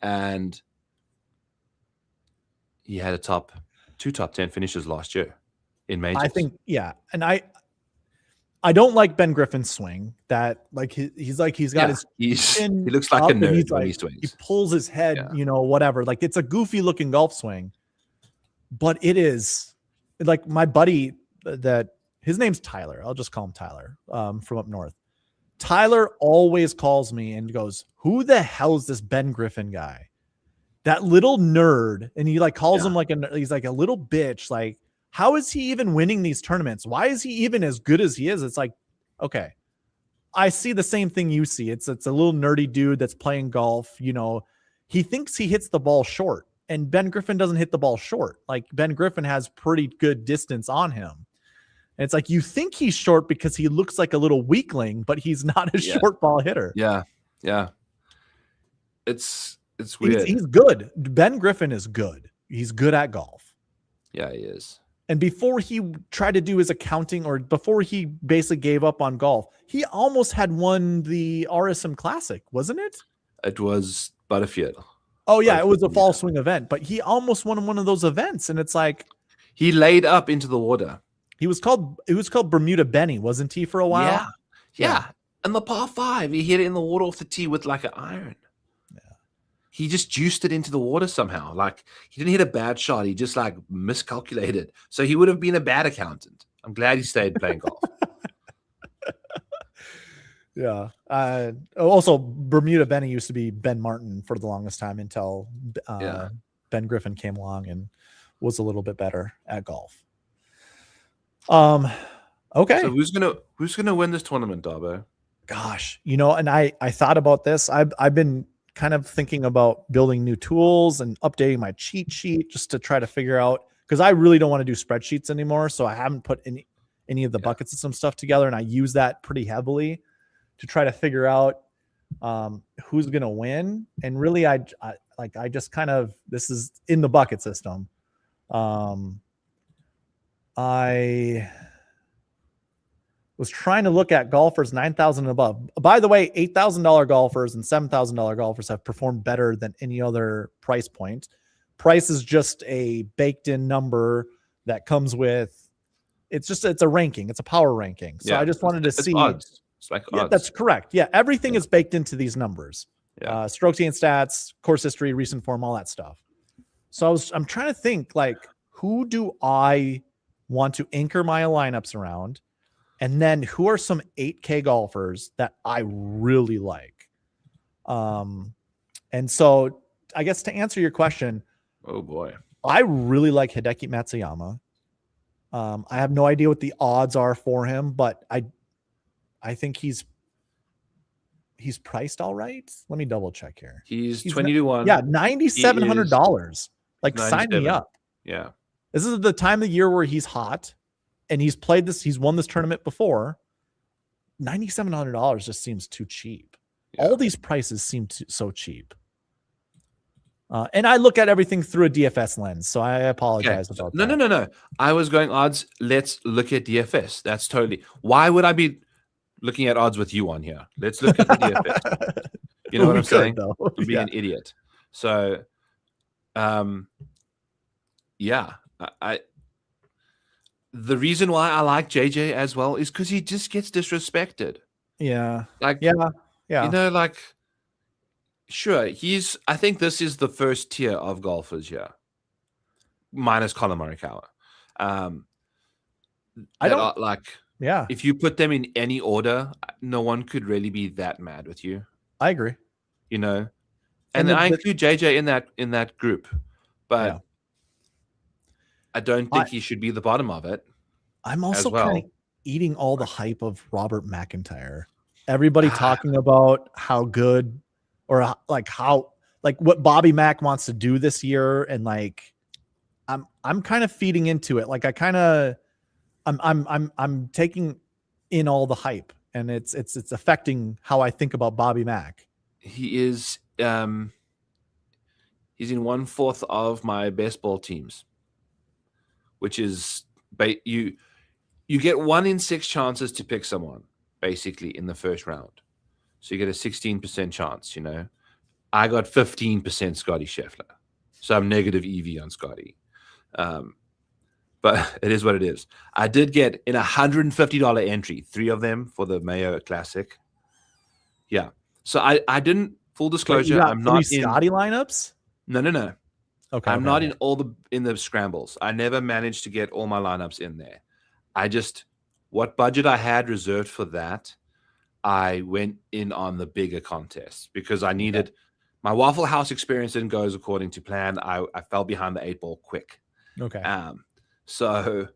And he had two top 10 finishes last year in majors. I think, yeah. And I don't like Ben Griffin's swing. That like he's got he looks like a nerd when he swings. He pulls his head, whatever. Like it's a goofy looking golf swing, but it is like my buddy that his name's Tyler. I'll just call him Tyler from up north. Tyler always calls me and goes, "Who the hell is this Ben Griffin guy? That little nerd." And he like calls him like he's like a little bitch. Like, how is he even winning these tournaments? Why is he even as good as he is? It's like, okay, I see the same thing you see. It's a little nerdy dude that's playing golf. He thinks he hits the ball short, and Ben Griffin doesn't hit the ball short. Like Ben Griffin has pretty good distance on him. And it's like, you think he's short because he looks like a little weakling, but he's not a short ball hitter. Yeah. Yeah. It's weird. He's good. Ben Griffin is good. He's good at golf. Yeah, he is. And before he tried to do his accounting, or before he basically gave up on golf, he almost had won the RSM Classic, wasn't it? It was Butterfield. Oh, yeah. It was a fall swing event, but he almost won one of those events. And it's like, he laid up into the water. It was called Bermuda Benny, wasn't he, for a while? Yeah. And the par 5, he hit it in the water off the tee with like an iron. Yeah. He just juiced it into the water somehow. Like, he didn't hit a bad shot. He just like miscalculated. So he would have been a bad accountant. I'm glad he stayed playing golf. Yeah. Also, Bermuda Benny used to be Ben Martin for the longest time until Ben Griffin came along and was a little bit better at golf. Okay. So who's gonna win this tournament, Darbo? Gosh, and I thought about this. I've been kind of thinking about building new tools and updating my cheat sheet just to try to figure out, because I really don't want to do spreadsheets anymore. So I haven't put any of the bucket system stuff together, and I use that pretty heavily to try to figure out who's gonna win. And really, I just kind of, this is in the bucket system. I was trying to look at golfers 9,000 and above. By the way, $8,000 golfers and $7,000 golfers have performed better than any other price point. Price is just a baked in number that comes with, it's a ranking. It's a power ranking. So I just wanted to see. Odds. It's like odds. That's correct. Yeah. Everything is baked into these numbers. Yeah. Strokes gained stats, course history, recent form, all that stuff. So I'm trying to think, like, who do I want to anchor my lineups around? And then who are some 8K golfers that I really like? And so I guess to answer your question, oh boy, I really like Hideki Matsuyama. I have no idea what the odds are for him, but I think he's priced all right. Let me double check here. He's 20-1. Yeah, $9,700. Like, sign me up. Yeah. This is the time of the year where he's hot, and he's won this tournament before. $9,700 just seems too cheap. Yeah. All these prices seem so cheap. And I look at everything through a DFS lens, so I apologize about that. No. I was going odds. Let's look at DFS. That's totally. Why would I be looking at odds with you on here? Let's look at the DFS. You know what I'm saying? I'm being an idiot. So, yeah, the reason why I like JJ as well is because he just gets disrespected. Yeah. Like, yeah. You know, like, sure, I think this is the first tier of golfers here, minus Colin Morikawa. I don't like. Yeah. If you put them in any order, no one could really be that mad with you. I agree. You know, and I include JJ in that group, but I don't think he should be the bottom of it. I'm also kind of eating all the hype of Robert McIntyre. Everybody talking about how good, or like what Bobby Mack wants to do this year, and like I'm kind of feeding into it. Like I'm taking in all the hype, and it's affecting how I think about Bobby Mack. He is he's in 1/4 of my best ball teams, which is you get 1 in 6 chances to pick someone basically in the first round. So you get a 16% chance, you know. I got 15% Scotty Scheffler. So I'm negative EV on Scotty. But it is what it is. I did get in $150 entry, 3 of them for the Mayo Classic. Yeah. So I didn't, full disclosure, I'm not in Scotty lineups. No. Okay. I'm not in in the scrambles. I never managed to get all my lineups in there. What budget I had reserved for that, I went in on the bigger contests because I needed my Waffle House experience didn't go as according to plan. I fell behind the 8 ball quick. Okay. So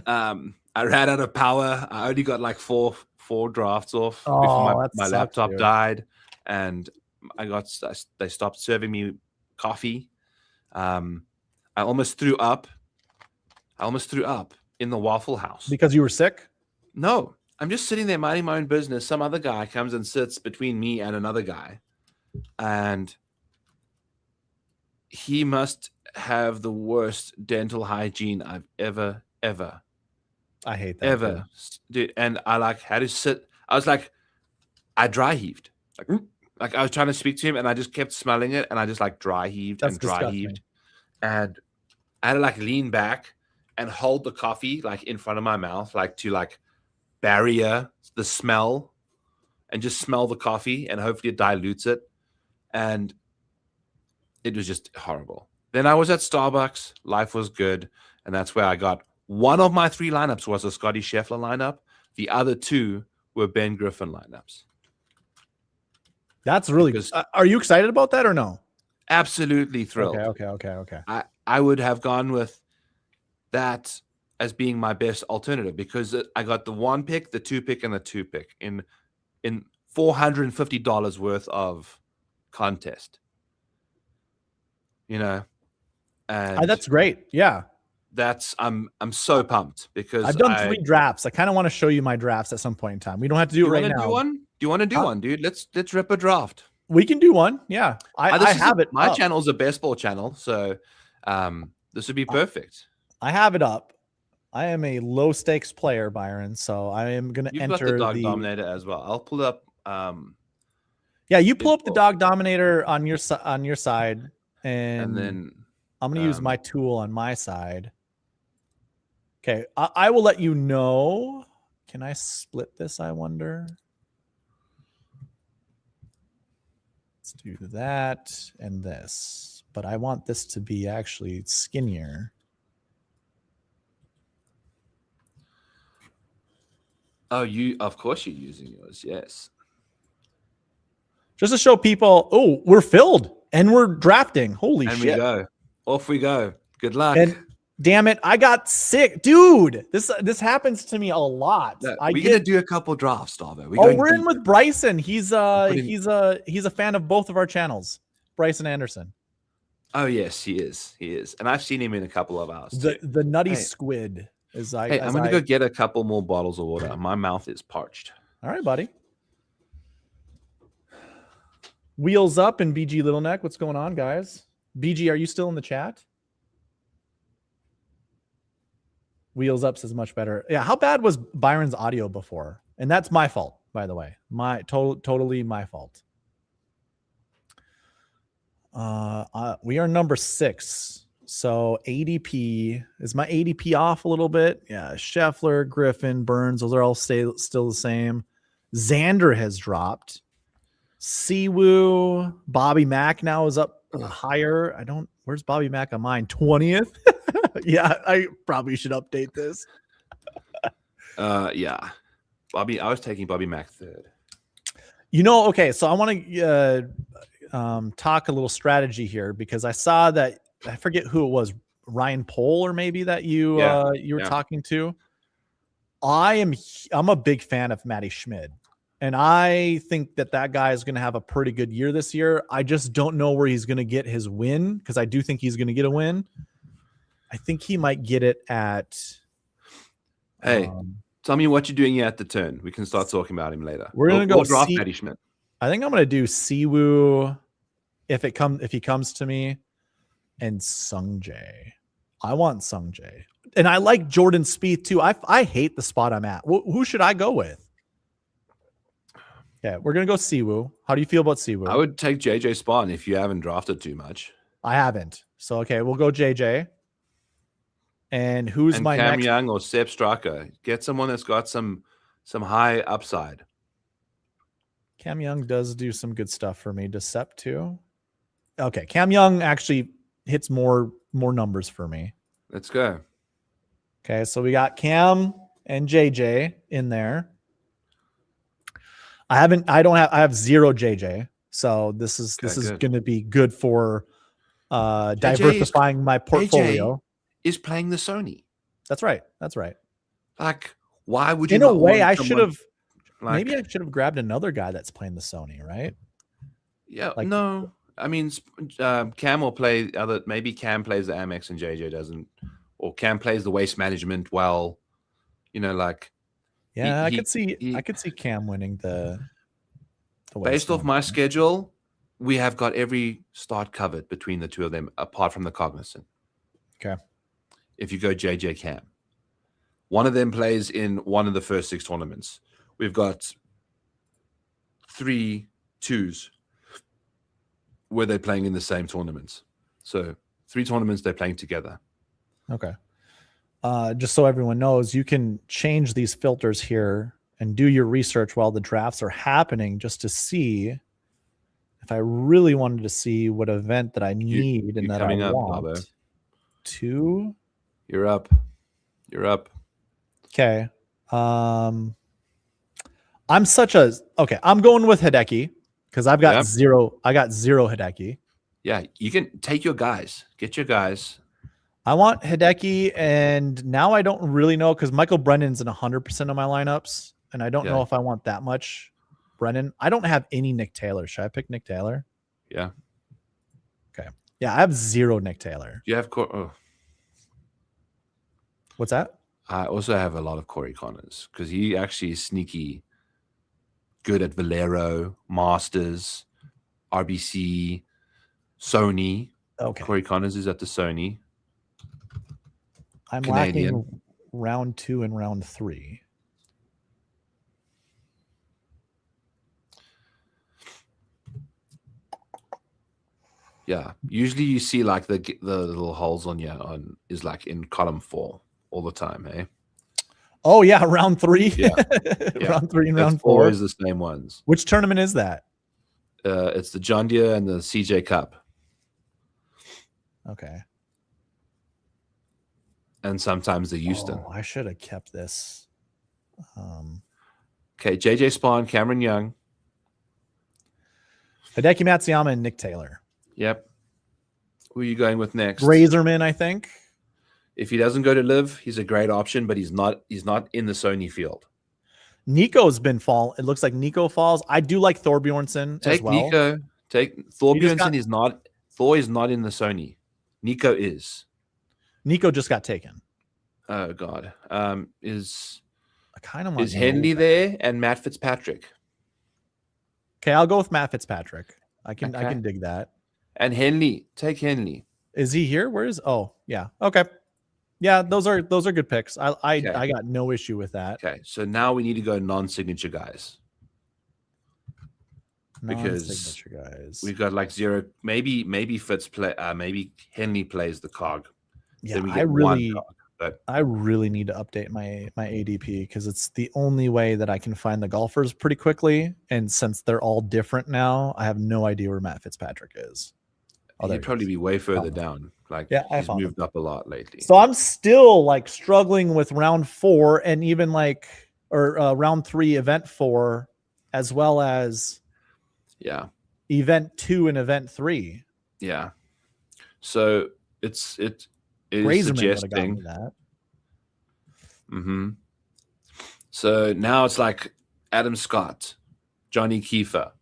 I ran out of power. I only got like four drafts off before my laptop died, and they stopped serving me coffee. I almost threw up. In the Waffle House because you were sick. No, I'm just sitting there minding my own business. Some other guy comes and sits between me and another guy, and he must have the worst dental hygiene I've ever. I hate that. Ever. Dude, and I had to sit. I was like, I dry heaved. Like I was trying to speak to him and I just kept smelling it and I just like dry heaved. That's disgusting. And I had to like lean back and hold the coffee like in front of my mouth, like to like barrier the smell and just smell the coffee and hopefully it dilutes it. And it was just horrible. Then I was at Starbucks. Life was good. And that's where I got one of my 3 lineups was a Scotty Scheffler lineup. The other 2 were Ben Griffin lineups. That's really good. Are you excited about that or no? Absolutely thrilled. Okay. I would have gone with that as being my best alternative because I got the 1 pick, the 2 pick, and the 2 pick in $450 worth of contest. You know, and that's great. Yeah, I'm so pumped because I've done 3 drafts. I kind of want to show you my drafts at some point in time. We don't have to do it right now. Do you want to do one, dude? Let's rip a draft. We can do one. Yeah, I have it. My channel is a best ball channel, so this would be perfect. I have it up. I am a low stakes player, Byron. So I am going to enter got the Dog Dominator as well. I'll pull up. Yeah, you pull up the Dog Dominator on your side, and then I'm going to use my tool on my side. Okay, I will let you know. Can I split this? I wonder. Let's do that and this, but I want this to be actually skinnier. Oh, of course you're using yours. Yes. Just to show people, oh, we're filled and we're drafting. Holy shit. And we go. Off we go. Good luck. And damn it, I got sick. Dude, this happens to me a lot. We're going to do a couple drafts, Darbo. We're in with Bryson. He's a fan of both of our channels. Bryson Anderson. Oh, yes, he is. And I've seen him in a couple of ours. The nutty squid. Hey, I'm going to go get a couple more bottles of water. My mouth is parched. All right, buddy. Wheels up and BG Little Neck. What's going on, guys? BG, are you still in the chat? Wheels up says much better. Yeah, how bad was Byron's audio before? And that's my fault, by the way. Totally my fault. We are number 6. So ADP, is my ADP off a little bit? Yeah, Scheffler, Griffin, Burns, those are all still the same. Xander has dropped. Siwoo, Bobby Mack now is up higher. Where's Bobby Mack on mine? 20th? Yeah, I probably should update this. Yeah. I was taking Bobby Mack 3rd. Okay, so I want to talk a little strategy here because I saw that, I forget who it was, Ryan Pohl or maybe that you were talking to. I'm a big fan of Matty Schmid, and I think that guy is going to have a pretty good year this year. I just don't know where he's going to get his win, because I do think he's going to get a win. I think he might get it at. Hey, tell me what you're doing here at the turn. We can start talking about him later. We're going to go draft Matty Schmid. I think I'm going to do Siwoo if he comes to me, and Sungjae. I want Sungjae, and I like Jordan Spieth too. I hate the spot I'm at. Who should I go with? Yeah, we're gonna go Siwoo. How do you feel about Siwoo? I would take JJ Spawn if you haven't drafted too much. I haven't. So okay, we'll go JJ. And who's my Cam next? Young or Sepp Straka? Get someone that's got some high upside. Cam Young does do some good stuff for me. Does Sepp too? Okay, Cam Young actually hits more numbers for me. Let's go. Okay, so we got Cam and JJ in there. I have 0 JJ. So this is going to be good for diversifying my portfolio. JJ is playing the Sony. That's right. Like, why would you? In a way, I should have. Maybe I should have grabbed another guy that's playing the Sony, right? Yeah. No. I mean, Cam will play other. Maybe Cam plays the Amex and JJ doesn't, or Cam plays the waste management well. Yeah, I could see Cam winning the based off my schedule, we have got every start covered between the two of them, apart from the Cognizant. Okay. If you go JJ Cam, one of them plays in one of the first 6 tournaments. We've got 3 twos where they're playing in the same tournaments. So 3 tournaments they're playing together. Okay. Just so everyone knows, you can change these filters here and do your research while the drafts are happening, just to see if I really wanted to see what event that I need and that I want. Darbo. 2. You're up. Okay. I'm going with Hideki because I've got 0. I got 0 Hideki. Yeah, you can take your guys. Get your guys. I want Hideki, and now I don't really know because Michael Brennan's in 100% of my lineups, and I don't know if I want that much Brennan. I don't have any Nick Taylor. Should I pick Nick Taylor? Yeah. Okay. Yeah, I have 0 Nick Taylor. You have What's that? I also have a lot of Corey Connors because he actually is sneaky good at Valero, Masters, RBC, Sony. Okay. Corey Connors is at the Sony. I'm lacking round 2 and round 3. Yeah, usually you see like the little holes on is like in column 4 all the time, eh? Oh yeah, round 3. Yeah. Round 3 and round 4. Always the same ones. Which tournament is that? It's the John Deere and the CJ Cup. Okay. And sometimes the Houston. Oh, I should have kept this. Okay, JJ Spawn, Cameron Young, Hideki Matsuyama, and Nick Taylor. Yep. Who are you going with next? Razorman, I think. If he doesn't go to Live, he's a great option, but he's not in the Sony field. Nico's been fall. It looks like Nico falls. I do like Thorbjornsen as well. Nico. Take Thorbjornsen is not in the Sony. Nico is. Nico just got taken. Oh God. Is I kind of want Henley there and Matt Fitzpatrick? Okay, I'll go with Matt Fitzpatrick. I can Okay. dig that. And Henley, take Henley. Is he here? Where is? Oh, yeah. Okay. Yeah, those are good picks. I Okay. got no issue with that. Okay, so now we need to go non-signature guys because Non-signature guys. we've got like zero. Maybe Fitz play. Maybe Henley plays the cog. Yeah, Then we get one cog. But I really need to update my ADP because it's the only way that I can find the golfers pretty quickly. And since they're all different now, I have no idea where Matt Fitzpatrick is. he'd probably be way further down. Like he's moved up a lot lately. So I'm still like struggling with round 4 and even like round 3, event 4, as well as event 2 and event 3. Yeah. So it is suggesting that. Mm-hmm. So now it's like Adam Scott, Johnny Kiefer,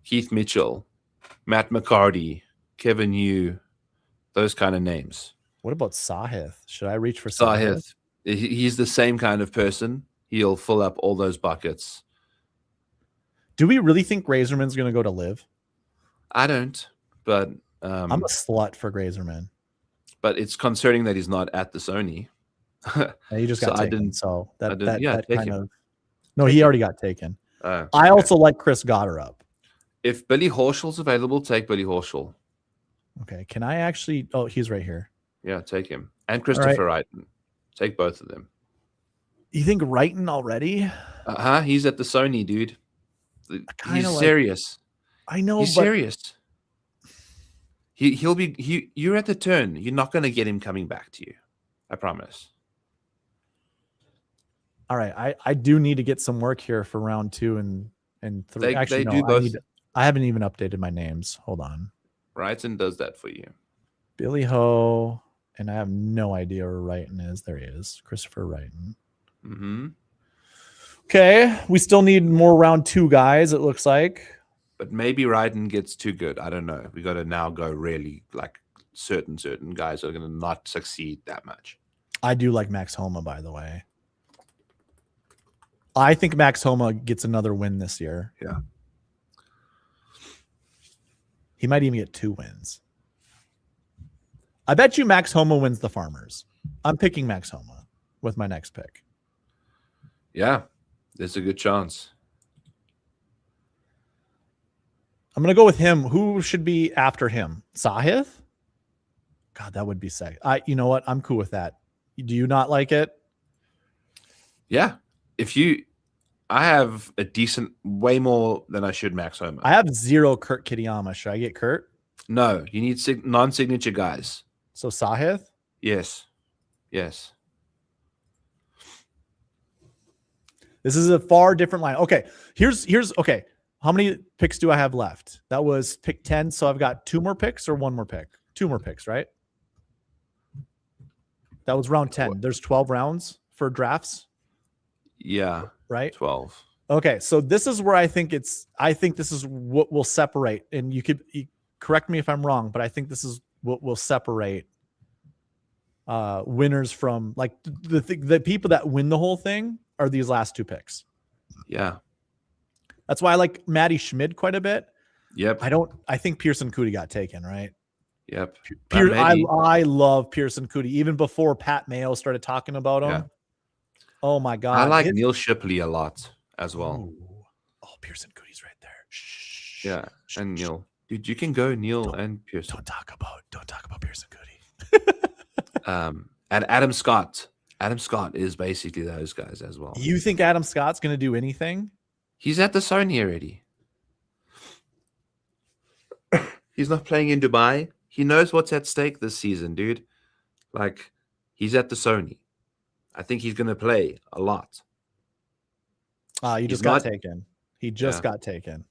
Keith Mitchell, Matt McCarty, Kevin Yu, those kind of names. What about Sahith? Should I reach for Sahith? He's the same kind of person. He'll fill up all those buckets. Do we really think Grazerman's going to go to live? I don't, but I'm a slut for Grazerman. But it's concerning that he's not at the Sony. He just got taken. So that kind of no, he already got taken. Okay. I also like Chris Goddard. If Billy Horschel's available, take Billy Horschel. Okay, can I actually? Oh, he's right here. Yeah, take him and Christopher Wrighton. Take both of them. You think Wrighton already? He's at the Sony, dude. He's serious. I know. He's serious. He'll be. You're at the turn. You're not going to get him coming back to you. I promise. All right, I do need to get some work here for round 2 and 3. Actually, they do both. I haven't even updated my names. Hold on. Wrighton does that for you. Billy Ho, and I have no idea where Wrighton is. There he is, Christopher Wrighton. Mm-hmm. Okay, we still need more round 2 guys. It looks like, but maybe Wrighton gets too good. I don't know. We got to now go really like certain guys are going to not succeed that much. I do like Max Homa, by the way. I think Max Homa gets another win this year. Yeah. He might even get 2 wins. I bet you Max Homa wins the Farmers. I'm picking Max Homa with my next pick. Yeah, there's a good chance. I'm going to go with him. Who should be after him? Sahith? God, that would be sick. You know what? I'm cool with that. Do you not like it? Yeah. I have a decent, way more than I should Max Homa. I have 0 Kurt Kitayama. Should I get Kurt? No, you need non-signature guys. So Sahith? Yes. This is a far different line. Okay, here's okay. How many picks do I have left? That was pick 10. So I've got 2 more picks or 1 more pick? 2 more picks, right? That was round 10. There's 12 rounds for drafts. Yeah. Right? 12. Okay, so this is where I think this is what will separate, and you correct me if I'm wrong, but I think this is what will separate winners from like the people that win the whole thing are these last 2 picks. Yeah. That's why I like Matty Schmid quite a bit. Yep. I think Pearson Coody got taken, right? Yep. I love Pearson Coody even before Pat Mayo started talking about him. Yeah. Oh my God. I like Neil Shipley a lot as well. Ooh. Oh, Pearson Coody's right there. Shh. Yeah. And Neil. Dude, you can go Neil and Pearson. Don't talk about Pearson Coody. And Adam Scott. Adam Scott is basically those guys as well. You think Adam Scott's going to do anything? He's at the Sony already. He's not playing in Dubai. He knows what's at stake this season, dude. Like, he's at the Sony. I think he's going to play a lot. He just got taken. He just got taken.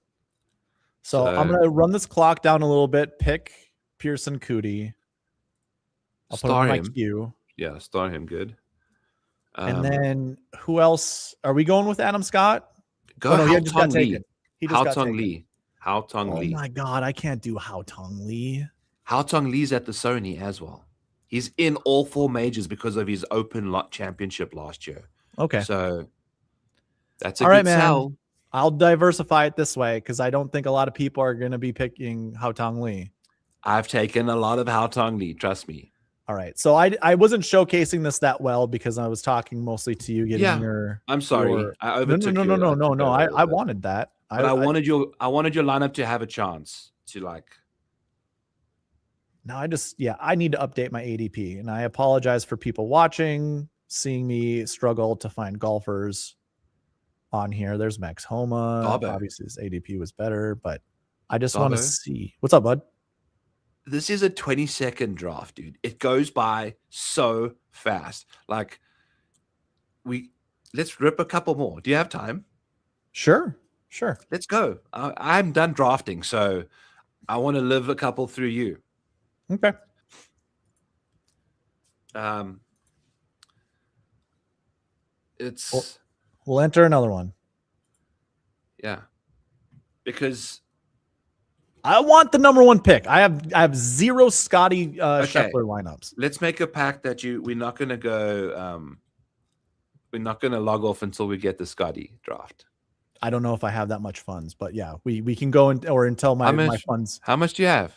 So I'm going to run this clock down a little bit. Pick Pearson Coody. I'll put him in my queue. Yeah, start him good. And then who else? Are we going with Adam Scott? Go Hao Tong Lee. Hao Tong Lee. Oh my God, I can't do Hao Tong Lee. Hao Tong Lee's at the Sony as well. He's in all 4 majors because of his Open Lot Championship last year. Okay. So that's a All good right, man. sell. I'll diversify it this way because I don't think a lot of people are going to be picking Haotong Li. I've taken a lot of Haotong Li, trust me. All right. So I wasn't showcasing this that well because I was talking mostly to you getting your. I'm sorry. I No, overtook no, no, you. no, I no, took no. over a little I bit. wanted that. But I wanted your lineup to have a chance to like. No, I need to update my ADP, and I apologize for people watching, seeing me struggle to find golfers on here. There's Max Homa. Darbo. Obviously, his ADP was better, but I just want to Darbo. see. What's up, bud? This is a 20-second draft, dude. It goes by so fast. Like, let's rip a couple more. Do you have time? Sure. Let's go. I'm done drafting, so I want to live a couple through you. Okay. We'll enter another one. Yeah, because I want the number 1 pick. I have 0 Scotty Scheffler lineups. Let's make a pact that we're not going to go. We're not going to log off until we get the Scotty draft. I don't know if I have that much funds, but yeah, we can go until my funds. How much do you have?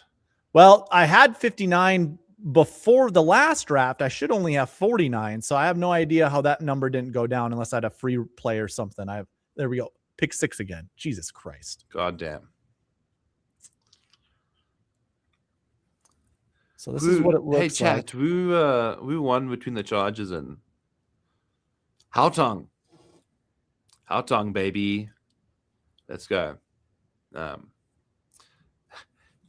Well, I had 59 before the last draft. I should only have 49, so I have no idea how that number didn't go down unless I had a free play or something. There we go. Pick 6 again. Jesus Christ. God damn. So this is what it looks like. Hey, chat, we won between the Chargers and Haotong, baby. Let's go.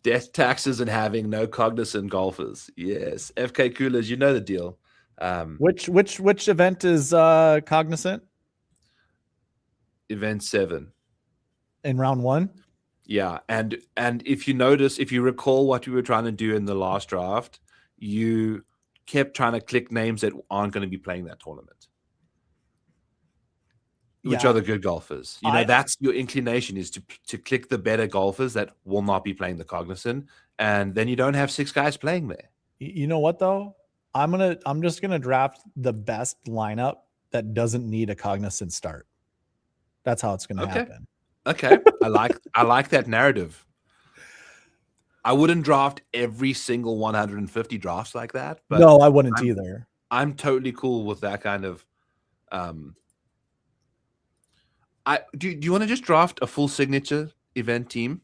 Death taxes and having no cognizant golfers. Yes. FK Coolers, you know the deal. Which event is cognizant? Event 7. In round 1? Yeah. And if you recall what we were trying to do in the last draft, you kept trying to click names that aren't going to be playing that tournament. Which are the good golfers. That's your inclination, is to click the better golfers that will not be playing the cognizant, and then you don't have 6 guys playing there. You know what though? I'm just gonna draft the best lineup that doesn't need a cognizant start. That's how it's gonna happen. Okay. I like that narrative. I wouldn't draft every single 150 drafts like that, but no, I wouldn't either. I'm totally cool with that kind of do you want to just draft a full signature event team?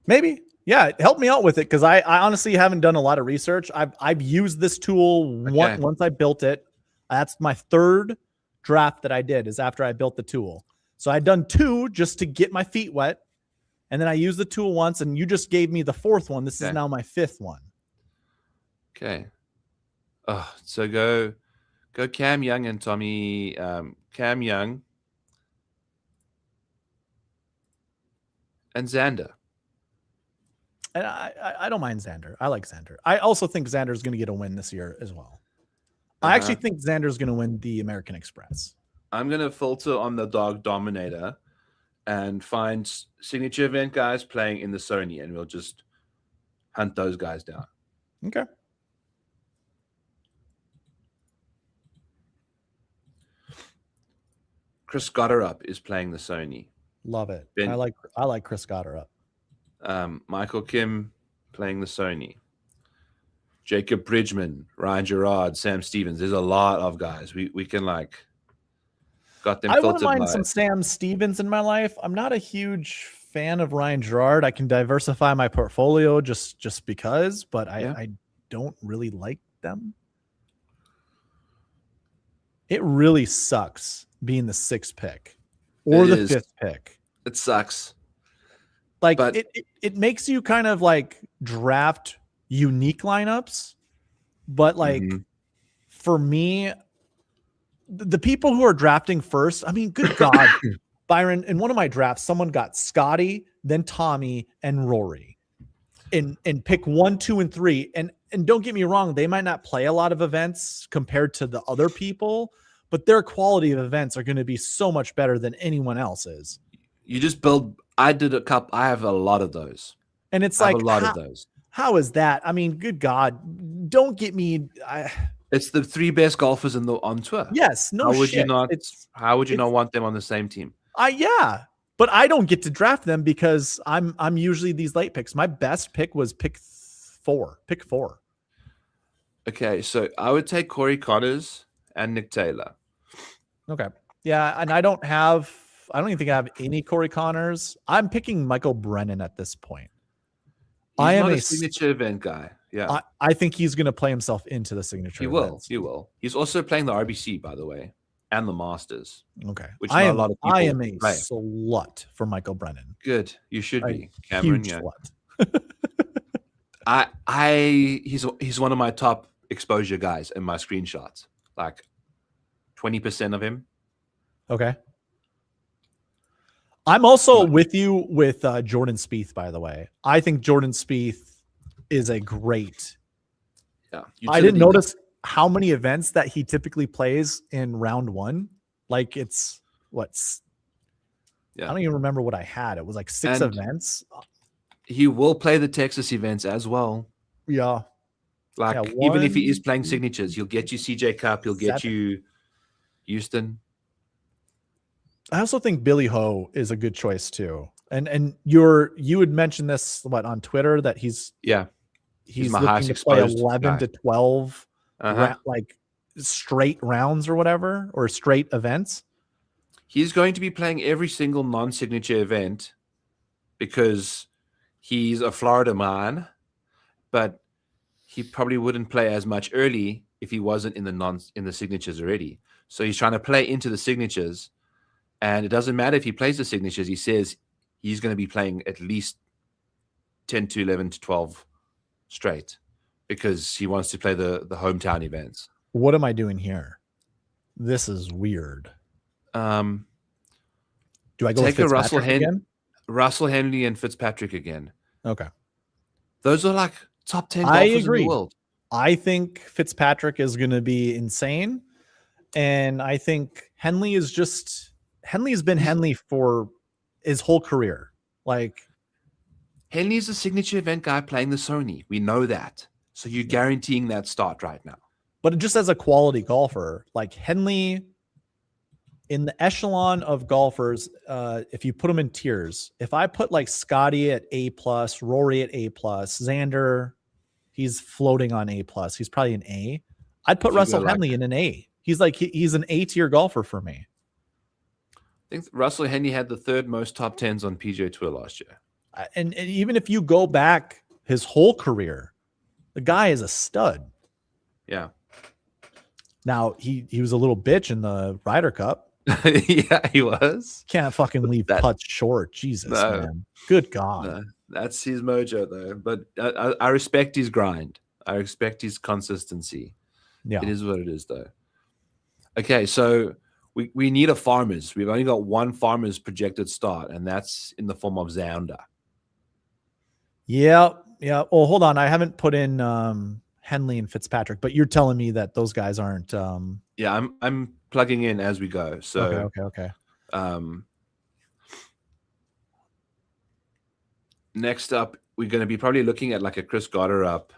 Maybe. Yeah, help me out with it because I honestly haven't done a lot of research. I've used this tool once I built it. That's my 3rd draft that I did is after I built the tool. So I'd done 2 just to get my feet wet, and then I used the tool once, and you just gave me the 4th one. This is now my 5th one. Okay. So go Cam Young and Tommy. Cam Young and Xander. And I don't mind Xander. I like Xander. I also think Xander is going to get a win this year as well. I actually think Xander is going to win the American Express. I'm going to filter on the Dog Dominator and find signature event guys playing in the Sony, and we'll just hunt those guys down. Okay. Chris Gotterup is playing the Sony. Love it. I like Chris Gotterup. Michael Kim playing the Sony. Jacob Bridgman, Ryan Gerard, Sam Stevens. There's a lot of guys. We can got them. I wouldn't mind some Sam Stevens in my life. I'm not a huge fan of Ryan Gerard. I can diversify my portfolio just because, but I don't really like them. It really sucks being the 6th pick or the 5th pick. It sucks. But it makes you kind of draft unique lineups. But for me, the people who are drafting first, I mean, good God, Byron, in one of my drafts, someone got Scotty, then Tommy, and Rory. And pick 1, 2, and 3. And don't get me wrong, they might not play a lot of events compared to the other people, but their quality of events are going to be so much better than anyone else's. You just build. I did a couple. I have a lot of those. And it's a lot of those. How is that? I mean, good God, don't get me. It's the 3 best golfers on tour. Yes, no How would you shit. not? How would you not It's want them on the same team? yeah, but I don't get to draft them because I'm usually these late picks. My best pick was pick 4. Pick 4. Okay, so I would take Corey Connors and Nick Taylor. Okay. Yeah, and I don't even think I have any Corey Connors. I'm picking Michael Brennan at this point. He's not a signature event guy. Yeah. I think he's going to play himself into the signature He will. events. He will. He's also playing the RBC, by the way, and the Masters. Okay. Which not a lot of people I am a play. slut for Michael Brennan. Good. You should be, Cameron. Huge Yeah. slut. He's one of my top exposure guys in my screenshots. Like 20% of him. Okay. I'm also with you with Jordan Spieth, by the way. I think Jordan Spieth is a great. Yeah. I didn't notice how many events that he typically plays in round 1. Like it's what's. Yeah. I don't even remember what I had. It was like 6 events. He will play the Texas events as well. Yeah. Like even if he is playing signatures, he'll get you CJ Cup. He'll get you Houston. I also think Billy Ho is a good choice too. And you had mentioned this on Twitter that he's my highest looking to play exposed 11 guy. to 12 like straight rounds or whatever, or straight events. He's going to be playing every single non-signature event because he's a Florida man, but he probably wouldn't play as much early if he wasn't in the signatures already. So he's trying to play into the signatures. And it doesn't matter if he plays the signatures. He says he's going to be playing at least 10 to 11 to 12 straight because he wants to play the hometown events. What am I doing here? This is weird. Do I go take with a Russell again? Henley and Fitzpatrick again? Okay. Those are like top 10 golfers in the world. I think Fitzpatrick is going to be insane. And I think Henley's been Henley for his whole career. Like Henley's a signature event guy playing the Sony. We know that. So you're guaranteeing that start right now. But just as a quality golfer, like Henley in the echelon of golfers, if you put them in tiers, if I put like Scotty at A+, Rory at A+, Xander, he's floating on A+. He's probably an A. I'd put Russell Henley in an A. He's an A-tier golfer for me. I think Russell Henley had the 3rd most top 10s on PGA Tour last year. And even if you go back his whole career, the guy is a stud. Yeah. Now, he was a little bitch in the Ryder Cup. Yeah, he was. Can't fucking leave putts short. Jesus, man. Good God. No, that's his mojo, though. But I respect his grind. I respect his consistency. Yeah. It is what it is, though. Okay, so we need a Farmers. We've only got one Farmers projected start, and that's in the form of Xander. Yeah. Well, hold on. I haven't put in Henley and Fitzpatrick, but you're telling me that those guys aren't. Yeah, I'm plugging in as we go. So okay. Next up, we're going to be probably looking at like a Chris Gotterup.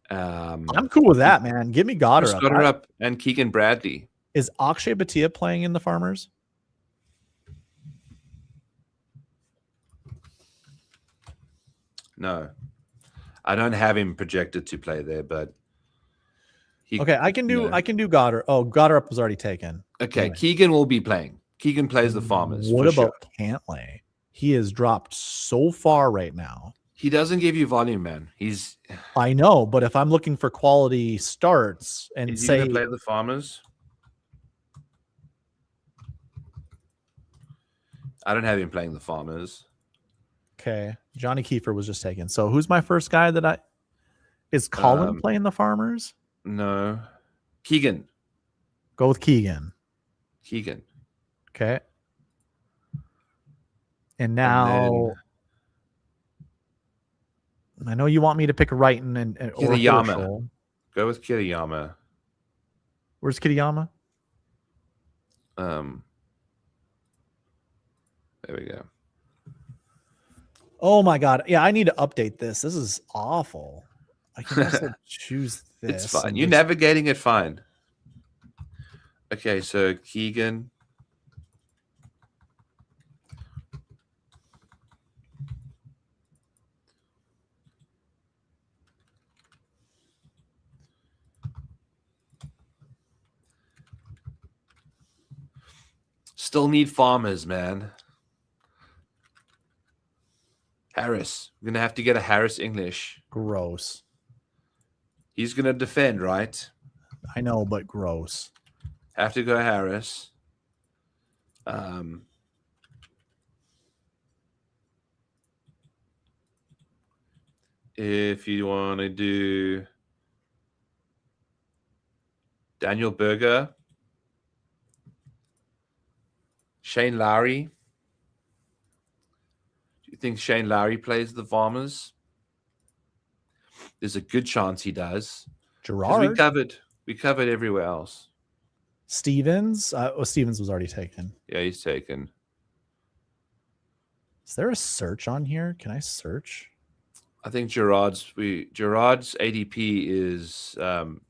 I'm cool with that, man. Give me Gotterup. Chris Gotterup and Keegan Bradley. Is Akshay Bhatia playing in the Farmers? No, I don't have him projected to play there, but I can do Gotterup. Oh, Gotterup was already taken. Okay, anyway. Keegan will be playing. Keegan plays the Farmers. What about Cantlay? He has dropped so far right now. He doesn't give you volume, man. I know, but if I'm looking for quality starts and is he gonna play the Farmers? I don't have him playing the Farmers. Okay, Johnny Kiefer was just taken. So who's my first guy is Colin playing the Farmers? No, Keegan. Go with Keegan. Okay. And now I know you want me to pick Wrighton or Kitayama. Go with Kitayama. Where's Kitayama? There we go. Oh my god. Yeah, I need to update this. This is awful. I can also choose this. It's fine. and You're just- navigating it fine. Okay, so Keegan. Still need farmers, man. Harris. We're going to have to get a Harris English. Gross. He's going to defend, right? I know, but gross. Have to go Harris. If you want to do Daniel Berger, Shane Lowry. Do you think Shane Lowry plays the Farmers? There's a good chance he does. Gerard. We covered everywhere else. Stevens. Stevens was already taken. Yeah, he's taken. Is there a search on here? Can I search? I think Gerard's ADP is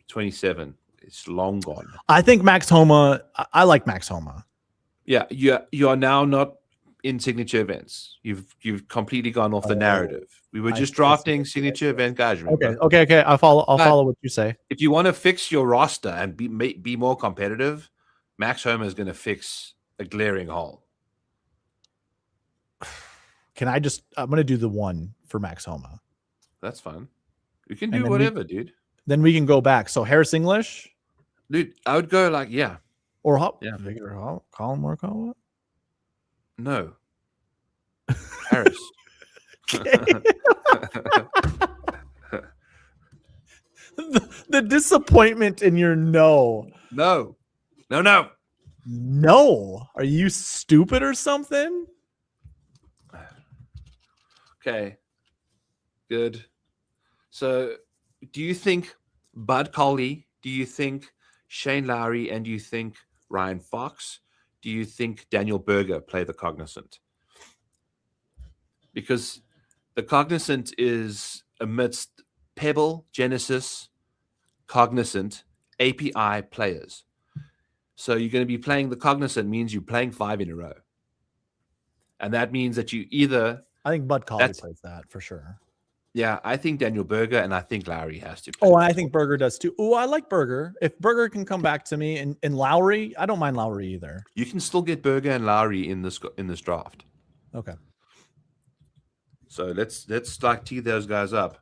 27. It's long gone. I think Max Homa. I like Max Homa. Yeah, you are now not in signature events. You've completely gone off the narrative. We were just drafting signature event guys. Remember? Okay. I'll follow what you say. If you want to fix your roster and be more competitive, Max Homa is going to fix a glaring hole. I'm going to do the one for Max Homa. That's fine. You can do whatever, dude. Then we can go back. So Harris English, Dude, I would go or Victor Colin Morikawa. No, Harris. The disappointment in your no. No. Are you stupid or something? Okay. Good. So, do you think Bud Colley? Do you think Shane Lowry? And do you think Ryan Fox? Do you think Daniel Berger play the Cognizant? Because the Cognizant is amidst Pebble, Genesis, Cognizant, API players. So you're going to be playing the Cognizant means you're playing 5 in a row. And that means that you either... I think Bud Colley plays that for sure. Yeah, I think Daniel Berger, and I think Lowry has to play. Oh, and I think Berger does too. Oh, I like Berger. If Berger can come back to me, and Lowry, I don't mind Lowry either. You can still get Berger and Lowry in this draft. Okay. So let's tee those guys up.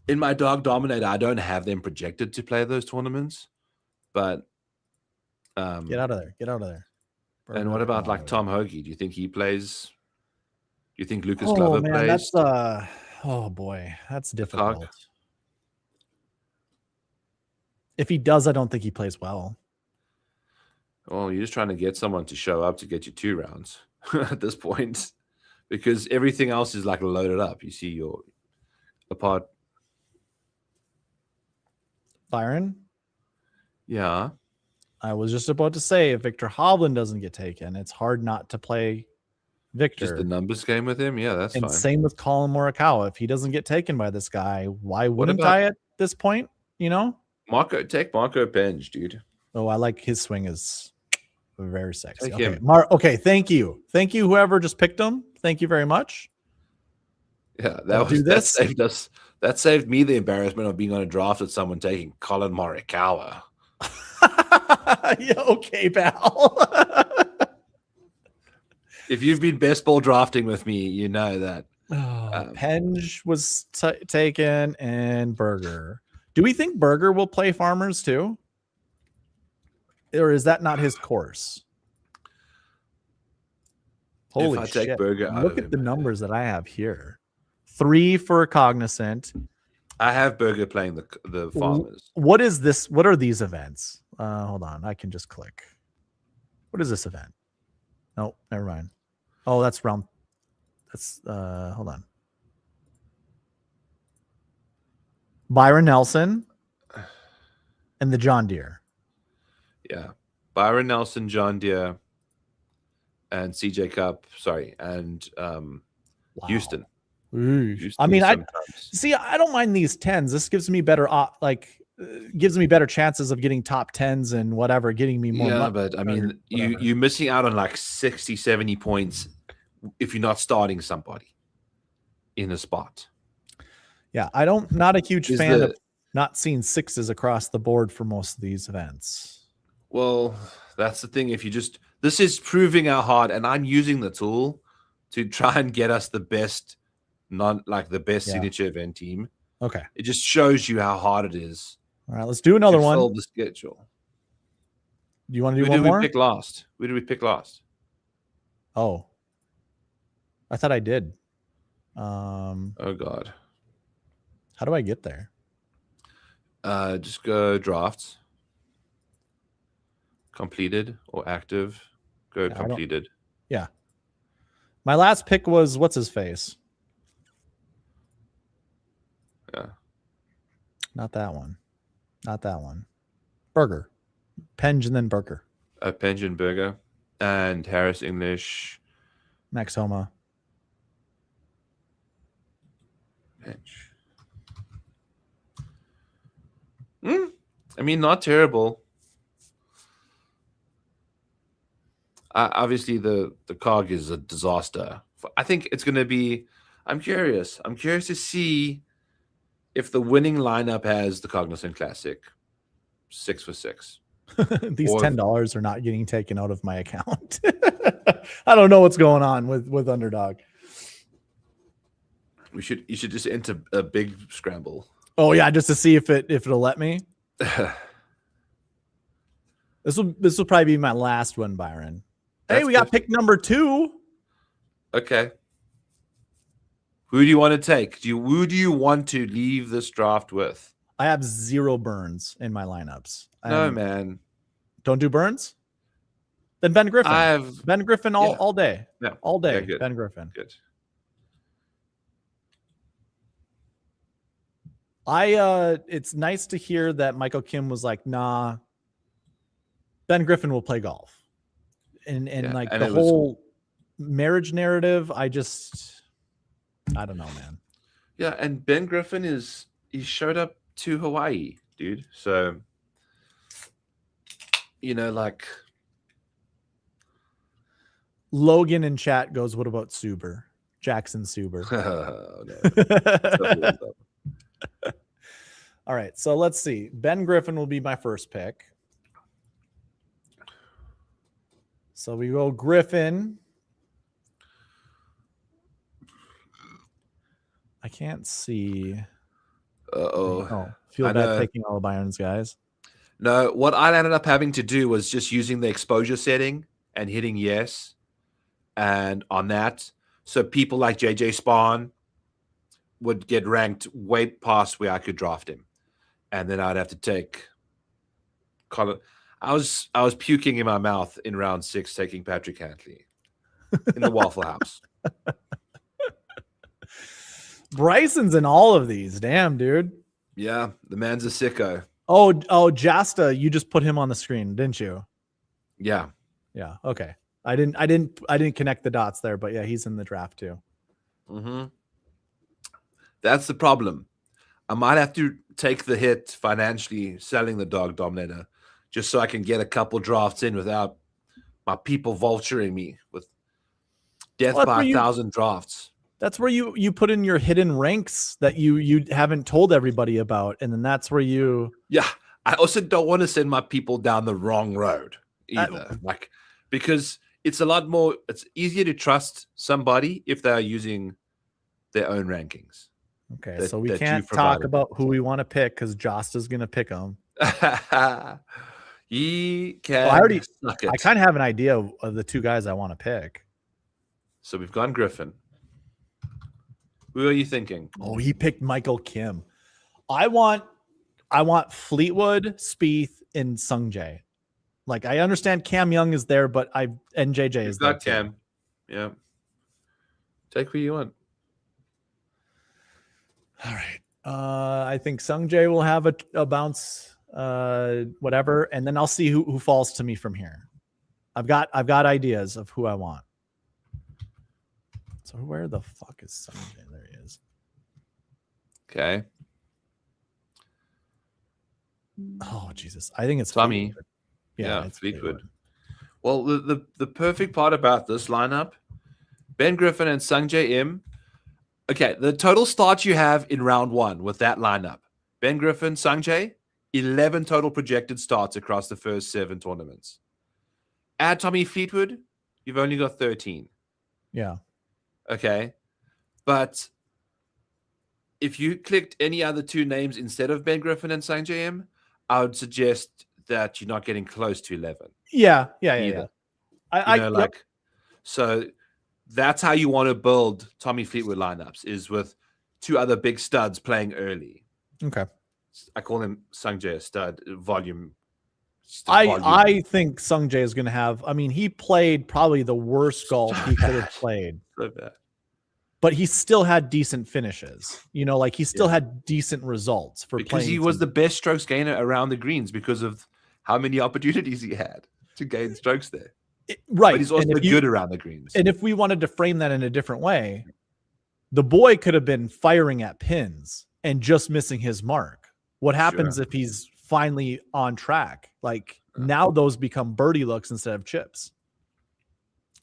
In my Dog Dominator, I don't have them projected to play those tournaments, but get out of there. Berger, and what about like Tom Hoagie? Do you think he plays? Do you think Lucas Oh Glover man, plays? that's oh boy, that's difficult. If he does, I don't think he plays well. Well, you're just trying to get someone to show up to get you 2 rounds at this point, because everything else is like loaded up. You see your apart. Byron? Yeah. I was just about to say, if Victor Hovland doesn't get taken, it's hard not to play Victor. Just the numbers game with him? Yeah, that's fine. Same with Colin Morikawa. If he doesn't get taken by this guy, why wouldn't I at this point? You know? Take Marco Penge, dude. Oh, I like his swing is very sexy. Take him. Okay, thank you. Thank you, whoever just picked him. Thank you very much. Yeah, that saved me the embarrassment of being on a draft with someone taking Colin Morikawa. Yeah, okay, pal. If you've been best ball drafting with me, you know that. Penge was taken and Berger. Do we think Berger will play Farmers too? Or is that not his course? Holy shit. Berger Look at the numbers that I have here. 3 for Cognizant. I have Berger playing the Farmers. What is this? What are these events? Hold on. I can just click. What is this event? No, never mind. Oh, that's hold on. Byron Nelson and the John Deere. Yeah. Byron Nelson, John Deere, and CJ Cup. Sorry. And Wow. Houston. I mean, I don't mind these 10s. This gives me better, gives me better chances of getting top 10s and whatever, getting me more. Yeah, but I mean, you're missing out on like 60, 70 points if you're not starting somebody in a spot. Yeah, not a huge fan of not seeing 6s across the board for most of these events. Well, that's the thing. This is proving how hard, and I'm using the tool to try and get us the best, signature event team. Okay. It just shows you how hard it is. All right, let's do another one. Fill the schedule. Do you want to do one more? Who did we pick last? Oh, I thought I did. Oh God. How do I get there? Just go drafts. Completed or active. Go completed. Yeah. My last pick was what's his face? Yeah. Not that one. Not that one. Burger. Penge and then Burger. Penge and Burger. And Harris English. Max Homa. Penge. I mean, not terrible. Obviously, the cog is a disaster. I think it's going to be. I'm curious. I'm curious to see if the winning lineup has the Cognizant Classic 6 for 6. These $10 are not getting taken out of my account. I don't know what's going on with Underdog. You should just enter a big scramble. Oh yeah, just to see if it'll let me. This will probably be my last one, Byron. Hey, we got pick number 2. Okay. Who do you want to take? Who do you want to leave this draft with? I have 0 burns in my lineups. No, man. Don't do burns? Then Ben Griffin. Ben Griffin all day. Yeah. All day. Yeah, Ben Griffin. Good. It's nice to hear that Michael Kim was like, nah, Ben Griffin will play golf. And the whole marriage narrative, I don't know, man. Yeah, and Ben Griffin he showed up to Hawaii, dude. So, Logan in chat goes, what about Suber? Jackson Suber. All right, so let's see. Ben Griffin will be my first pick. So we go Griffin. I can't see. Oh, feel bad taking all of Byron's guys. No, what I ended up having to do was just using the exposure setting and hitting yes. And on that, so people like JJ Spawn would get ranked way past where I could draft him. And then I'd have to take Colin. I was puking in my mouth in round 6 taking Patrick Cantley in the Waffle House. Bryson's in all of these. Damn, dude. Yeah, the man's a sicko. Oh, Jasta, you just put him on the screen, didn't you? Yeah. Yeah. Okay. I didn't connect the dots there, but yeah, he's in the draft too. Mm-hmm. That's the problem. I might have to take the hit financially selling the Dog Dominator just so I can get a couple drafts in without my people vulturing me with death by 1,000 drafts. That's where you put in your hidden ranks that you haven't told everybody about. And then that's where you... Yeah. I also don't want to send my people down the wrong road either. Because it's it's easier to trust somebody if they're using their own rankings. Okay, so we can't talk about who we want to pick because Josta's going to pick them. He can. Well, I kind of have an idea of the 2 guys I want to pick. So we've gone Griffin. Who are you thinking? Oh, he picked Michael Kim. I want Fleetwood, Spieth, and Sungjae. Like, I understand Cam Young is there, but and JJ is there. Got Cam. Yeah. Take who you want. All right. I think Sungjae will have a bounce, whatever, and then I'll see who falls to me from here. I've got ideas of who I want. So where the fuck is Sanjay? There he is. Okay. Oh Jesus! I think it's Tommy. Fleetwood. Yeah, it's Fleetwood. Well, the perfect part about this lineup, Ben Griffin and Sungjae Im. Okay, the total starts you have in round one with that lineup: Ben Griffin, Sungjae, 11 total projected starts across the first 7 tournaments. Add Tommy Fleetwood, you've only got 13. Yeah. Okay, but if you clicked any other 2 names instead of Ben Griffin and Sungjae Im, I would suggest that you're not getting close to 11. Yeah. So that's how you want to build Tommy Fleetwood lineups, is with 2 other big studs playing early. Okay. I call him Sungjae a stud, volume. I think Sungjae is going to have. I mean, he played probably the worst golf he could have played. So bad. But he still had decent finishes. You know, like he still had decent results for because playing. He was the best strokes gainer around the greens because of how many opportunities he had to gain strokes there. Right. But he's also good around the greens. And if we wanted to frame that in a different way, the boy could have been firing at pins and just missing his mark. What happens if he's finally on track? Like now those become birdie looks instead of chips.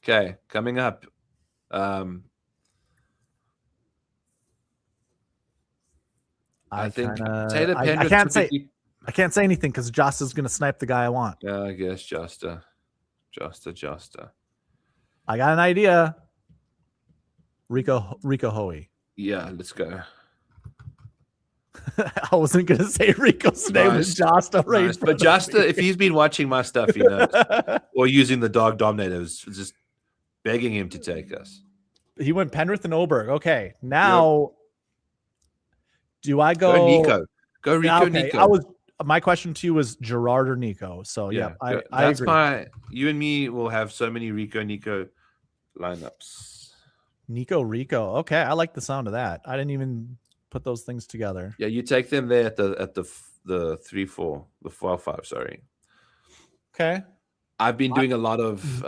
Okay, coming up. I think Taylor Pendrith. I can't say anything because Josta is going to snipe the guy I want. Yeah, I guess Josta. I got an idea. Rico Hoey. Yeah, let's go. I wasn't going to say Rico's name was Josta, right? Nice. But Josta, if he's been watching my stuff, he knows. Or using the dog dominators, just begging him to take us. He went Pendrith and Oberg. Okay, now do I go? Go Nico. Go Rico. Okay. Nico. My question to you was Gerard or Nico. So yeah, I agree. You and me will have so many Rico lineups. Rico. Okay, I like the sound of that. I didn't even put those things together. Yeah, you take them there at the 3-4, the 4-5. Sorry. Okay. I've been doing a lot of.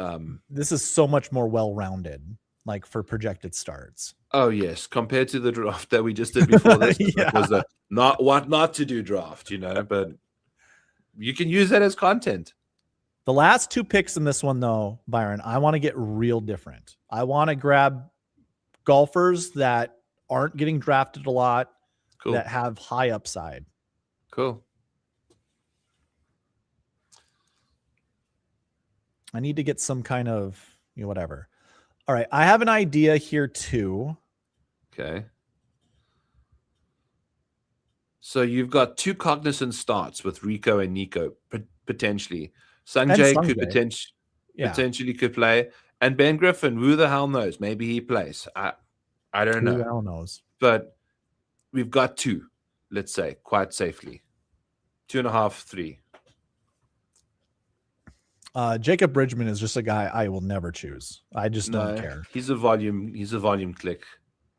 This is so much more well-rounded, like for projected starts. Oh yes, compared to the draft that we just did before this, it was a not to do draft, but you can use that as content. The last 2 picks in this one, though, Byron, I want to get real different. I want to grab golfers that aren't getting drafted a lot, that have high upside. Cool. I need to get some kind of, whatever. All right. I have an idea here too. Okay. So you've got 2 cognizant starts with Rico and Nico, potentially. Sungjae could potentially could play. And Ben Griffin, who the hell knows? Maybe he plays. I don't know. Who the hell knows? But we've got 2, let's say, quite safely. 2.5, 3. Jacob Bridgman is just a guy I will never choose. I just don't care. He's a volume click.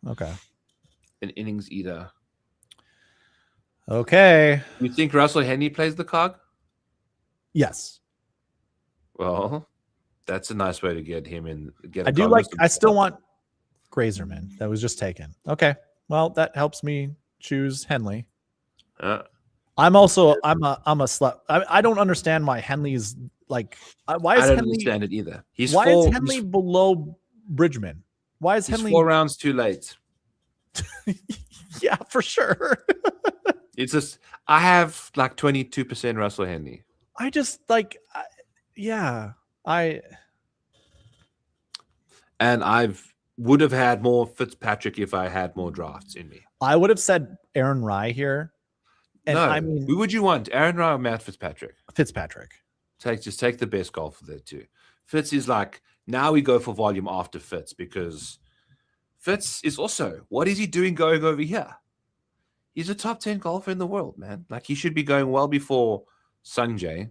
Okay. An innings eater. Okay. You think Russell Henley plays the cog? Yes. Well, that's a nice way to get him in. I still want Grazerman. That was just taken. Okay. Well, that helps me choose Henley. I'm a slut. I don't understand why Henley's like. Why is I don't Henley understand it either. Is Henley below Bridgman? Why is Henley 4 rounds too late? Yeah, for sure. It's just I have like 22% Russell Henley. I just like, and would have had more Fitzpatrick if I had more drafts in me. I would have said Aaron Rye here. And no, I mean, who would you want? Aaron Rye or Matt Fitzpatrick? Fitzpatrick. Just take the best golfer there too. Fitz is like, now we go for volume after Fitz, because Fitz is also, what is he doing going over here? He's a top 10 golfer in the world, man. Like, he should be going well before Sungjae.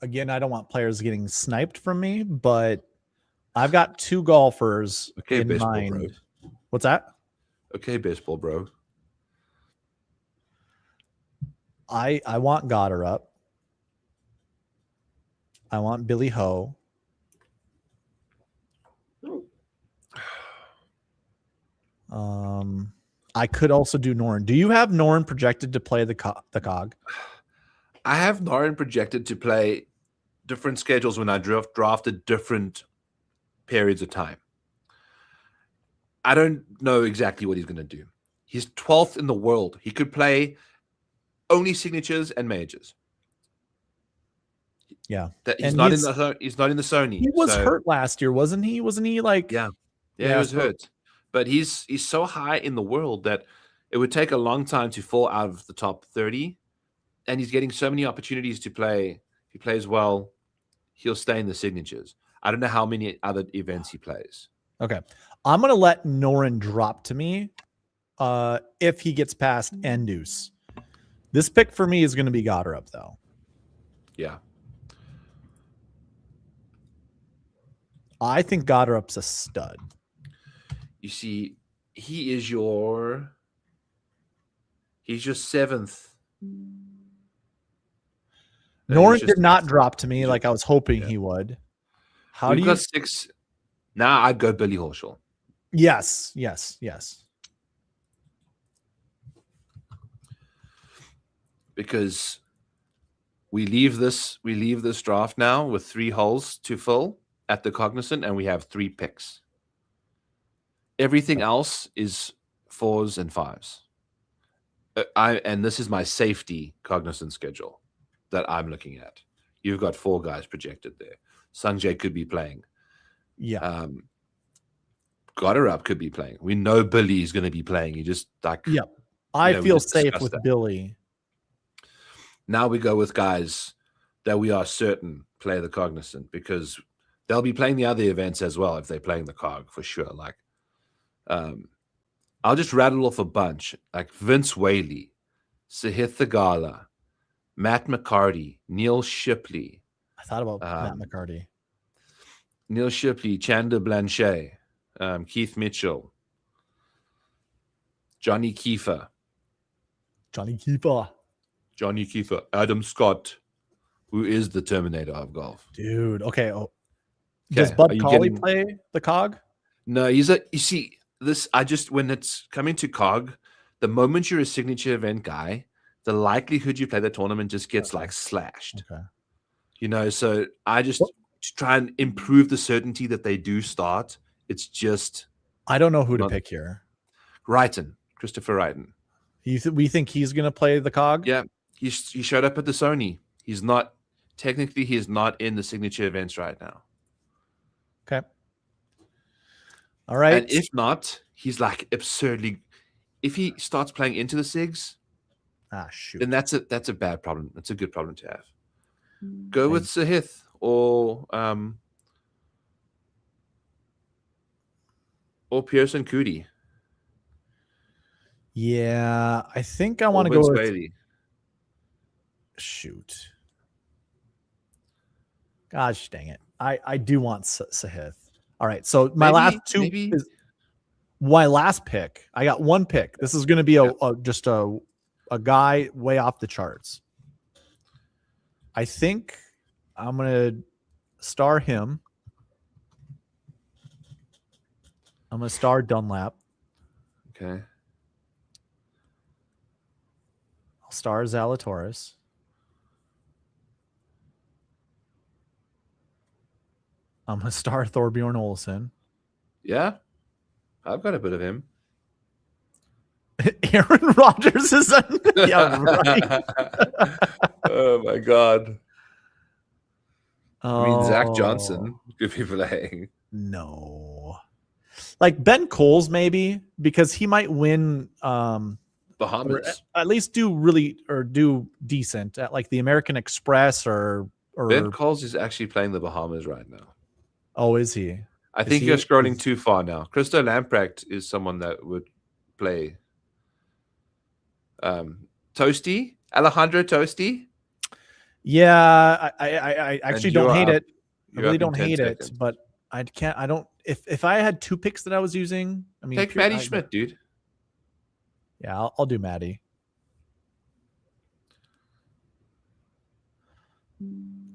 Again, I don't want players getting sniped from me, but I've got 2 golfers in mind. Bro. What's that? Okay, baseball, bro. I want Goddard up. I want Billy Ho. I could also do Norin. Do you have Norin projected to play the cog? I have Norin projected to play different schedules when I drafted different periods of time. I don't know exactly what he's going to do. He's 12th in the world. He could play only signatures and majors. Yeah, He's not in the Sony. He was hurt last year, wasn't he? Wasn't he like? Yeah, he was hurt. But he's so high in the world that it would take a long time to fall out of the top 30. And he's getting so many opportunities to play. If he plays well, he'll stay in the signatures. I don't know how many other events he plays. Okay. I'm going to let Norin drop to me if he gets past Endus. This pick for me is going to be Goddard, though. Yeah. I think Goddard's a stud. You see, he's your 7th. Norin did not drop to me like I was hoping he would. How do you got 6? Now I'd go Billy Horschel. Yes. Because we leave this draft now with 3 holes to fill at the Cognizant, and we have 3 picks. Everything else is 4s and 5s. And this is my safety Cognizant schedule that I'm looking at. You've got 4 guys projected there. Sanjay could be playing. Yeah. Goddard could be playing. We know Billy is going to be playing. You just like. Yeah. I feel safe with Billy. Now we go with guys that we are certain play the Cognizant, because they'll be playing the other events as well if they're playing the Cog for sure. Like, I'll just rattle off a bunch like Vince Whaley, Sahith Thagala, Matt McCarty, Neil Shipley. I thought about Matt McCarty. Neil Shipley, Chandler Blanchet, Keith Mitchell, Johnny Kiefer, Adam Scott, who is the Terminator of golf. Dude, okay. Does Bud Colley play the Cog? No, you see, when it's coming to Cog, the moment you're a signature event guy, the likelihood you play the tournament just gets like slashed. Okay. So I just try and improve the certainty that they do start. It's just I don't know who to pick here. Christopher Wrighton. We think he's going to play the Cog? Yeah, he showed up at the Sony. He's not technically in the signature events right now. Okay. All right. And if not, he's like absurdly. If he starts playing into the SIGs, shoot, then that's a bad problem. That's a good problem to have. Go with Sahith or Pearson Coody. Yeah, I think I want to go with Bailey. Shoot. Gosh dang it. I do want Sahith. All right. So my last pick. I got 1 pick. This is going to be just a guy way off the charts. I think I'm going to star him. I'm going to star Dunlap. Okay. I'll star Zalatoris. I'm going to star Thorbjorn Olsen. Yeah. I've got a bit of him. Aaron Rodgers is yeah, right. Oh my God. I mean, Zach Johnson could be playing. No. Like Ben Coles, maybe, because he might win Bahamas. At least do decent at like the American Express or Ben Coles is actually playing the Bahamas right now. Oh, is he? I think you're scrolling too far now. Christo Lamprecht is someone that would play. Toasty? Alejandro Toasty? Yeah, I actually don't hate it. I really don't hate seconds. it, but I don't. If I had 2 picks that I was using, I mean, take Matty Schmidt, dude. Yeah, I'll do Matty.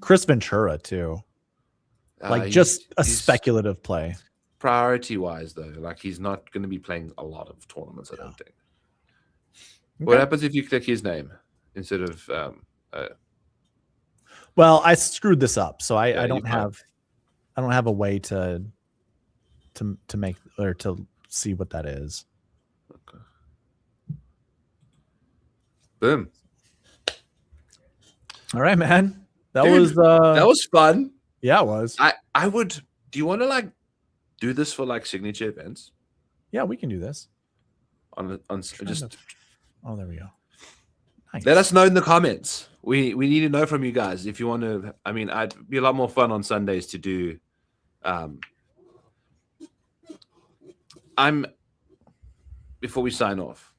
Chris Ventura too. Like just a speculative play. Priority wise, though, like he's not going to be playing a lot of tournaments. I don't think. Okay. What happens if you click his name instead of? Well, I screwed this up, so I don't have a way to make or to see what that is. Okay. Boom. All right, man. That was fun. Yeah, it was. I would. Do you want to like do this for like signature events? Yeah, we can do this. On just. Oh, there we go. Nice. Let us know in the comments. We need to know from you guys if you want to. I mean, I'd be a lot more fun on Sundays to do. Before we sign off,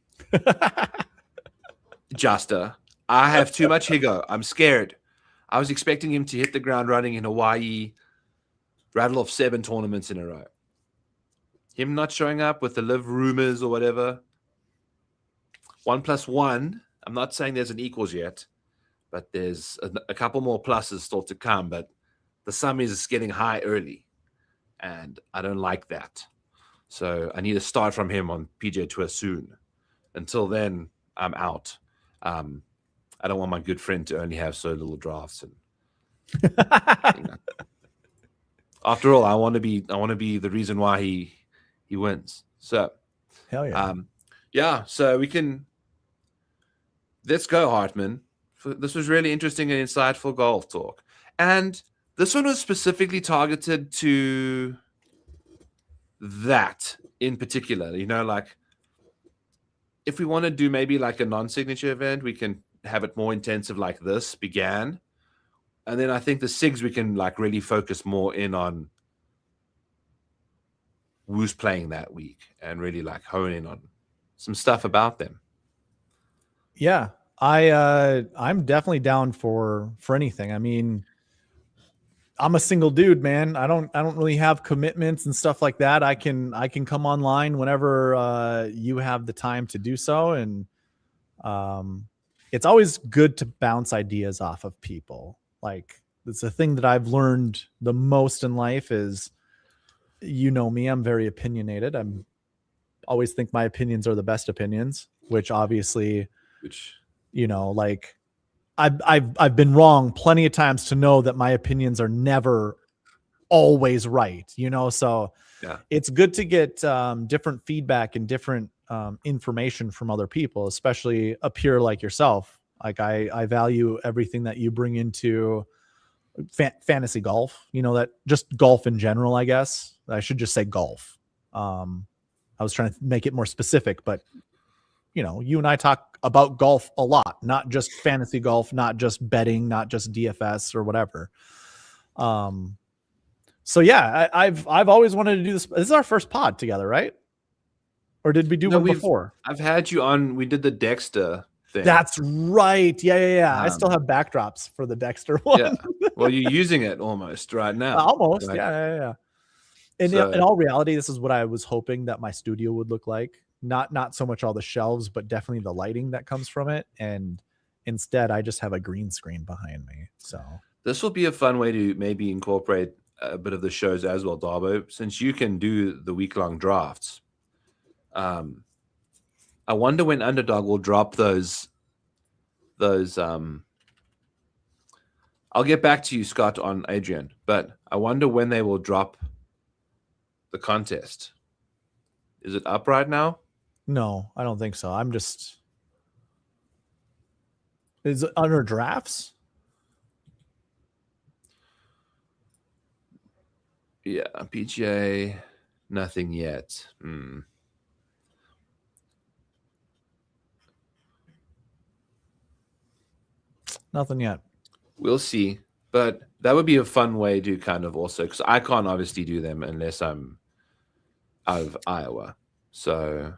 Juster, I have too much ego. I'm scared. I was expecting him to hit the ground running in Hawaii, rattle off 7 tournaments in a row. Him not showing up with the live rumors or whatever. 1+1. I'm not saying there's an equals yet, but there's a couple more pluses still to come. But the sum is getting high early, and I don't like that. So I need to start from him on PGA Tour soon. Until then, I'm out. I don't want my good friend to only have so little drafts. And after all, I want to be the reason why he wins. So hell yeah. Yeah. So we can. Let's go, Hartman. This was really interesting and insightful golf talk. And this one was specifically targeted to that in particular. You know, like if we want to do maybe like a non-signature event, we can have it more intensive like this began. And then I think the SIGs we can like really focus more in on who's playing that week and really like hone in on some stuff about them. Yeah, I'm definitely down for anything. I mean, I'm a single dude, man. I don't really have commitments and stuff like that. I can come online whenever you have the time to do so. And it's always good to bounce ideas off of people. Like it's a thing that I've learned the most in life is, you know me, I'm very opinionated. I'm always think my opinions are the best opinions, which obviously, you know, like I've been wrong plenty of times to know that my opinions are never always right, you know? So yeah, it's good to get different feedback and different information from other people, especially a peer like yourself. Like I value everything that you bring into fantasy golf, you know, that just golf in general, I guess I should just say golf. I was trying to make it more specific, but you know, you and I talk about golf a lot, not just fantasy golf, not just betting, not just DFS or whatever. So yeah, I've always wanted to do this. This is our first pod together, right? Or did we do one before? I've had you on. We did the Dexter thing. That's right. Yeah. I still have backdrops for the Dexter one. Yeah. Well, you're using it almost right now. Almost. Right? Yeah. In all reality, this is what I was hoping that my studio would look like. Not so much all the shelves, but definitely the lighting that comes from it. And instead, I just have a green screen behind me. So this will be a fun way to maybe incorporate a bit of the shows as well, Darbo, since you can do the week-long drafts. I wonder when Underdog will drop those. I'll get back to you, Scott, on Adrian, but I wonder when they will drop the contest. Is it up right now? No, I don't think so. Is it under drafts? Yeah, PGA, nothing yet. Nothing yet. We'll see. But that would be a fun way to kind of also, because I can't obviously do them unless I'm out of Iowa. So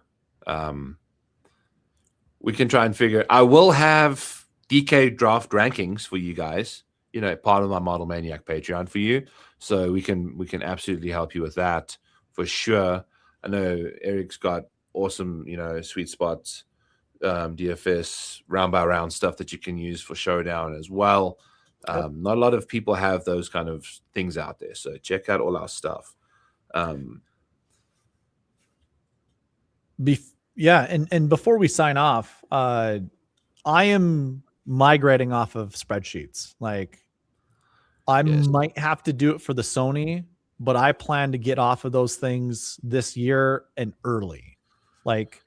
we can try and figure. I will have DK draft rankings for you guys. You know, part of my Model Maniac Patreon for you. So we can absolutely help you with that for sure. I know Eric's got awesome, you know, sweet spots, DFS round by round stuff that you can use for Showdown as well. Not a lot of people have those kind of things out there. So check out all our stuff. And before we sign off, I am migrating off of spreadsheets. Like I might have to do it for the Sony, but I plan to get off of those things this year and early. Like,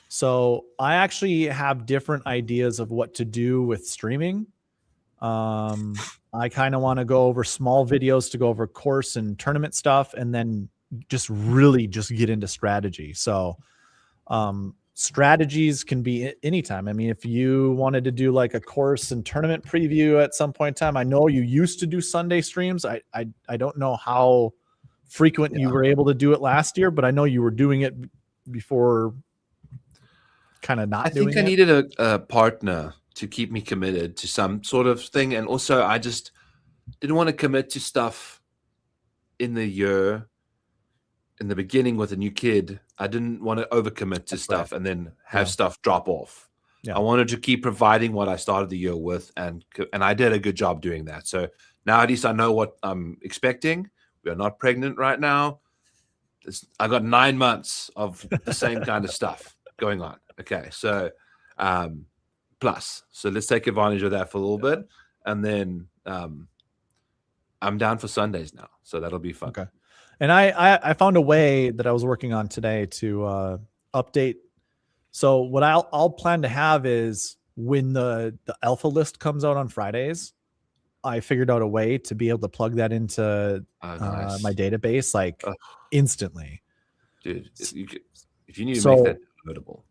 so I actually have different ideas of what to do with streaming. I kind of want to go over small videos to go over course and tournament stuff, and then just really just get into strategy. So, strategies can be anytime. I mean, if you wanted to do like a course and tournament preview at some point in time, I know you used to do Sunday streams. I don't know how frequent you were able to do it last year, but I know you were doing it before kind of not doing it. I think I needed a partner to keep me committed to some sort of thing. And also I just didn't want to commit to stuff in the year in the beginning with a new kid. I didn't want to overcommit to stuff and then have stuff drop off. I wanted to keep providing what I started the year with, and I did a good job doing that. So now at least I know what I'm expecting. We are not pregnant right now. I got 9 months of the same kind of stuff going on. Okay, so plus, so let's take advantage of that for a little bit, and then I'm down for Sundays now, so that'll be fun. Okay. And I found a way that I was working on today to update. So what I'll plan to have is when the alpha list comes out on Fridays, I figured out a way to be able to plug that into my database instantly. Dude, if you need to make that downloadable.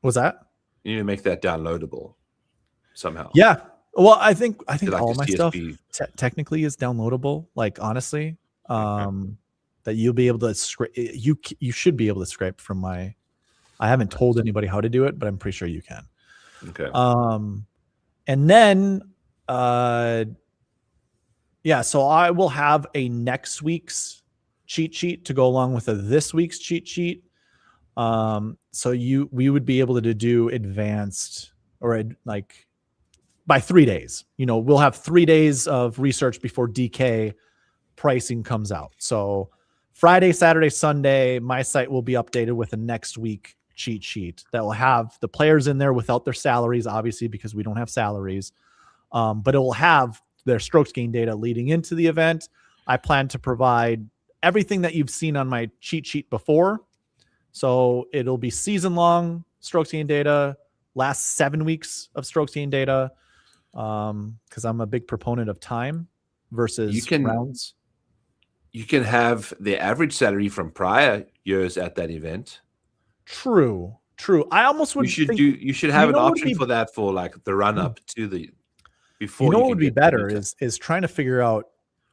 Was that? You need to make that downloadable somehow. Yeah. Well, I think like all my stuff technically is downloadable. Like honestly, that you'll be able to scrape. You should be able to scrape from my. I haven't told anybody how to do it, but I'm pretty sure you can. Okay. And then, so I will have a next week's cheat sheet to go along with this week's cheat sheet. So we would be able to do advanced or like by 3 days. We'll have 3 days of research before DK pricing comes out. So Friday, Saturday, Sunday, my site will be updated with a next week cheat sheet that will have the players in there without their salaries, obviously, because we don't have salaries. But it will have their strokes gain data leading into the event. I plan to provide everything that you've seen on my cheat sheet before. So it'll be season long strokes gain data, last 7 weeks of strokes gain data. Because I'm a big proponent of time versus rounds. You can have the average salary from prior years at that event. True. I almost would. You should have an option for that for like the run up to the before. What would be better is trying to figure out,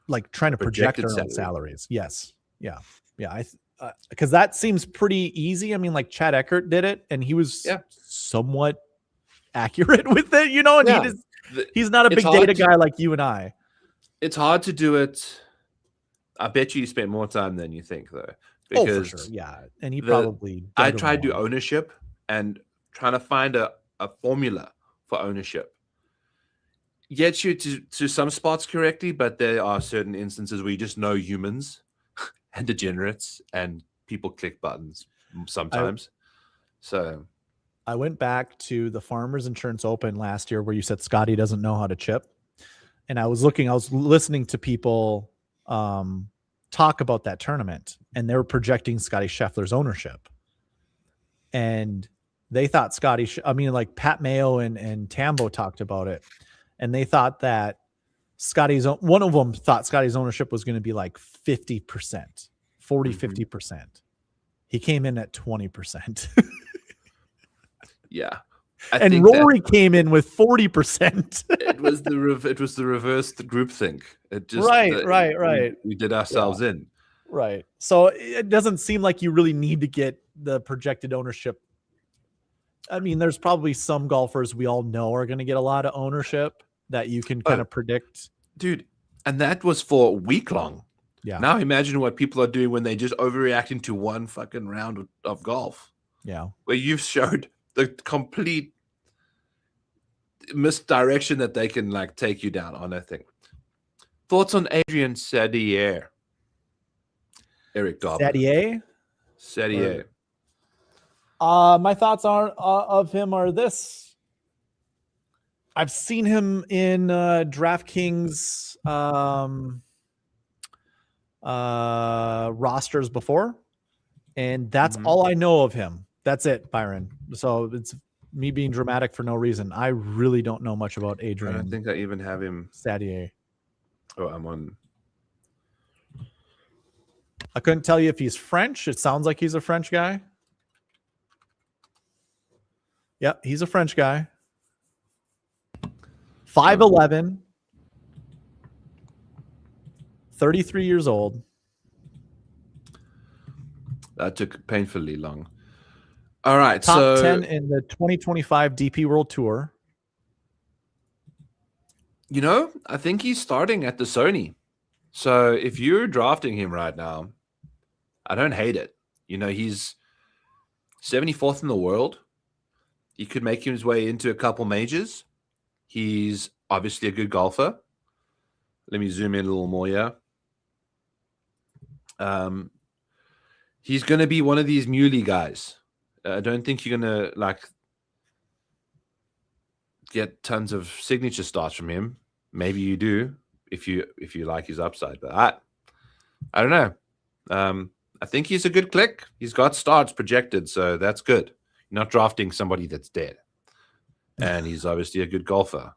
like trying to project our own salaries. Yes. Yeah. Because that seems pretty easy. I mean, like Chad Eckert did it, and he was somewhat accurate with it. And he's not a big data guy like you and I. It's hard to do it. I bet you spent more time than you think, though. Because for sure. Yeah. And he probably. I tried to do ownership and trying to find a formula for ownership. Gets you to some spots correctly, but there are certain instances where you just know humans and degenerates and people click buttons sometimes. So I went back to the Farmers Insurance Open last year where you said Scotty doesn't know how to chip. And I was listening to people talk about that tournament, and they were projecting Scotty Scheffler's ownership. And they thought like Pat Mayo and Tambo talked about it. And they thought that one of them thought Scotty's ownership was going to be like 50%, 40, 50%. He came in at 20%. Yeah. And Rory came in with 40%. It was the reversed groupthink. It just right. We did ourselves in. Right. So it doesn't seem like you really need to get the projected ownership. I mean, there's probably some golfers we all know are going to get a lot of ownership that you can kind of predict. Dude, and that was for a week long. Yeah. Now imagine what people are doing when they just overreacting to one fucking round of golf. Yeah. Where you've showed the complete misdirection that they can like take you down on. I think. Thoughts on Adrian Sadier? Eric Darbo. Sadier. My thoughts of him are this. I've seen him in DraftKings rosters before, and that's all I know of him. That's it, Byron. So it's me being dramatic for no reason. I really don't know much about Adrian. I don't think I even have him. Sadier. Oh, I'm on. I couldn't tell you if he's French. It sounds like he's a French guy. Yep, he's a French guy. 5'11", 33 years old. That took painfully long. All right, Top 10 in the 2025 DP World Tour. You know, I think he's starting at the Sony. So if you're drafting him right now, I don't hate it. You know, he's 74th in the world. He could make his way into a couple majors. He's obviously a good golfer. Let me zoom in a little more here. He's going to be one of these muley guys. I don't think you're going to like get tons of signature starts from him. Maybe you do if you like his upside, but I don't know. I think he's a good click. He's got starts projected, so that's good. You're not drafting somebody that's dead. And he's obviously a good golfer.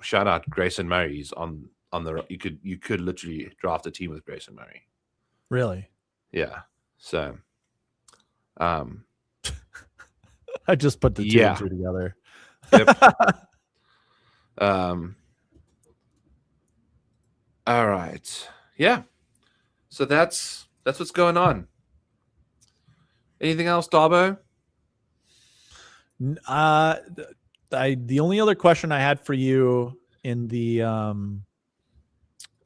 Shout out Grayson Murray. He's on the you could literally draft a team with Grayson Murray. Really? Yeah. So I just put the two and two together. Yep. All right. Yeah. So that's what's going on. Anything else, Darbo? The only other question I had for you in the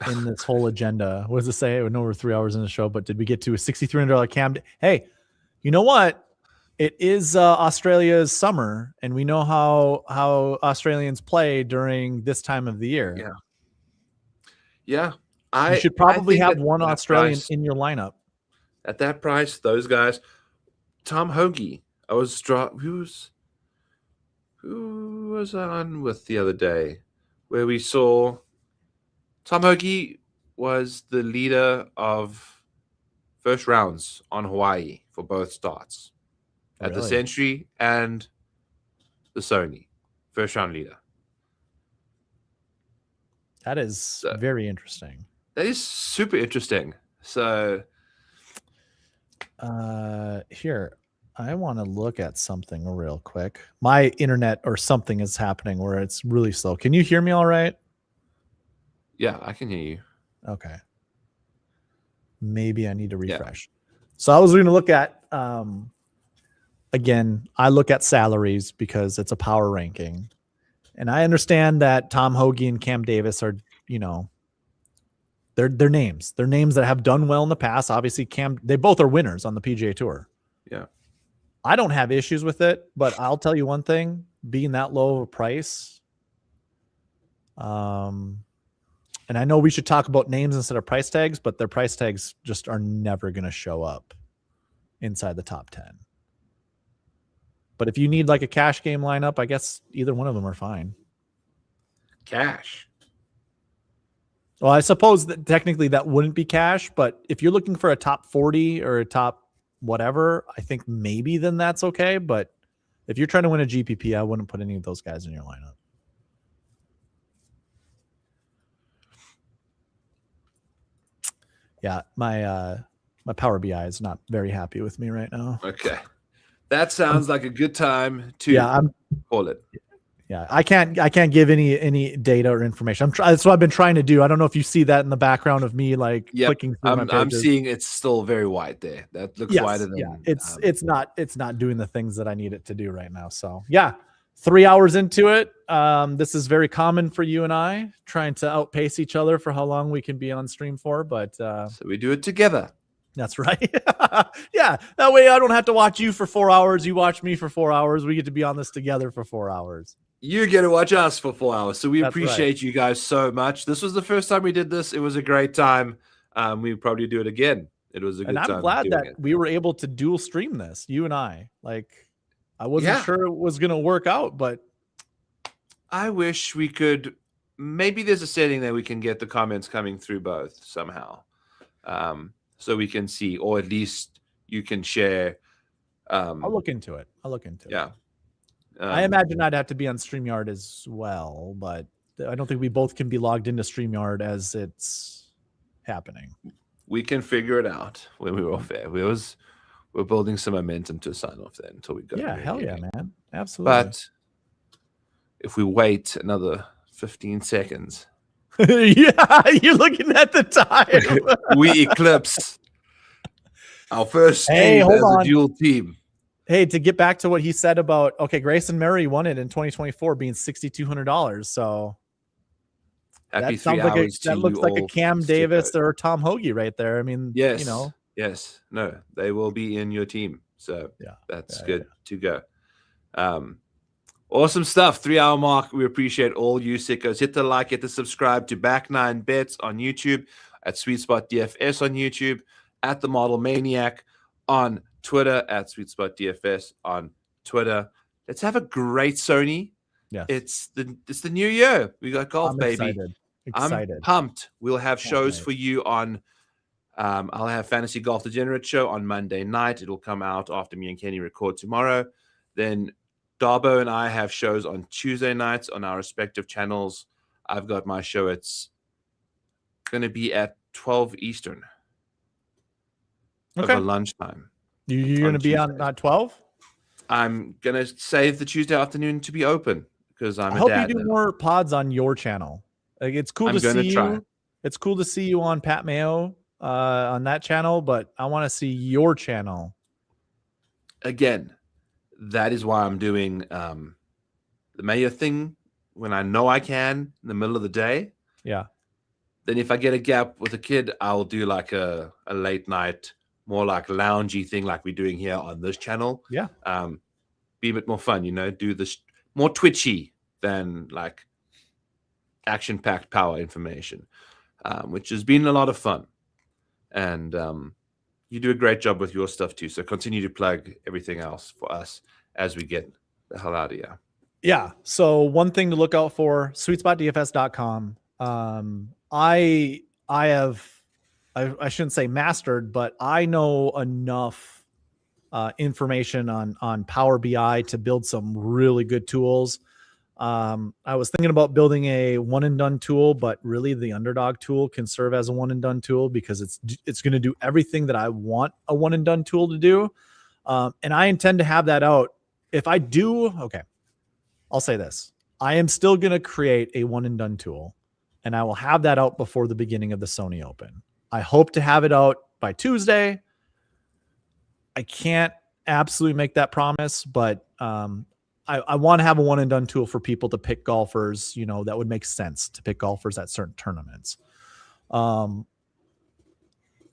in this whole agenda, what does it say? I know we're 3 hours in the show, but did we get to a $6,300 cam? Hey, you know what? It is Australia's summer, and we know how Australians play during this time of the year. Yeah. Yeah. You should probably have one Australian in your lineup. At that price, those guys. Tom Hoagie. Who was I on with the other day? Where we saw Tom Hoagie was the leader of first rounds on Hawaii for both starts. At the Century and the Sony. First round leader. That is very interesting. That is super interesting. So here, I want to look at something real quick. My internet or something is happening where it's really slow. Can you hear me all right? Yeah, I can hear you. Okay. Maybe I need to refresh. Yeah. So I was going to look at again, I look at salaries because it's a power ranking. And I understand that Tom Hoagie and Cam Davis are, you know, they're names. They're names that have done well in the past. Obviously, they both are winners on the PGA Tour. Yeah. I don't have issues with it, but I'll tell you one thing, being that low of a price. And I know we should talk about names instead of price tags, but their price tags just are never going to show up inside the top 10. But if you need like a cash game lineup, I guess either one of them are fine. Cash. Well, I suppose that technically that wouldn't be cash, but if you're looking for a top 40 or a top whatever, I think maybe then that's okay. But if you're trying to win a GPP, I wouldn't put any of those guys in your lineup. Yeah, my Power BI is not very happy with me right now. Okay. That sounds like a good time to call it. Yeah, I can't give any data or information. That's what I've been trying to do. I don't know if you see that in the background of me clicking through my pages. I'm seeing it's still very white there. That looks whiter than it's not doing the things that I need it to do right now. So yeah, 3 hours into it. This is very common for you and I, trying to outpace each other for how long we can be on stream for. But so we do it together. That's right. Yeah, that way I don't have to watch you for 4 hours. You watch me for 4 hours. We get to be on this together for 4 hours. you get to watch us for 4 hours. So we That's appreciate you guys so much. This was the first time we did this. It was a great time. We probably do it again. It was a good And time. I'm glad doing that it. we were able to dual stream this, you and I. Like, I wasn't Yeah. sure it was going to work out, but I wish we could. Maybe there's a setting that we can get the comments coming through both somehow, so we can see, or at least you can share. I'll look into it. Yeah. I imagine I'd have to be on StreamYard as well, but I don't think we both can be logged into StreamYard as it's happening. We can figure it out when we're off air. We're building some momentum to sign off there until we go. Yeah, hell yeah, man. Absolutely. But if we wait another 15 seconds, yeah, you're looking at the time. we eclipse our first Hey, team hold as on. a dual team. Hey, to get back to what he said about, okay, Grayson Murray won it in 2024 being $6,200. So Happy that sounds 3 like hours to that looks you like a all, Cam Mr. Davis Coach. or Tom Hoagie right there. I mean, Yes, you know, yes, no, they will be in your team. So yeah, that's yeah, good to go. Awesome stuff. 3 hour mark. We appreciate all you sickos. Hit the like, hit the subscribe to Back Nine Bets on YouTube, at Sweet Spot DFS on YouTube, at the Model Maniac on Twitter, at Sweet Spot DFS on Twitter. Let's have a great Sony. Yes. It's the new year. We got golf, I'm baby. excited. I'm pumped. We'll have shows wait. for you on. I'll have Fantasy Golf Degenerate show on Monday night. It'll come out after me and Kenny record tomorrow. Then Darbo and I have shows on Tuesday nights on our respective channels. I've got my show. It's going to be at 12 Eastern. Okay. Over lunchtime. You're going to be on 12? I'm going to save the Tuesday afternoon to be open because I'm I a hope dad you do now. more pods on your channel. Like, it's cool I'm to gonna see try. you. It's cool to see you on Pat Mayo on that channel, but I want to see your channel. Again, that is why I'm doing the Mayo thing when I know I can in the middle of the day. Yeah. Then if I get a gap with a kid, I'll do like a late night, more like loungy thing like we're doing here on this channel. Yeah. Be a bit more fun, do this more twitchy than like action-packed power information, which has been a lot of fun. And you do a great job with your stuff too. So continue to plug everything else for us as we get the hell out of here. Yeah. So one thing to look out for, sweetspotdfs.com. I shouldn't say mastered, but I know enough information on Power BI to build some really good tools. I was thinking about building a one and done tool, but really the Underdog tool can serve as a one and done tool because it's going to do everything that I want a one and done tool to do. And I intend to have that out. If I do, okay, I'll say this. I am still going to create a one and done tool, and I will have that out before the beginning of the Sony Open. I hope to have it out by Tuesday. I can't absolutely make that promise, but I want to have a one and done tool for people to pick golfers, that would make sense to pick golfers at certain tournaments.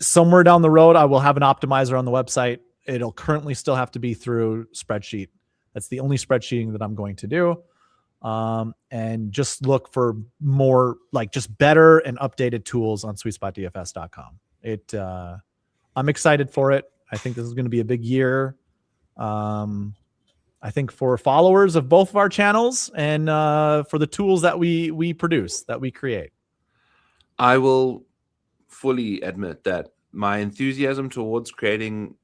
Somewhere down the road, I will have an optimizer on the website. It'll currently still have to be through spreadsheet. That's the only spreadsheeting that I'm going to do. And just look for more, like, just better and updated tools on sweetspotdfs.com. I'm excited for it. I think this is going to be a big year. I think for followers of both of our channels and for the tools that we produce, that we create. I will fully admit that my enthusiasm towards creating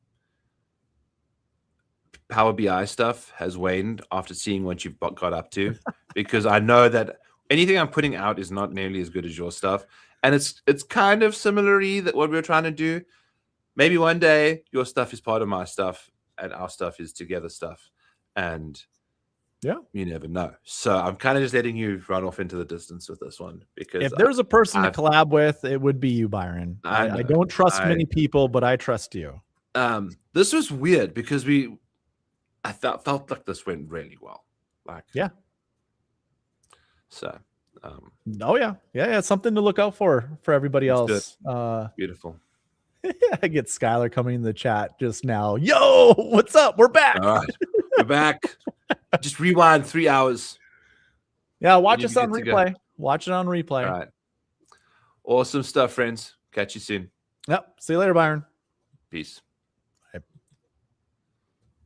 Power BI stuff has waned after seeing what you've got up to, because I know that anything I'm putting out is not nearly as good as your stuff. And it's kind of similarly that what we're trying to do. Maybe one day your stuff is part of my stuff and our stuff is together stuff. And yeah, you never know. So I'm kind of just letting you run off into the distance with this one, because if there's a person to collab with, it would be you, Byron. I don't trust many people, but I trust you. This was weird because I felt like this went really well. Like, yeah. So, oh yeah. It's something to look out for everybody else. Beautiful. I get Skylar coming in the chat just now. Yo, what's up? We're back. All right, we're back. Just rewind 3 hours. Yeah, watch you'll us be on good to go. replay. Watch it on replay. All right. Awesome stuff, friends. Catch you soon. Yep. See you later, Byron. Peace.